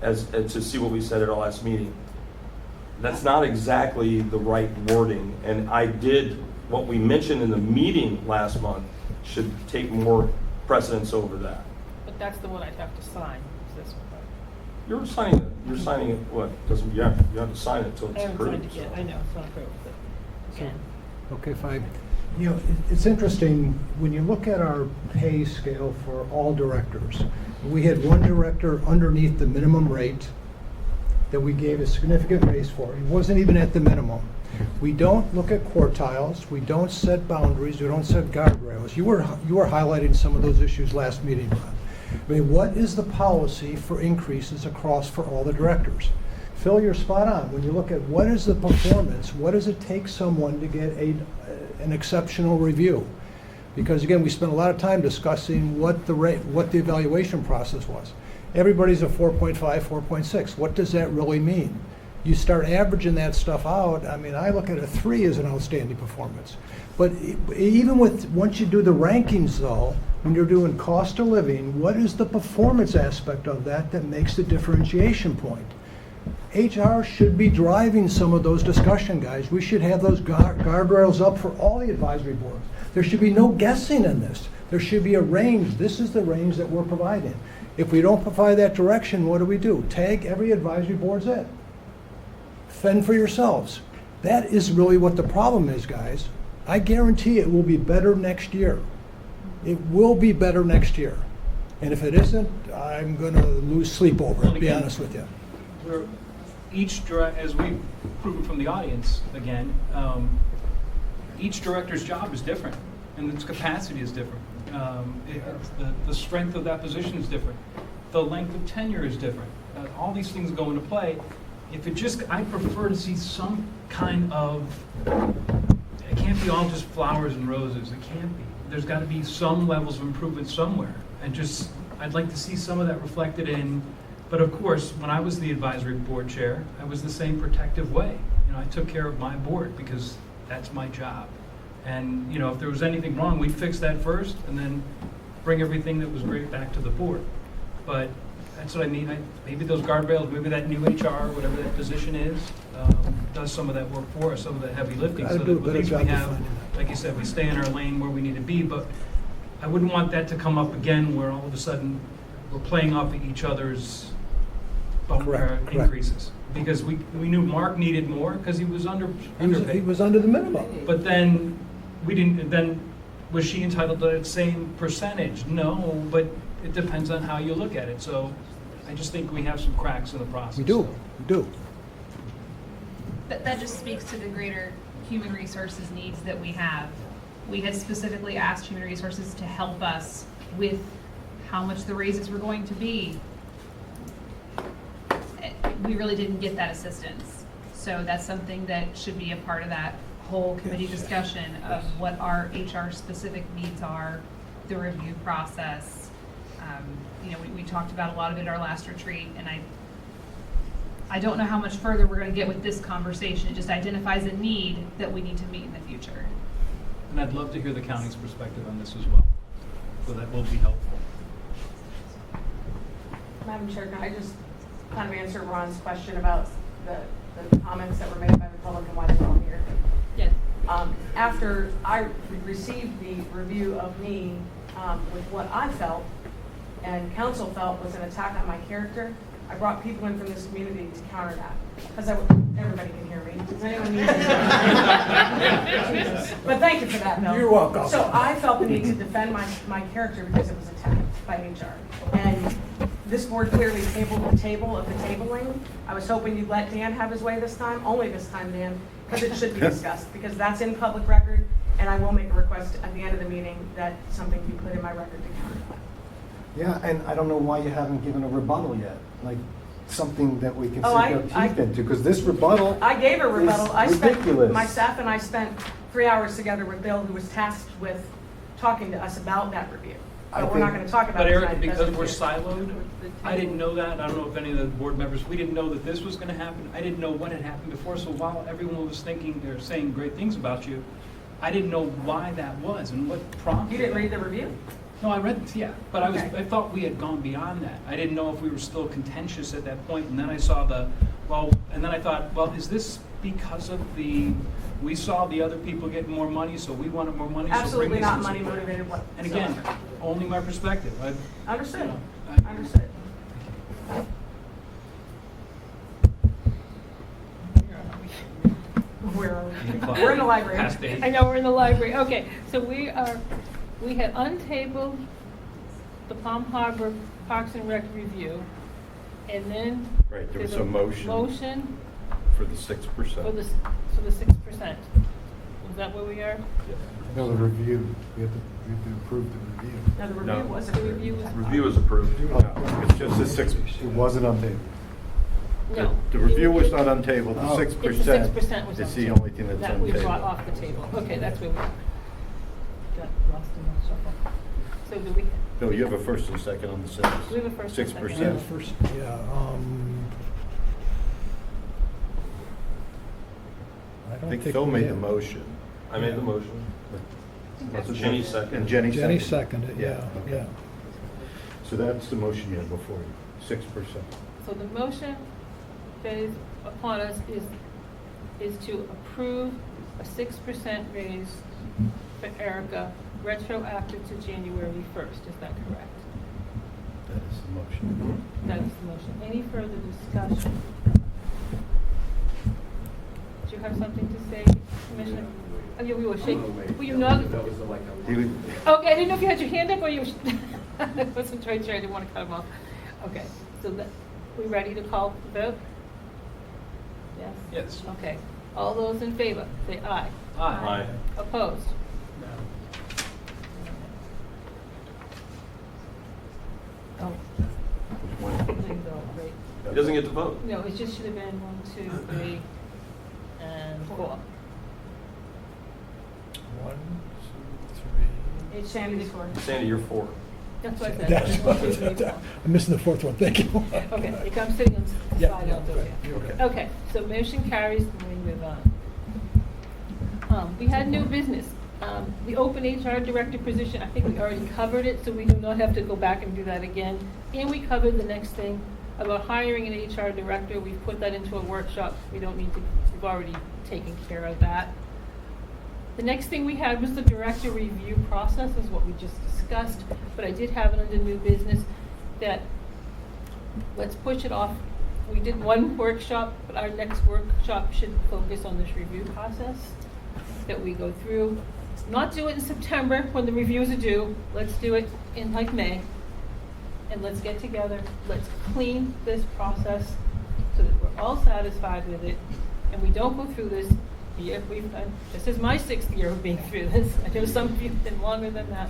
as to see what we said at our last meeting. That's not exactly the right wording, and what we mentioned in the meeting last month should take more precedence over that. But that's the one I'd have to sign, is this one. You're signing it, what? Because you have to sign it until I it's haven't approved. signed it yet, I know, it's not approved, but again. Okay, fine. It's interesting, when you look at our pay scale for all directors, we had one director underneath the minimum rate that we gave a significant raise for. He wasn't even at the minimum. We don't look at quartiles, we don't set boundaries, we don't set guardrails. You were highlighting some of those issues last meeting, Ron. I mean, what is the policy for increases across for all the directors? Phil, you're spot on. When you look at what is the performance, what does it take someone to get an exceptional review? Because again, we spent a lot of time discussing what the evaluation process was. Everybody's a 4.5, 4.6. What does that really mean? You start averaging that stuff out. I mean, I look at a 3 as an outstanding performance. But even once you do the rankings though, when you're doing cost of living, what is the performance aspect of that makes the differentiation point? HR should be driving some of those discussion, guys. We should have those guardrails up for all the advisory boards. There should be no guessing in this. There should be a range. This is the range that we're providing. If we don't provide that direction, what do? Tag every advisory board's in. Fend for yourselves. That is really what the problem is, guys. I guarantee it will be better next year. It will be better next year. And if it isn't, I'm going to lose sleep over it, to be honest with you. As we proven from the audience, again, each director's job is different, and its capacity is different. The strength of that position is different. The length of tenure is different. All these things go into play. I prefer to see some kind of, it can't be all just flowers and roses. It can't be. There's got to be some levels of improvement somewhere. I'd like to see some of that reflected in But of course, when I was the advisory board chair, I was the same protective way. You know, I took care of my board because that's my job. And, you know, if there was anything wrong, we'd fix that first and then bring everything that was great back to the board. But that's what I mean. Maybe those guardrails, maybe that new HR, whatever that position is, does some of that work for us, some of the heavy lifting. Gotta So do a that at better least job we of have, finding like you said, we stay in our lane where we need to be. But I wouldn't want that to come up again where all of a sudden we're playing off of each other's Correct. increases. Because we knew Mark needed more because he was underpaid. He was under the minimum. But then we didn't, then was she entitled to that same percentage? No, but it depends on how you look at it. So I just think we have some cracks in the process. We do. That just speaks to the greater human resources needs that we have. We had specifically asked human resources to help us with how much the raises were going to be. We really didn't get that assistance. So that's something that should be a part of that whole committee discussion of what our HR specific needs are, the review process. You know, we talked about a lot of it at our last retreat, and I don't know how much further we're going to get with this conversation. It just identifies a need that we need to meet in the future. And I'd love to hear the county's perspective on this as well. So that will be helpful. Madam Chair, can I just kind of answer Ron's question about the comments that were made by the public and why they're all here? Yes. After I received the review of me with what I felt and council felt was an attack on my character, I brought people in from this community to counter that. Because everybody can hear me. Does anyone need to? Jesus. But thank you for that, Bill. You're welcome. So I felt the need to defend my character because it was attacked by HR. And this board clearly tabled the table of the tabling. I was hoping you'd let Dan have his way this time, only this time, Dan, because it should be discussed, because that's in public record, and I will make a request at the end of the meeting that something be put in my record to counter that. Yeah, and I don't know why you haven't given a rebuttal yet, like something that we can Oh, sink our teeth into, because this rebuttal I gave a rebuttal. is ridiculous. My staff and I spent 3 hours together with Bill, who was tasked with talking to us about that review. But we're not going to talk about But it Eric, tonight. because we're Doesn't- siloed, I didn't know that. I don't know if any of the board members, we didn't know that this was going to happen. I didn't know what had happened before. So while everyone was thinking, they're saying great things about you, I didn't know why that was and what prompted You didn't that. read the review? No, I read, yeah, but Okay. I thought we had gone beyond that. I didn't know if we were still contentious at that point, and then I saw and then I thought, well, is this because of we saw the other people getting more money, so we wanted more money, so bring Absolutely this not and money support it. motivated whatsoever. And again, only my perspective. Understood. I- Understood. Where are we? We're in the library. Past 8. I know, we're in the library. Okay, so we had untabled the Palm Harbor Parks and Rec review, and then Right, there was there's a motion. Motion For the 6%. for the 6%. Is that where we are? No, the review, we have to approve the review. No, the No. review wasn't. The review was. Review is approved. No, it's just the 6%. It wasn't on tape. No. The review was not on table, the Oh. 6%. It's the 6% was on It's the table. only thing that's That on we brought table. off the table. Okay, that's where we got lost in the shuffle. So do we, No, you have a first and second on the 6. We have a first and second. 6%. First, I think Phil made the motion. I made the motion. Was it Jenny seconded. And Jenny Jenny seconded. seconded, yeah, okay. yeah. So that's the motion you had before you, 6%. so the motion that is upon us is to approve a 6% raise for Erica retroactive to January 1st. Is that correct? That is the motion. That is the motion. Any further discussion? Do you have something to say, Commissioner? Oh, yeah, we were shaking. Were you not? He would- Okay, I didn't know if you had your hand up or you. I wasn't quite sure. I didn't want to cut him off. Okay, so we ready to call the vote? Yes. Yes. Okay. All those in favor, say aye. Aye. Opposed? Oh. He doesn't get to vote. No, it just should have been 1, 2, 3, and 4. 1, 2, 3. It's Sandy's score. Sandy, you're 4. That's what I said. That's One, two, three, what, four. I'm missing the fourth one, thank you. Okay, if I'm sitting on the Yeah, side, yeah, I'll do okay, it. you're okay. Okay, so motion carries, and we move on. We had new business. The open HR director position, I think we already covered it, so we do not have to go back and do that again. And we covered the next thing about hiring an HR director. We've put that into a workshop. We don't need to, we've already taken care of that. The next thing we had was the director review process, is what we just discussed, but I did have it under new business that let's push it off. We did one workshop, but our next workshop should focus on this review process that we go through. Not do it in September when the reviews are due. Let's do it in like May. And let's get together. Let's clean this process so that we're all satisfied with it. And we don't go through this year. This is my 6th year of being through this. I know some of you have been longer than that.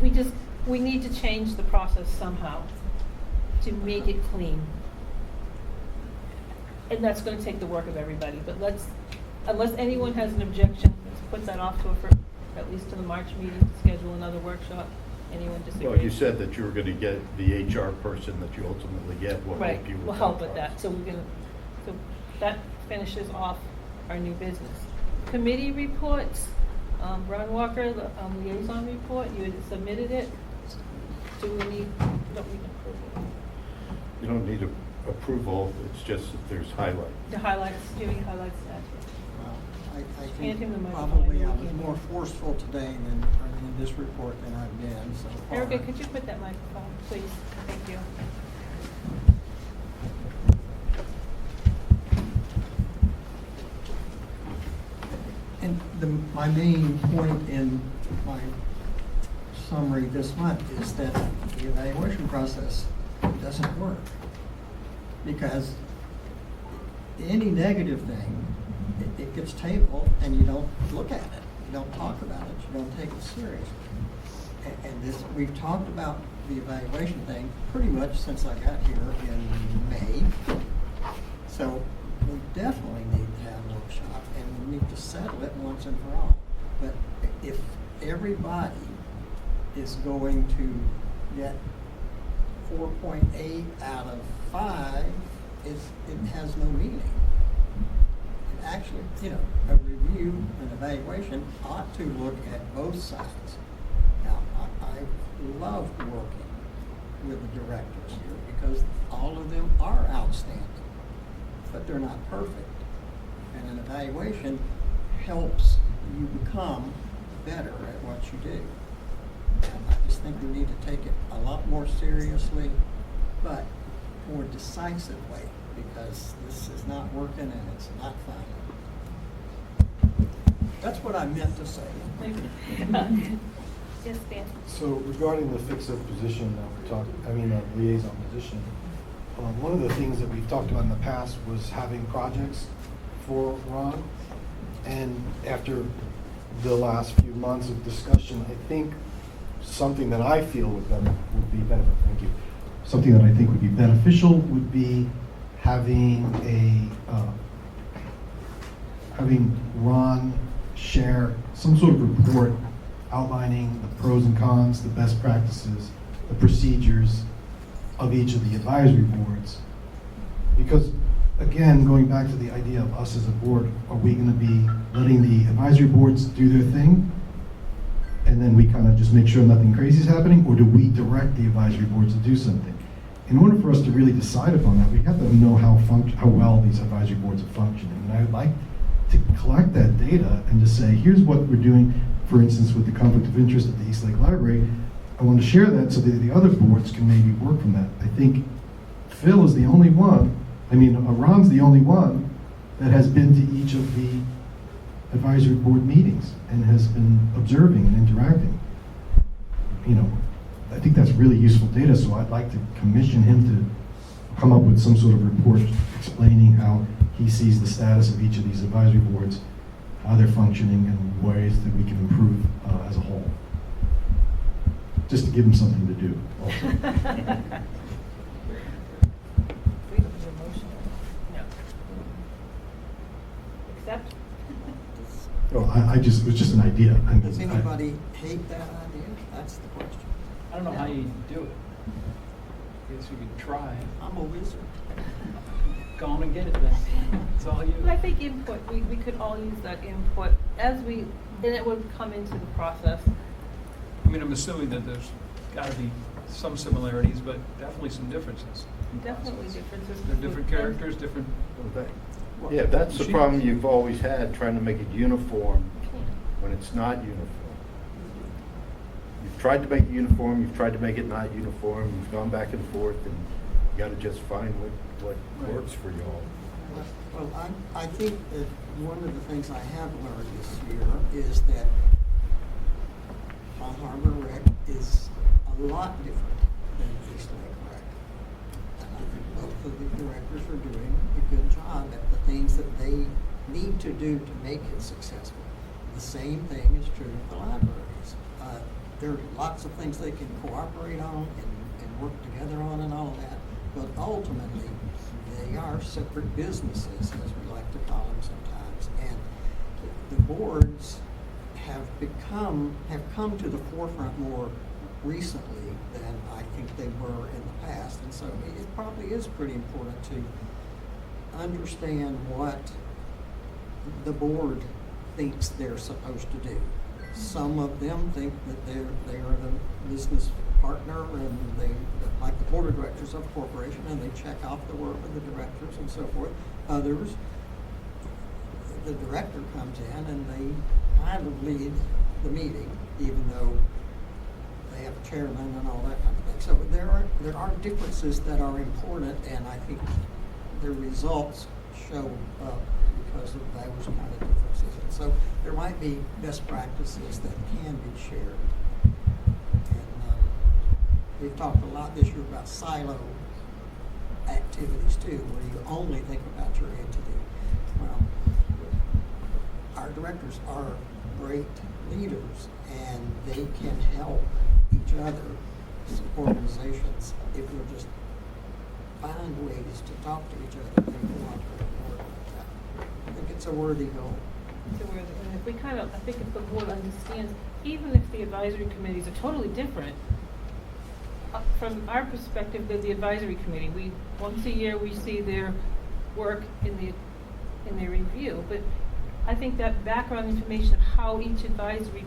We need to change the process somehow to make it clean. And that's going to take the work of everybody. But unless anyone has an objection, let's put that off to at least to the March meeting, to schedule another workshop. Anyone disagree? Well, you said that you were going to get the HR person that you ultimately get will Right, help you with will that help with process. that. So so that finishes off our new business. Committee reports, Ron Walker, the liaison report, you had submitted it. Do we need, we don't need approval. You don't need approval, it's just that there's highlight. The highlights, Jimmy highlights that. I Hand him the think microphone. probably I was more forceful today in this report than I've been so far. Erica, could you put that microphone, please? Thank you. And my main point in my summary this month is that the evaluation process doesn't work. Because any negative thing, it gets tabled and you don't look at it. You don't talk about it. You don't take it seriously. And this, we've talked about the evaluation thing pretty much since I got here in May. So we definitely need to have a workshop and we need to settle it once and for all. But if everybody is going to get 4.8 out of 5, it has no meaning. And actually, a review and evaluation ought to look at both sides. Now, I love working with the directors here because all of them are outstanding, but they're not perfect. And an evaluation helps you become better at what you do. And I just think we need to take it a lot more seriously, but more decisively, because this is not working and it's not fun. That's what I meant to say. Yes, Dan. So regarding the fix-it position that we're talking, liaison position, one of the things that we've talked about in the past was having projects for Ron. And after the last few months of discussion, I think something that I feel would be beneficial. Thank you. Something that I think would be beneficial would be having having Ron share some sort of report outlining the pros and cons, the best practices, the procedures of each of the advisory boards. Because again, going back to the idea of us as a board, are we going to be letting the advisory boards do their thing and then we kind of just make sure nothing crazy is happening, or do we direct the advisory boards to do something? In order for us to really decide upon that, we have to know how well these advisory boards are functioning. And I would like to collect that data and just say, here's what we're doing, for instance, with the conflict of interest at the East Lake Library. I want to share that so that the other boards can maybe work from that. I think Phil is the only one, Ron's the only one that has been to each of the advisory board meetings and has been observing and interacting. I think that's really useful data, so I'd like to commission him to come up with some sort of report explaining how he sees the status of each of these advisory boards, how they're functioning, and ways that we can improve as a whole. Just to give him something to do also. We don't need a motion. No. Accept? Well, it was just an idea. Does anybody hate that idea? That's the question. don't know how you do it. I guess you could try. I'm a wizard. Go on and get it then. It's all you. But I think input, we could all use that input and it would come into the process. I mean, I'm assuming that there's gotta be some similarities, but definitely some differences. Definitely differences. They're different characters, different. Yeah, that's the problem you've always had, trying to make it uniform when it's not uniform. You've tried to make it uniform, you've tried to make it not uniform, you've gone back and forth, and you gotta just find what works for you all. Well, I think that one of the things I have learned this year is that Palm Harbor Rec is a lot different than East Lake Rec. And I think both of the directors are doing a good job at the things that they need to do to make it successful. The same thing is true of the libraries. There are lots of things they can cooperate on and work together on and all of that, but ultimately, they are separate businesses, as we like to call them sometimes. And the boards have come to the forefront more recently than I think they were in the past. And so it probably is pretty important to understand what the board thinks they're supposed to do. Some of them think that they are the business partner and they, like the board of directors of a corporation, and they check off the work of the directors and so forth. Others, the director comes in and they kind of lead the meeting, even though they have a chairman and all that kind of thing. So there are differences that are important, and I think the results show up because of those kind of differences. And so there might be best practices that can be shared. We've talked a lot this year about silo activities too, where you only think about your entity. Well, our directors are great leaders and they can help each other, organizations, if we'll just find ways to talk to each other and cooperate and work like that. I think it's a worthy goal. It's a worthy, and if we I think if the board understands, even if the advisory committees are totally different, from our perspective, they're the advisory committee. Once a year we see their work in their review. But I think that background information of how each advisory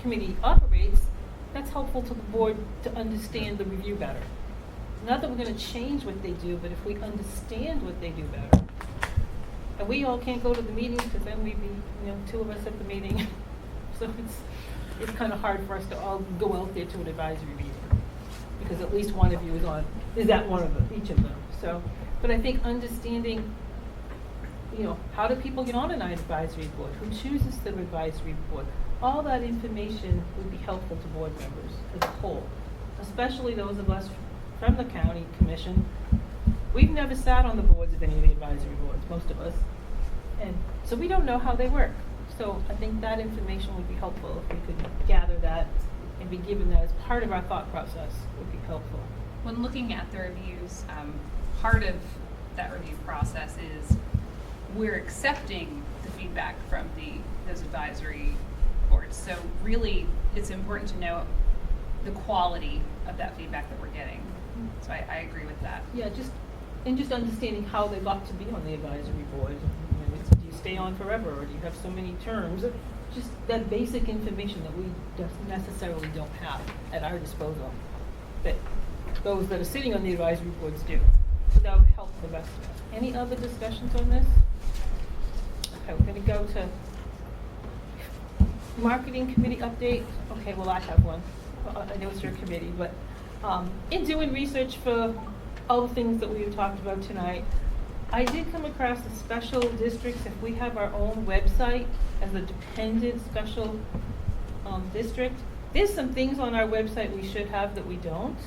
committee operates, that's helpful to the board to understand the review better. Not that we're going to change what they do, but if we understand what they do better. And we all can't go to the meetings because then we'd be, two of us at the meeting. So it's kind of hard for us to all go out there to an advisory meeting. Because at least one of you is at one of them, each of them. So, but I think understanding, how do people get on an advisory board? Who chooses the advisory board? All that information would be helpful to board members as a whole, especially those of us from the county commission. We've never sat on the boards of any of the advisory boards, most of us, and so we don't know how they work. So I think that information would be helpful if we could gather that and be given that as part of our thought process would be helpful. When looking at the reviews, part of that review process is we're accepting the feedback from those advisory boards. So really, it's important to know the quality of that feedback that we're getting. So I agree with that. Yeah, just understanding how they got to be on the advisory board. Do you stay on forever, or do you have so many terms? Just that basic information that we just necessarily don't have at our disposal, that those that are sitting on the advisory boards do. So that would help the rest of us. Any other discussions on this? Okay, we're going to go to marketing committee update. Okay, well, I have one. I know it's your committee, but in doing research for all the things that we have talked about tonight, I did come across the special districts. If we have our own website as a dependent special district, there's some things on our website we should have that we don't.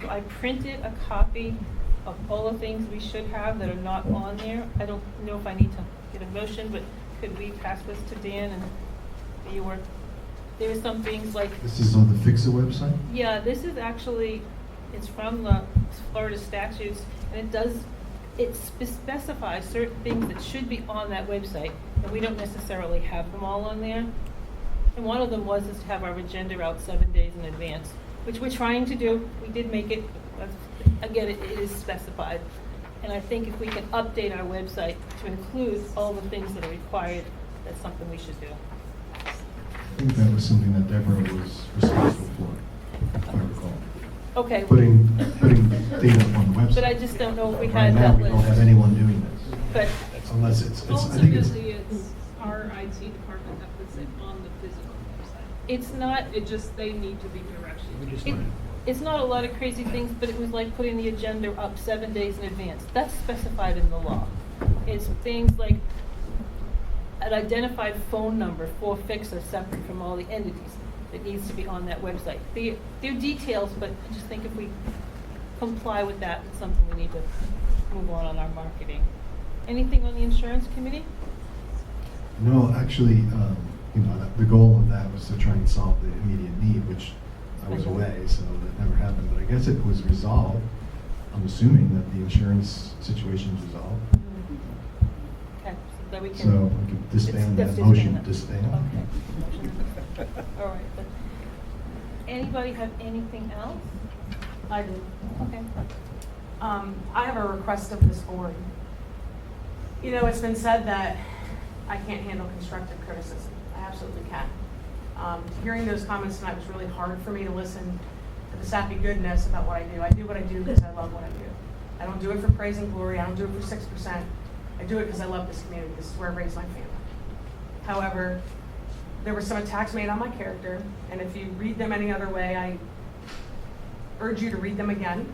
So I printed a copy of all the things we should have that are not on there. I don't know if I need to get a motion, but could we pass this to Dan and you work? There are some things like... This is on the PHCSA website? Yeah, this is actually, it's from the Florida statutes, and it specifies certain things that should be on that website, and we don't necessarily have them all on there. And one of them was to have our agenda out 7 days in advance. which we're trying to do. We did make it, again, it is specified. And I think if we can update our website to include all the things that are required, that's something we should do. I think that was something that Deborah was responsible for, if I recall. Okay. Putting data up on the website. But I just don't know if we Right had now, that we don't list. have anyone doing this. But Unless I think it's, Ultimately, it's our IT department that puts it on the physical website. it's not, It just, they need to be directed. it's not a lot of crazy things, but it was like putting the agenda up 7 days in advance. That's specified in the law. It's things like an identified phone number for FICSA separate from all the entities that needs to be on that website. They're details, but I just think if we comply with that, it's something we need to move on our marketing. Anything on the insurance committee? no, actually, the goal of that was to try and solve the immediate need, which I was away, so that never happened. But I guess it was resolved. I'm assuming that the insurance situation is resolved. Okay, so that we can. So we can disband let's that motion, disband disband. Okay. All right. But anybody have anything else? I do. Okay. I have a request of this board. You know, it's been said that I can't handle constructive criticism. I absolutely can. Hearing those comments tonight was really hard for me to listen to the sappy goodness about what I do. I do what I do because I love what I do. I don't do it for praise and glory. I don't do it for 6%. I do it because I love this community. This is where I raised my family. However, there were some attacks made on my character, and if you read them any other way, I urge you to read them again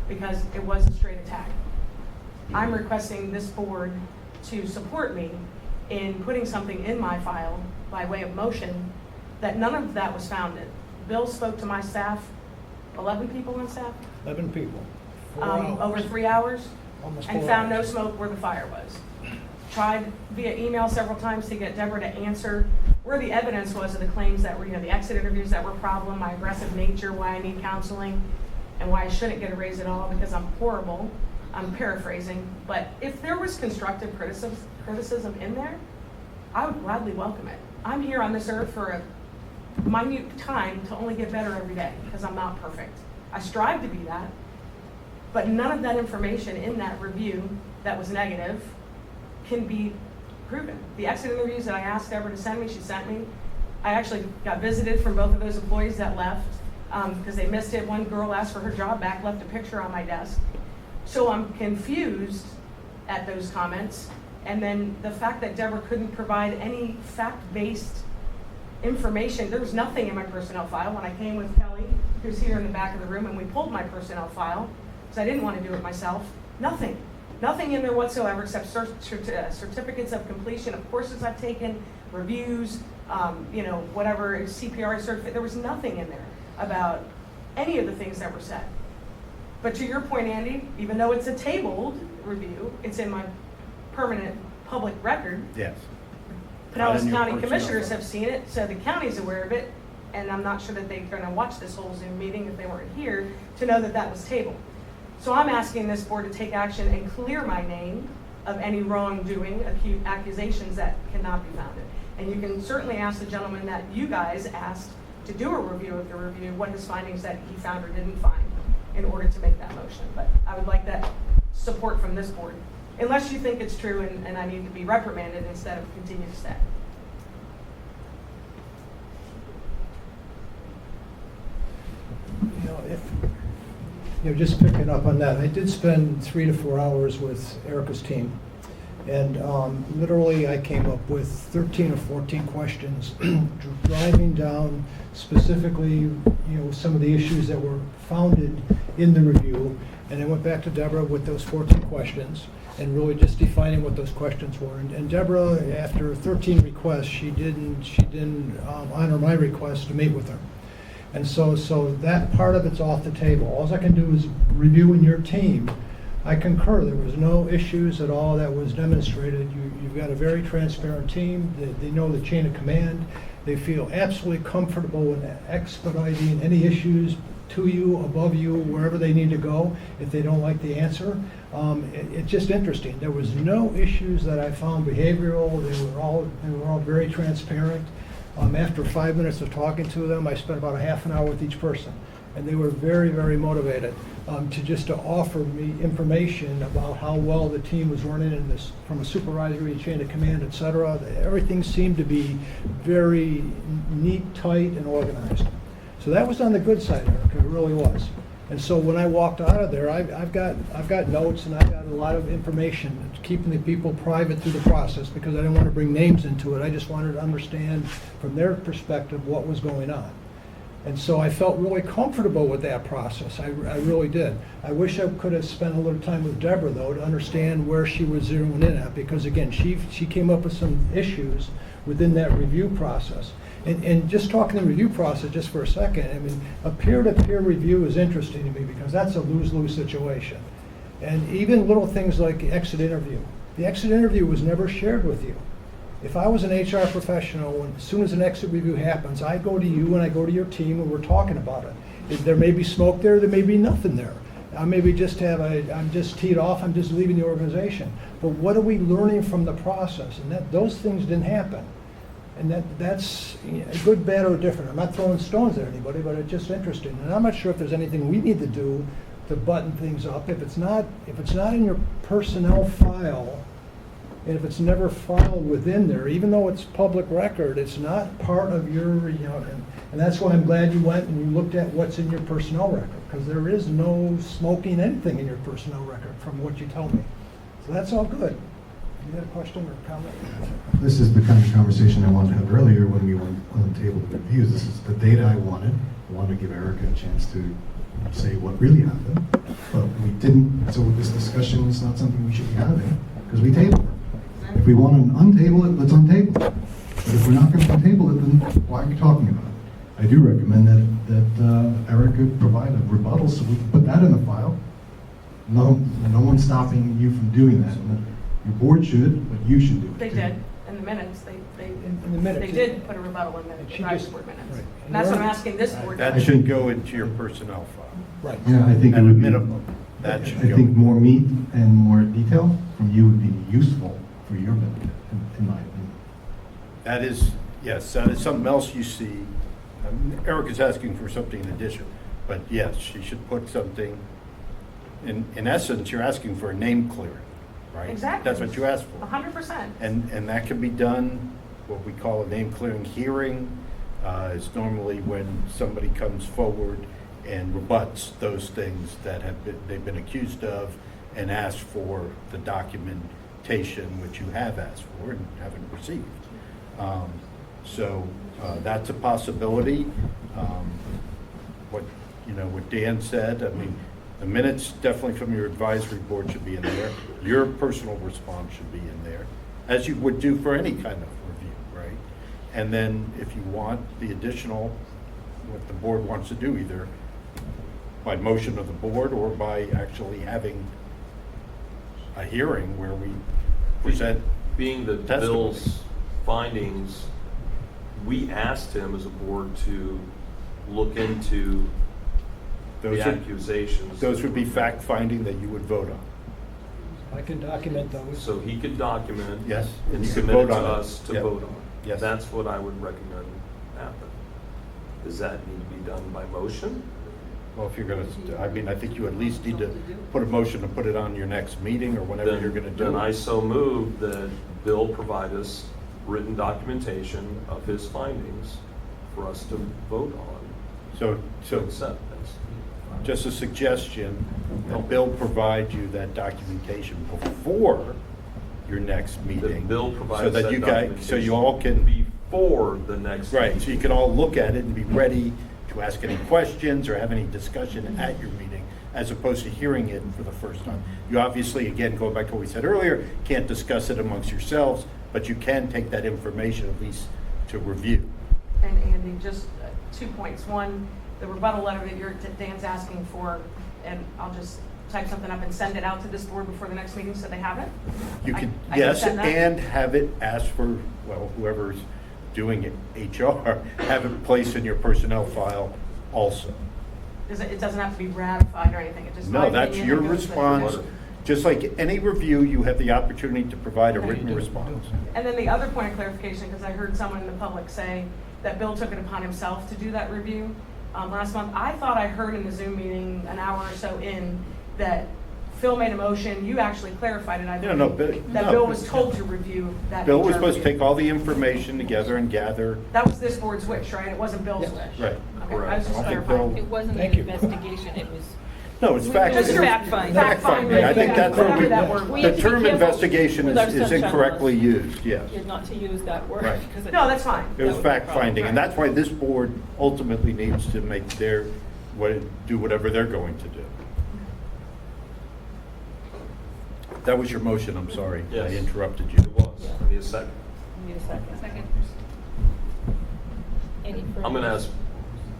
because it was a straight attack. I'm requesting this board to support me in putting something in my file by way of motion that none of that was founded. Bill spoke to my staff, 11 people on staff, 11 people. 4 over hours. 3 hours, Almost and 4 found no hours. smoke where the fire was. Tried via email several times to get Deborah to answer where the evidence was of the claims that were, the exit interviews that were a problem, my aggressive nature, why I need counseling, and why I shouldn't get a raise at all because I'm horrible. I'm paraphrasing, but if there was constructive criticism in there, I would gladly welcome it. I'm here on this earth for a minute time to only get better every day because I'm not perfect. I strive to be that, but none of that information in that review that was negative can be proven. The exit interviews that I asked Deborah to send me, she sent me. I actually got visited from both of those employees that left because they missed it. One girl asked for her job back, left a picture on my desk. So I'm confused at those comments. And then the fact that Deborah couldn't provide any fact-based information. There was nothing in my personnel file. When I came with Kelly, who's here in the back of the room, and we pulled my personnel file, because I didn't want to do it myself, nothing. Nothing in there whatsoever except certificates of completion of courses I've taken, reviews, whatever CPR certificate. There was nothing in there about any of the things that were said. But to your point, Andy, even though it's a tabled review, it's in my permanent public record. Yes. Pinellas County Commissioners have seen it, so the county's aware of it, and I'm not sure that they're going to watch this whole Zoom meeting if they weren't here to know that that was tabled. So I'm asking this board to take action and clear my name of any wrongdoing, accusations that cannot be founded. And you can certainly ask the gentleman that you guys asked to do a review of the review, what his findings that he found or didn't find in order to make that motion. But I would like that support from this board, unless you think it's true and I need to be reprimanded instead of continue to stay. Just picking up on that, I did spend 3 to 4 hours with Erica's team. And literally, I came up with 13 or 14 questions, driving down specifically, some of the issues that were founded in the review. And I went back to Deborah with those 14 questions and really just defining what those questions were. And Deborah, after 13 requests, she didn't honor my request to meet with her. And so that part of it's off the table. All I can do is review in your team. I concur. There was no issues at all that was demonstrated. You've got a very transparent team. They know the chain of command. They feel absolutely comfortable in expediting any issues to you, above you, wherever they need to go if they don't like the answer. It's just interesting. There was no issues that I found behavioral. They were all very transparent. After 5 minutes of talking to them, I spent about a half an hour with each person. And they were very, very motivated to offer me information about how well the team was running in this, from a supervisory chain of command, et cetera. Everything seemed to be very neat, tight, and organized. So that was on the good side, Erica, it really was. And so when I walked out of there, I've got notes and I've got a lot of information, keeping the people private through the process because I didn't want to bring names into it. I just wanted to understand from their perspective what was going on. And so I felt really comfortable with that process. I really did. I wish I could have spent a little time with Deborah, though, to understand where she was zeroing in at, because again, she came up with some issues within that review process. And just talking the review process just for a second, I mean, a peer-to-peer review is interesting to me because that's a lose-lose situation. And even little things like the exit interview. The exit interview was never shared with you. If I was an HR professional, as soon as an exit review happens, I go to you and I go to your team and we're talking about it. There may be smoke there may be nothing there. I maybe just I'm just teed off, I'm just leaving the organization. But what are we learning from the process? And those things didn't happen. And that's good, bad, or different. I'm not throwing stones at anybody, but it's just interesting. And I'm not sure if there's anything we need to do to button things up. If it's not in your personnel file, and if it's never filed within there, even though it's public record, it's not part of your, and that's why I'm glad you went and you looked at what's in your personnel record, because there is no smoking anything in your personnel record from what you told me. So that's all good. You had a question or comment? This is the kind of conversation I wanted to have earlier when we went on the table of reviews. This is the data I wanted. I wanted to give Erica a chance to say what really happened, but we didn't. So this discussion is not something we should be having because we tabled it. If we want to untable it, let's untable it. But if we're not going to untable it, then why are we talking about it? I do recommend that Erica provide a rebuttal so we can put that in the file. No one's stopping you from doing that. Your board should, but you should do it. They too. did, in the minutes, In the minutes. they did put a rebuttal in the advisory board minutes. Right. And that's what I'm asking this board. That should go into your personnel file. Right. Yeah, I think At it a would be, minimum, that should I go. think more meat and more detail from you would be useful for your benefit, in my opinion. That is, yes, that is something else you see. Erica's asking for something in addition, but yes, she should put something, in essence, you're asking for a name clearing, right? Exactly. That's what you asked for. 100%. And that can be done, what we call a name clearing hearing, is normally when somebody comes forward and rebuts those things that they've been accused of and asks for the documentation which you have asked for and haven't received. So that's a possibility. What Dan said, I mean, the minutes definitely from your advisory board should be in there. Your personal response should be in there, as you would do for any kind of review, right? And then if you want the additional, what the board wants to do, either by motion of the board or by actually having a hearing where we present Being the testimony. Bill's findings, we asked him as a board to look into the accusations. Those would be fact-finding that you would vote on. I can document those. So he could document. Yes, and And you could submit it vote to on it. us to Yep. vote on. Yes. That's what I would recommend happen. Does that need to be done by motion? Well, if you're gonna, I think you at least need to put a motion to put it on your next meeting or whenever you're gonna do it. Then I so move that Bill provide us written documentation of his findings for us to vote on. So To accept. just a suggestion, that Bill provide you that documentation before your next meeting. That Bill So provides that that you guys, documentation. so you all can. Before the next. Right, so you can all look at it and be ready to ask any questions or have any discussion at your meeting, as opposed to hearing it for the first time. You obviously, again, going back to what we said earlier, can't discuss it amongst yourselves, but you can take that information at least to review. And Andy, just 2 points. One, the rebuttal letter that Dan's asking for, and I'll just type something up and send it out to this board before the next meeting so they have it? You can, I can yes, send that? and have it asked for, well, whoever's doing it, HR, have it placed in your personnel file also. It doesn't have to be ratified or anything, it just. No, my that's opinion your that goes to the response. commission. Just like any review, you have the opportunity to provide a written response. And then the other point of clarification, because I heard someone in the public say that Bill took it upon himself to do that review. last month. I thought I heard in the Zoom meeting an hour or so in that Phil made a motion, you actually clarified it, I believe. No, that Bill was told to review that. Bill was HR supposed to review. take all the information together and gather. That was this board's wish, right? It wasn't Bill's wish? Right. Okay, I was just I think clarifying. Bill- It wasn't an Thank you. investigation, it was. No, it's fact. Just fact finding. Fact finding. I think that's Whatever what that word We the have to be term careful investigation with our is sunshine incorrectly laws. used, yes. You're not to use that word. Right. because it- No, that's fine. It was that would be a fact problem. finding, and that's why this board ultimately needs to make do whatever they're going to do. That was your motion, I'm sorry. I Yes. interrupted you. It was. I need a second. Need a second. Second. Any further? I'm gonna ask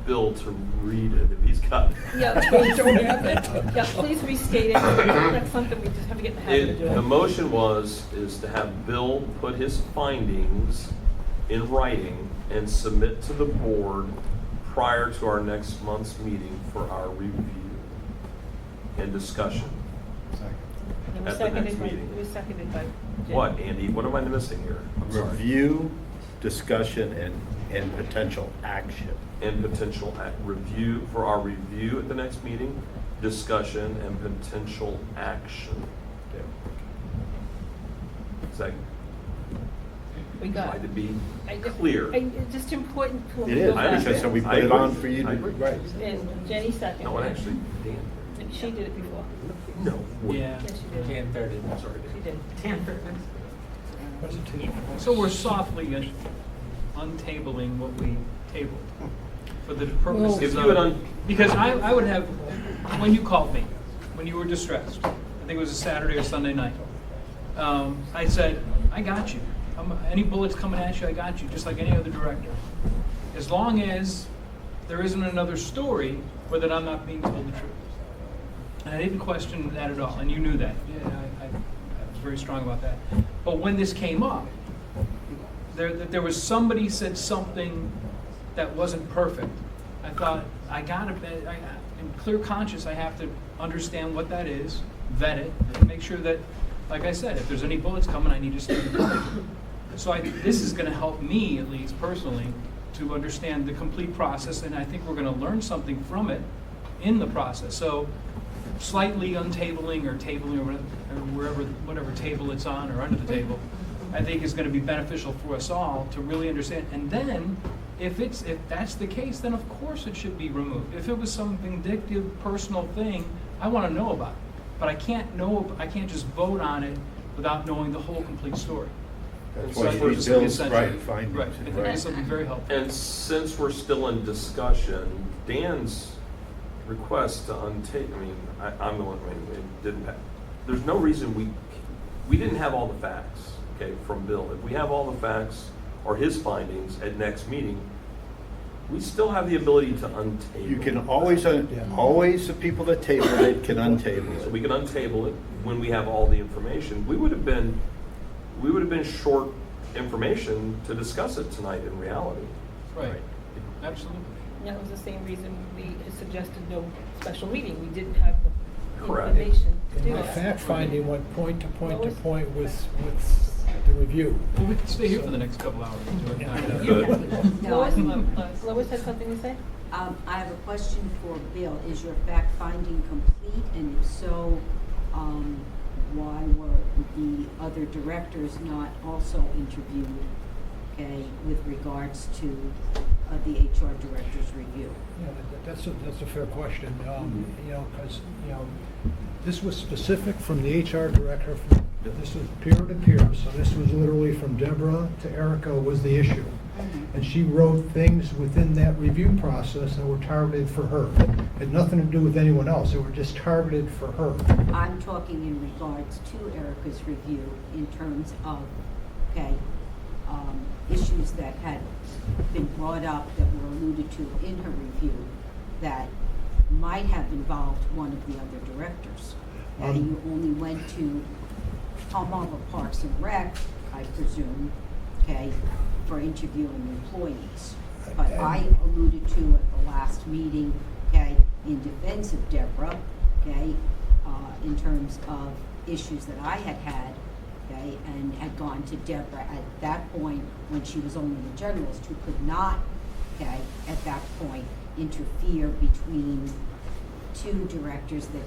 Bill to read it if he's got it. Yeah, please, yeah, please restate it. That's something we just have to get in the habit of The doing. motion is to have Bill put his findings in writing and submit to the board prior to our next month's meeting for our review and discussion. It was at the next seconded by, meeting. it was seconded by Jay. What, Andy? What am I missing here? I'm sorry. Review, discussion, and potential action. And potential review, for our review at the next meeting, discussion, and potential action. Is that, We got try it. to be I just- clear? It's just important to. It is, I understand. because so we I put it agree. on for you I to, agree. right. And Jenny seconded. No, and actually, Dan. She did it before. No. Yeah. Yes, she did. Dan third. I'm sorry, She Dan. did. Tanford. Presentation. So we're softly untabling what we tabled for the purposes If you had of, because I would have, when you called me, when you were distressed, I think it was a Saturday or Sunday night, I said, I got you. Any bullets coming at you, I got you, just like any other director. As long as there isn't another story where that I'm not being told the truth. And I didn't question that at all, and you knew that. Yeah, I was very strong about that. But when this came up, there was somebody said something that wasn't perfect. I thought, in clear conscience, I have to understand what that is, vet it, and make sure that, like I said, if there's any bullets coming, I need to stay in place. So this is going to help me, at least personally, to understand the complete process, and I think we're going to learn something from it in the process. So slightly untabling or tabling or whatever table it's on or under the table, I think is going to be beneficial for us all to really understand. And then, if that's the case, then of course it should be removed. If it was some vindictive personal thing, I want to know about it. But I can't just vote on it without knowing the whole complete story. That's So why I you think need it's gonna be Bill's essential. right findings. Right, I think this will be very helpful. And since we're still in discussion, Dan's request to untake, I'm the one, it didn't have, there's no reason we didn't have all the facts, okay, from Bill. If we have all the facts or his findings at next meeting, we still have the ability to untable. You can always the people that tabled it can untable So it. we can untable it when we have all the information. We would have been short information to discuss it tonight in reality. Right, absolutely. And that was the same reason we suggested no special meeting. We didn't have the Correct. information to do My that. fact finding went point to point to Lois? point with the review. Well, we can stay here for the next couple hours. Lois had something to say? I have a question for Bill. Is your fact finding complete? And if so, why were the other directors not also interviewed, okay, with regards to the HR director's review? Yeah, that's a fair question, because, this was specific from the HR director. This was peer to peer, so this was literally from Deborah to Erica was the issue. And she wrote things within that review process that were targeted for her. Had nothing to do with anyone else, they were just targeted for her. I'm talking in regards to Erica's review in terms of, okay, issues that had been brought up that were alluded to in her review that might have involved one of the other directors. And you only went to Palm Harbor Parks and Rec, I presume, okay, for interviewing employees. But I alluded to at the last meeting, okay, in defense of Deborah, okay, in terms of issues that I had had, okay, and had gone to Deborah at that point when she was only the generalist, who could not, okay, at that point interfere between two directors that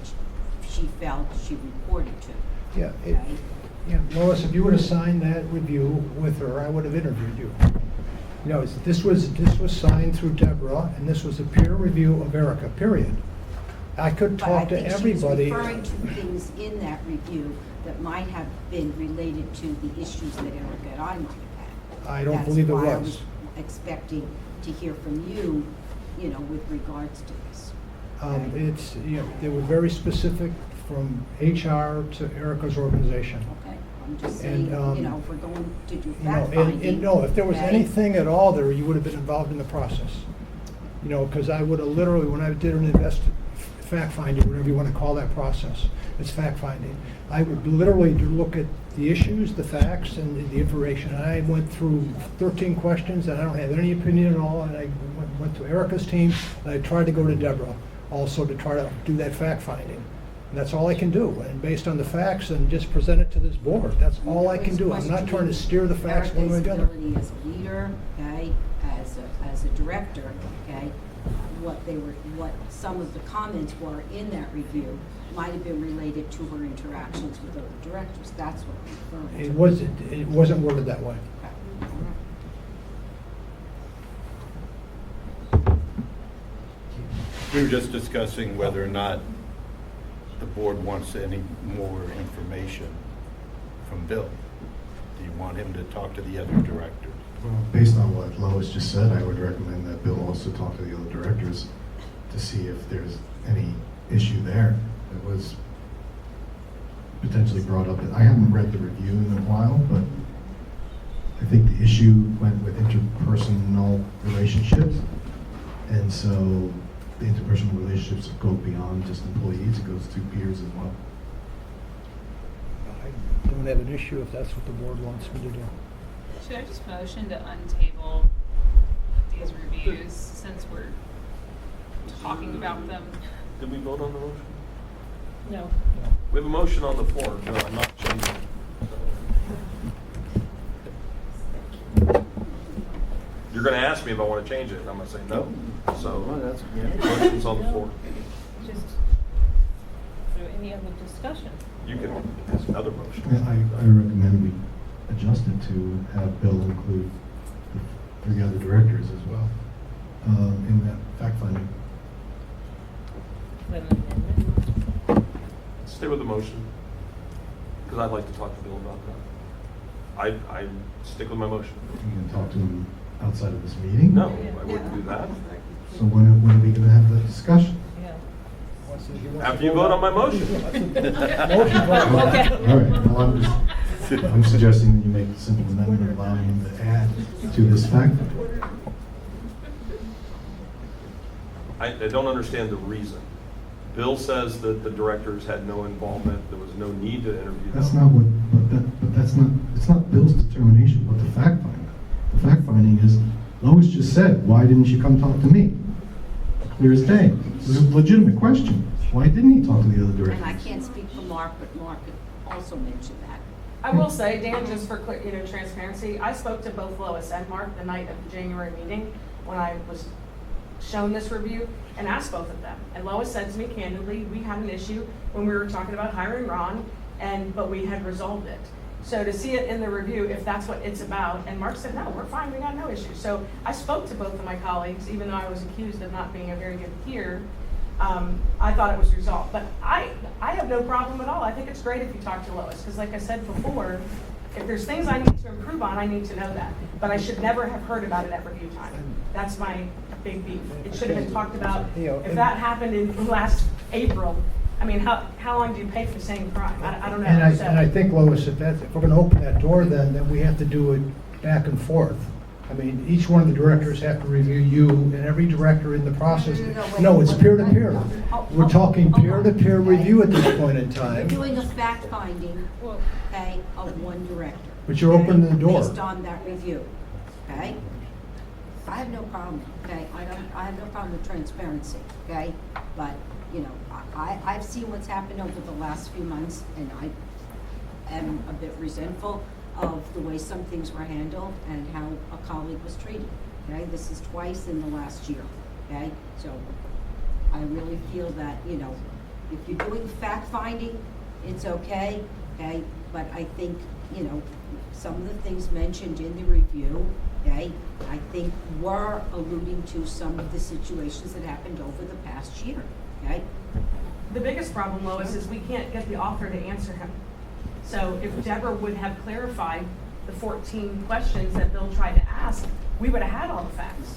she felt she reported to. Yeah, Okay? yeah, Lois, if you would have signed that review with her, I would have interviewed you. You know, this was signed through Deborah, and this was a peer review of Erica, period. I could talk to everybody. But I think she was referring to things in that review that might have been related to the issues that Erica at Oddington had. I don't believe it That's why I was. was expecting to hear from you, you know, with regards to this. It's, you know, they were very specific from HR to Erica's organization. Okay, I'm just saying, And, you know, if we're going to do You know, fact finding. no, if there was okay? anything at all there, you would have been involved in the process. You know, because I would have literally, when I did an fact finding, whatever you want to call that process, it's fact finding. I would literally look at the issues, the facts, and the information. And I went through 13 questions, and I don't have any opinion at all. And I went to Erica's team, and I tried to go to Deborah also to try to do that fact finding. And that's all I can do. And based on the facts, and just present it to this board. That's all I can do. I'm not trying to steer the facts one way or the other. Erica's ability as a leader, okay, as a director, okay, what some of the comments were in that review might have been related to her interactions with other directors. That's what I'm referring to. It wasn't worded that way. Okay. We were just discussing whether or not the board wants any more information from Bill. Do you want him to talk to the other directors? Well, based on what Lois just said, I would recommend that Bill also talk to the other directors to see if there's any issue there that was potentially brought up. I haven't read the review in a while, but I think the issue went with interpersonal relationships. And so the interpersonal relationships go beyond just employees, it goes to peers as well. I don't have an issue if that's what the board wants me to do. Should I just motion to untable these reviews since we're talking about them? Did we vote on the motion? No. We have a motion on the floor. No, I'm not changing. You're going to ask me if I want to change it, and I'm going to say no. So, motion's on the floor. Just, is there any other discussion? You can, there's another motion. I recommend we adjust it to have Bill include the three other directors as well in that fact finding. Stay with the motion, because I'd like to talk to Bill about that. I stick with my motion. You can talk to him outside of this meeting? No, I wouldn't do that. So when are we going to have the discussion? After you vote on my motion. All right, well, I'm suggesting that you make a simple amendment allowing him to add to this fact. I don't understand the reason. Bill says that the directors had no involvement, there was no need to interview them. That's not what, but that's not, it's not Bill's determination, but the fact finding. The fact finding is, Lois just said, why didn't she come talk to me? Clear as day. This is a legitimate question. Why didn't he talk to the other directors? And I can't speak for Mark, but Mark also mentioned that. I will say, Dan, just for clear, transparency, I spoke to both Lois and Mark the night of the January meeting when I was shown this review and asked both of them. And Lois said to me candidly, we had an issue when we were talking about hiring Ron, but we had resolved it. So to see it in the review, if that's what it's about, and Mark said, no, we're fine, we got no issue. So I spoke to both of my colleagues, even though I was accused of not being a very good peer. I thought it was resolved. But I have no problem at all. I think it's great if you talk to Lois, because like I said before, if there's things I need to improve on, I need to know that. But I should never have heard about it at review time. That's my big beef. It should have been talked about. If that happened in last April, I mean, how long do you pay for the same crime? I don't know. And I think, Lois, if we're going to open that door, then we have to do it back and forth. I mean, each one of the directors have to review you, and every director in the process. No, it's peer-to-peer. We're talking peer-to-peer review at this point in time. You're doing a fact finding, okay, of one director. But you're opening the door. Based on that review, okay? I have no problem, okay? I have no problem with transparency, okay? But, you know, I've seen what's happened over the last few months, and I am a bit resentful of the way some things were handled and how a colleague was treated, okay? This is twice in the last year, okay? So I really feel that, you know, if you're doing fact-finding, it's okay, okay? But I think, you know, some of the things mentioned in the review, okay, I think were alluding to some of the situations that happened over the past year, okay? The biggest problem, Lois, is we can't get the author to answer him. So if Deborah would have clarified the 14 questions that Bill tried to ask, we would have had all the facts.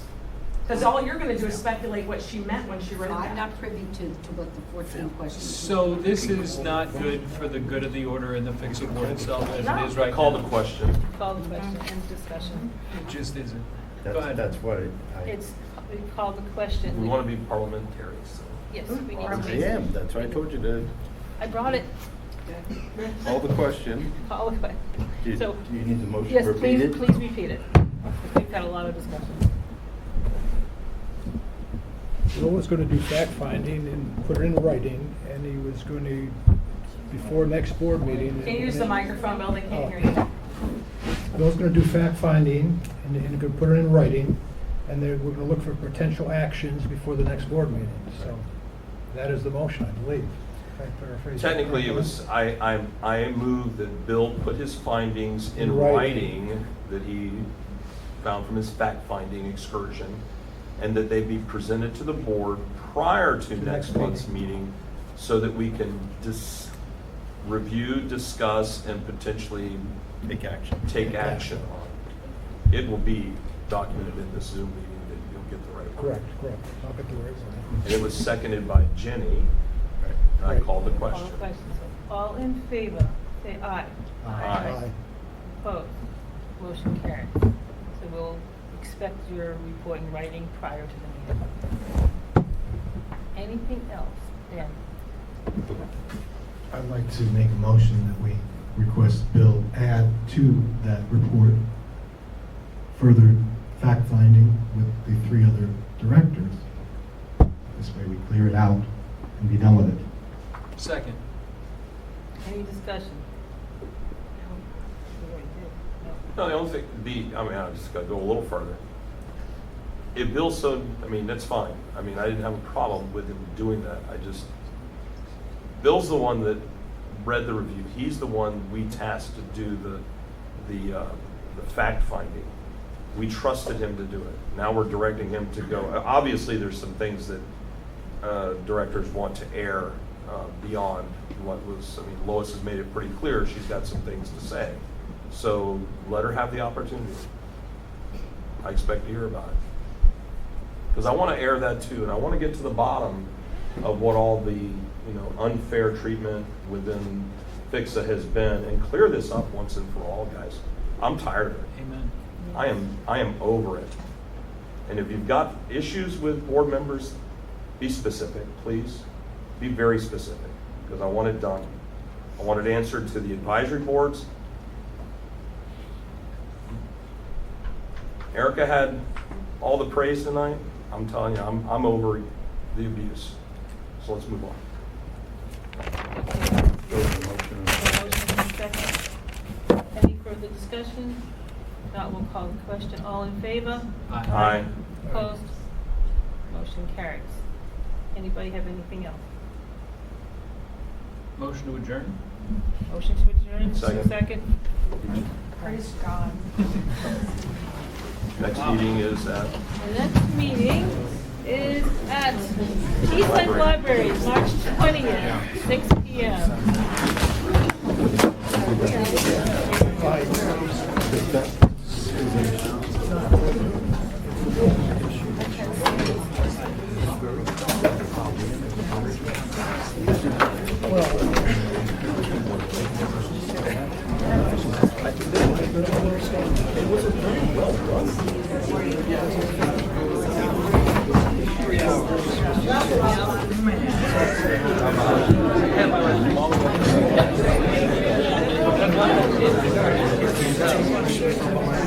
Because all you're going to do is speculate what she meant when she wrote it I'm down. not privy to what the 14 questions. So this is not good for the good of the order and the fixing board itself as it is right Call now. the question. Call the question and discussion. It just isn't. Go That's, ahead. that's what It's, we call the question. We want to be parliamentary, so. Yes, we need I to. am, that's what I told you to, I brought it. call the question. Call the question. Do So, do you need the motion yes, repeated? please repeat it. We've had a lot of discussion. Bill was going to do fact-finding and put it in writing, and he was going to, before next board meeting. Can you use the microphone, Bill? They can't hear you. Bill's going to do fact-finding, and he's going to put it in writing, and then we're going to look for potential actions before the next board meeting. So that is the motion, I believe. If I paraphrase. Technically, it was, I moved that Bill put his findings in In writing. writing that he found from his fact-finding excursion, and that they be presented to the board prior to next month's meeting so that we can review, discuss, and potentially Take action. take action on. It will be documented in this Zoom meeting that you'll get the right word. Correct. I'll get the right word. And it was seconded by Jenny. And I Right. called the Call question. the question. So, all in favor, say aye. Aye. Opposed? Motion carries. So we'll expect your report in writing prior to the meeting. Anything else? Dan? I'd like to make a motion that we request Bill add to that report further fact-finding with the 3 other directors. This way we clear it out and be done with it. Second. Any discussion? We already did. No. No, the only thing, I just gotta go a little further. If Bill's so, that's fine. I didn't have a problem with him doing that. Bill's the one that read the review. He's the one we tasked to do the fact finding. We trusted him to do it. Now we're directing him to go. Obviously, there's some things that directors want to air beyond what was, Lois has made it pretty clear she's got some things to say. So let her have the opportunity. I expect to hear about it. Because I want to air that too, and I want to get to the bottom of what all the unfair treatment within PHCSA has been and clear this up once and for all, guys. I'm tired of it. Amen. I am over it. And if you've got issues with board members, be specific, please. Be very specific, because I want it done. I want it answered to the advisory boards. Erica had all the praise tonight. I'm telling you, I'm over the abuse. So let's move on. Motion and second. Any further discussion? Not, we'll call the question. All in favor? Aye. Opposed? Motion carries. Anybody have anything else? Motion to adjourn? Motion to adjourn? Second. Praise God. Next meeting is at The next meeting is at Eastside Library, March 20th, 6 p.m.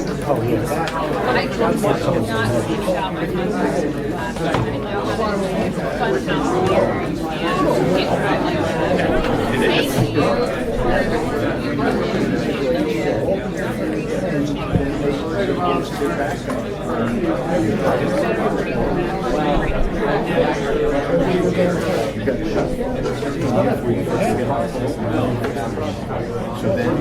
I just did not see about my husband last night. I know that it's a fun house here and it's really So then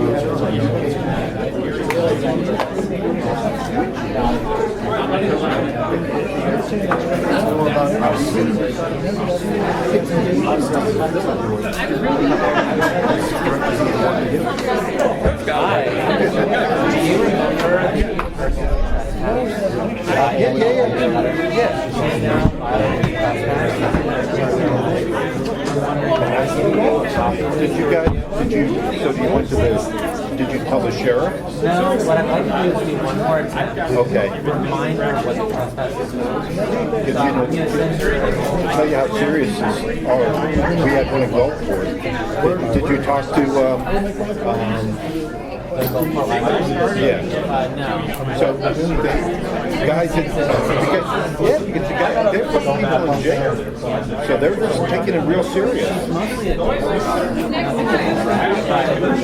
Did you guys, so you went to did you tell the sheriff? No, what I'd like to do is do one more attempt. Okay. Reminder of what the trespass is. Because, you know, to tell you how serious this are, we had one in Gulfport. Did you talk to, yeah. No. So the guys, because the guy, they're putting people in jail. So they're just taking it real serious. Mostly a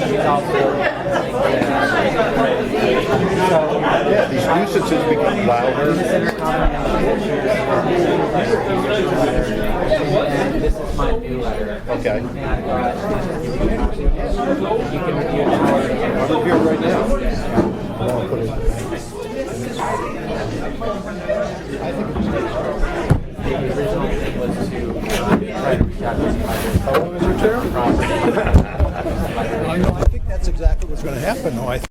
he's also Yeah, these nuisances become louder. And this is my new letter. Okay. And you can review it now. I'll review it right now. I'll put it. The original thing was to try to reach out to somebody. How long is your term? I think that's exactly what's going to happen, though. I think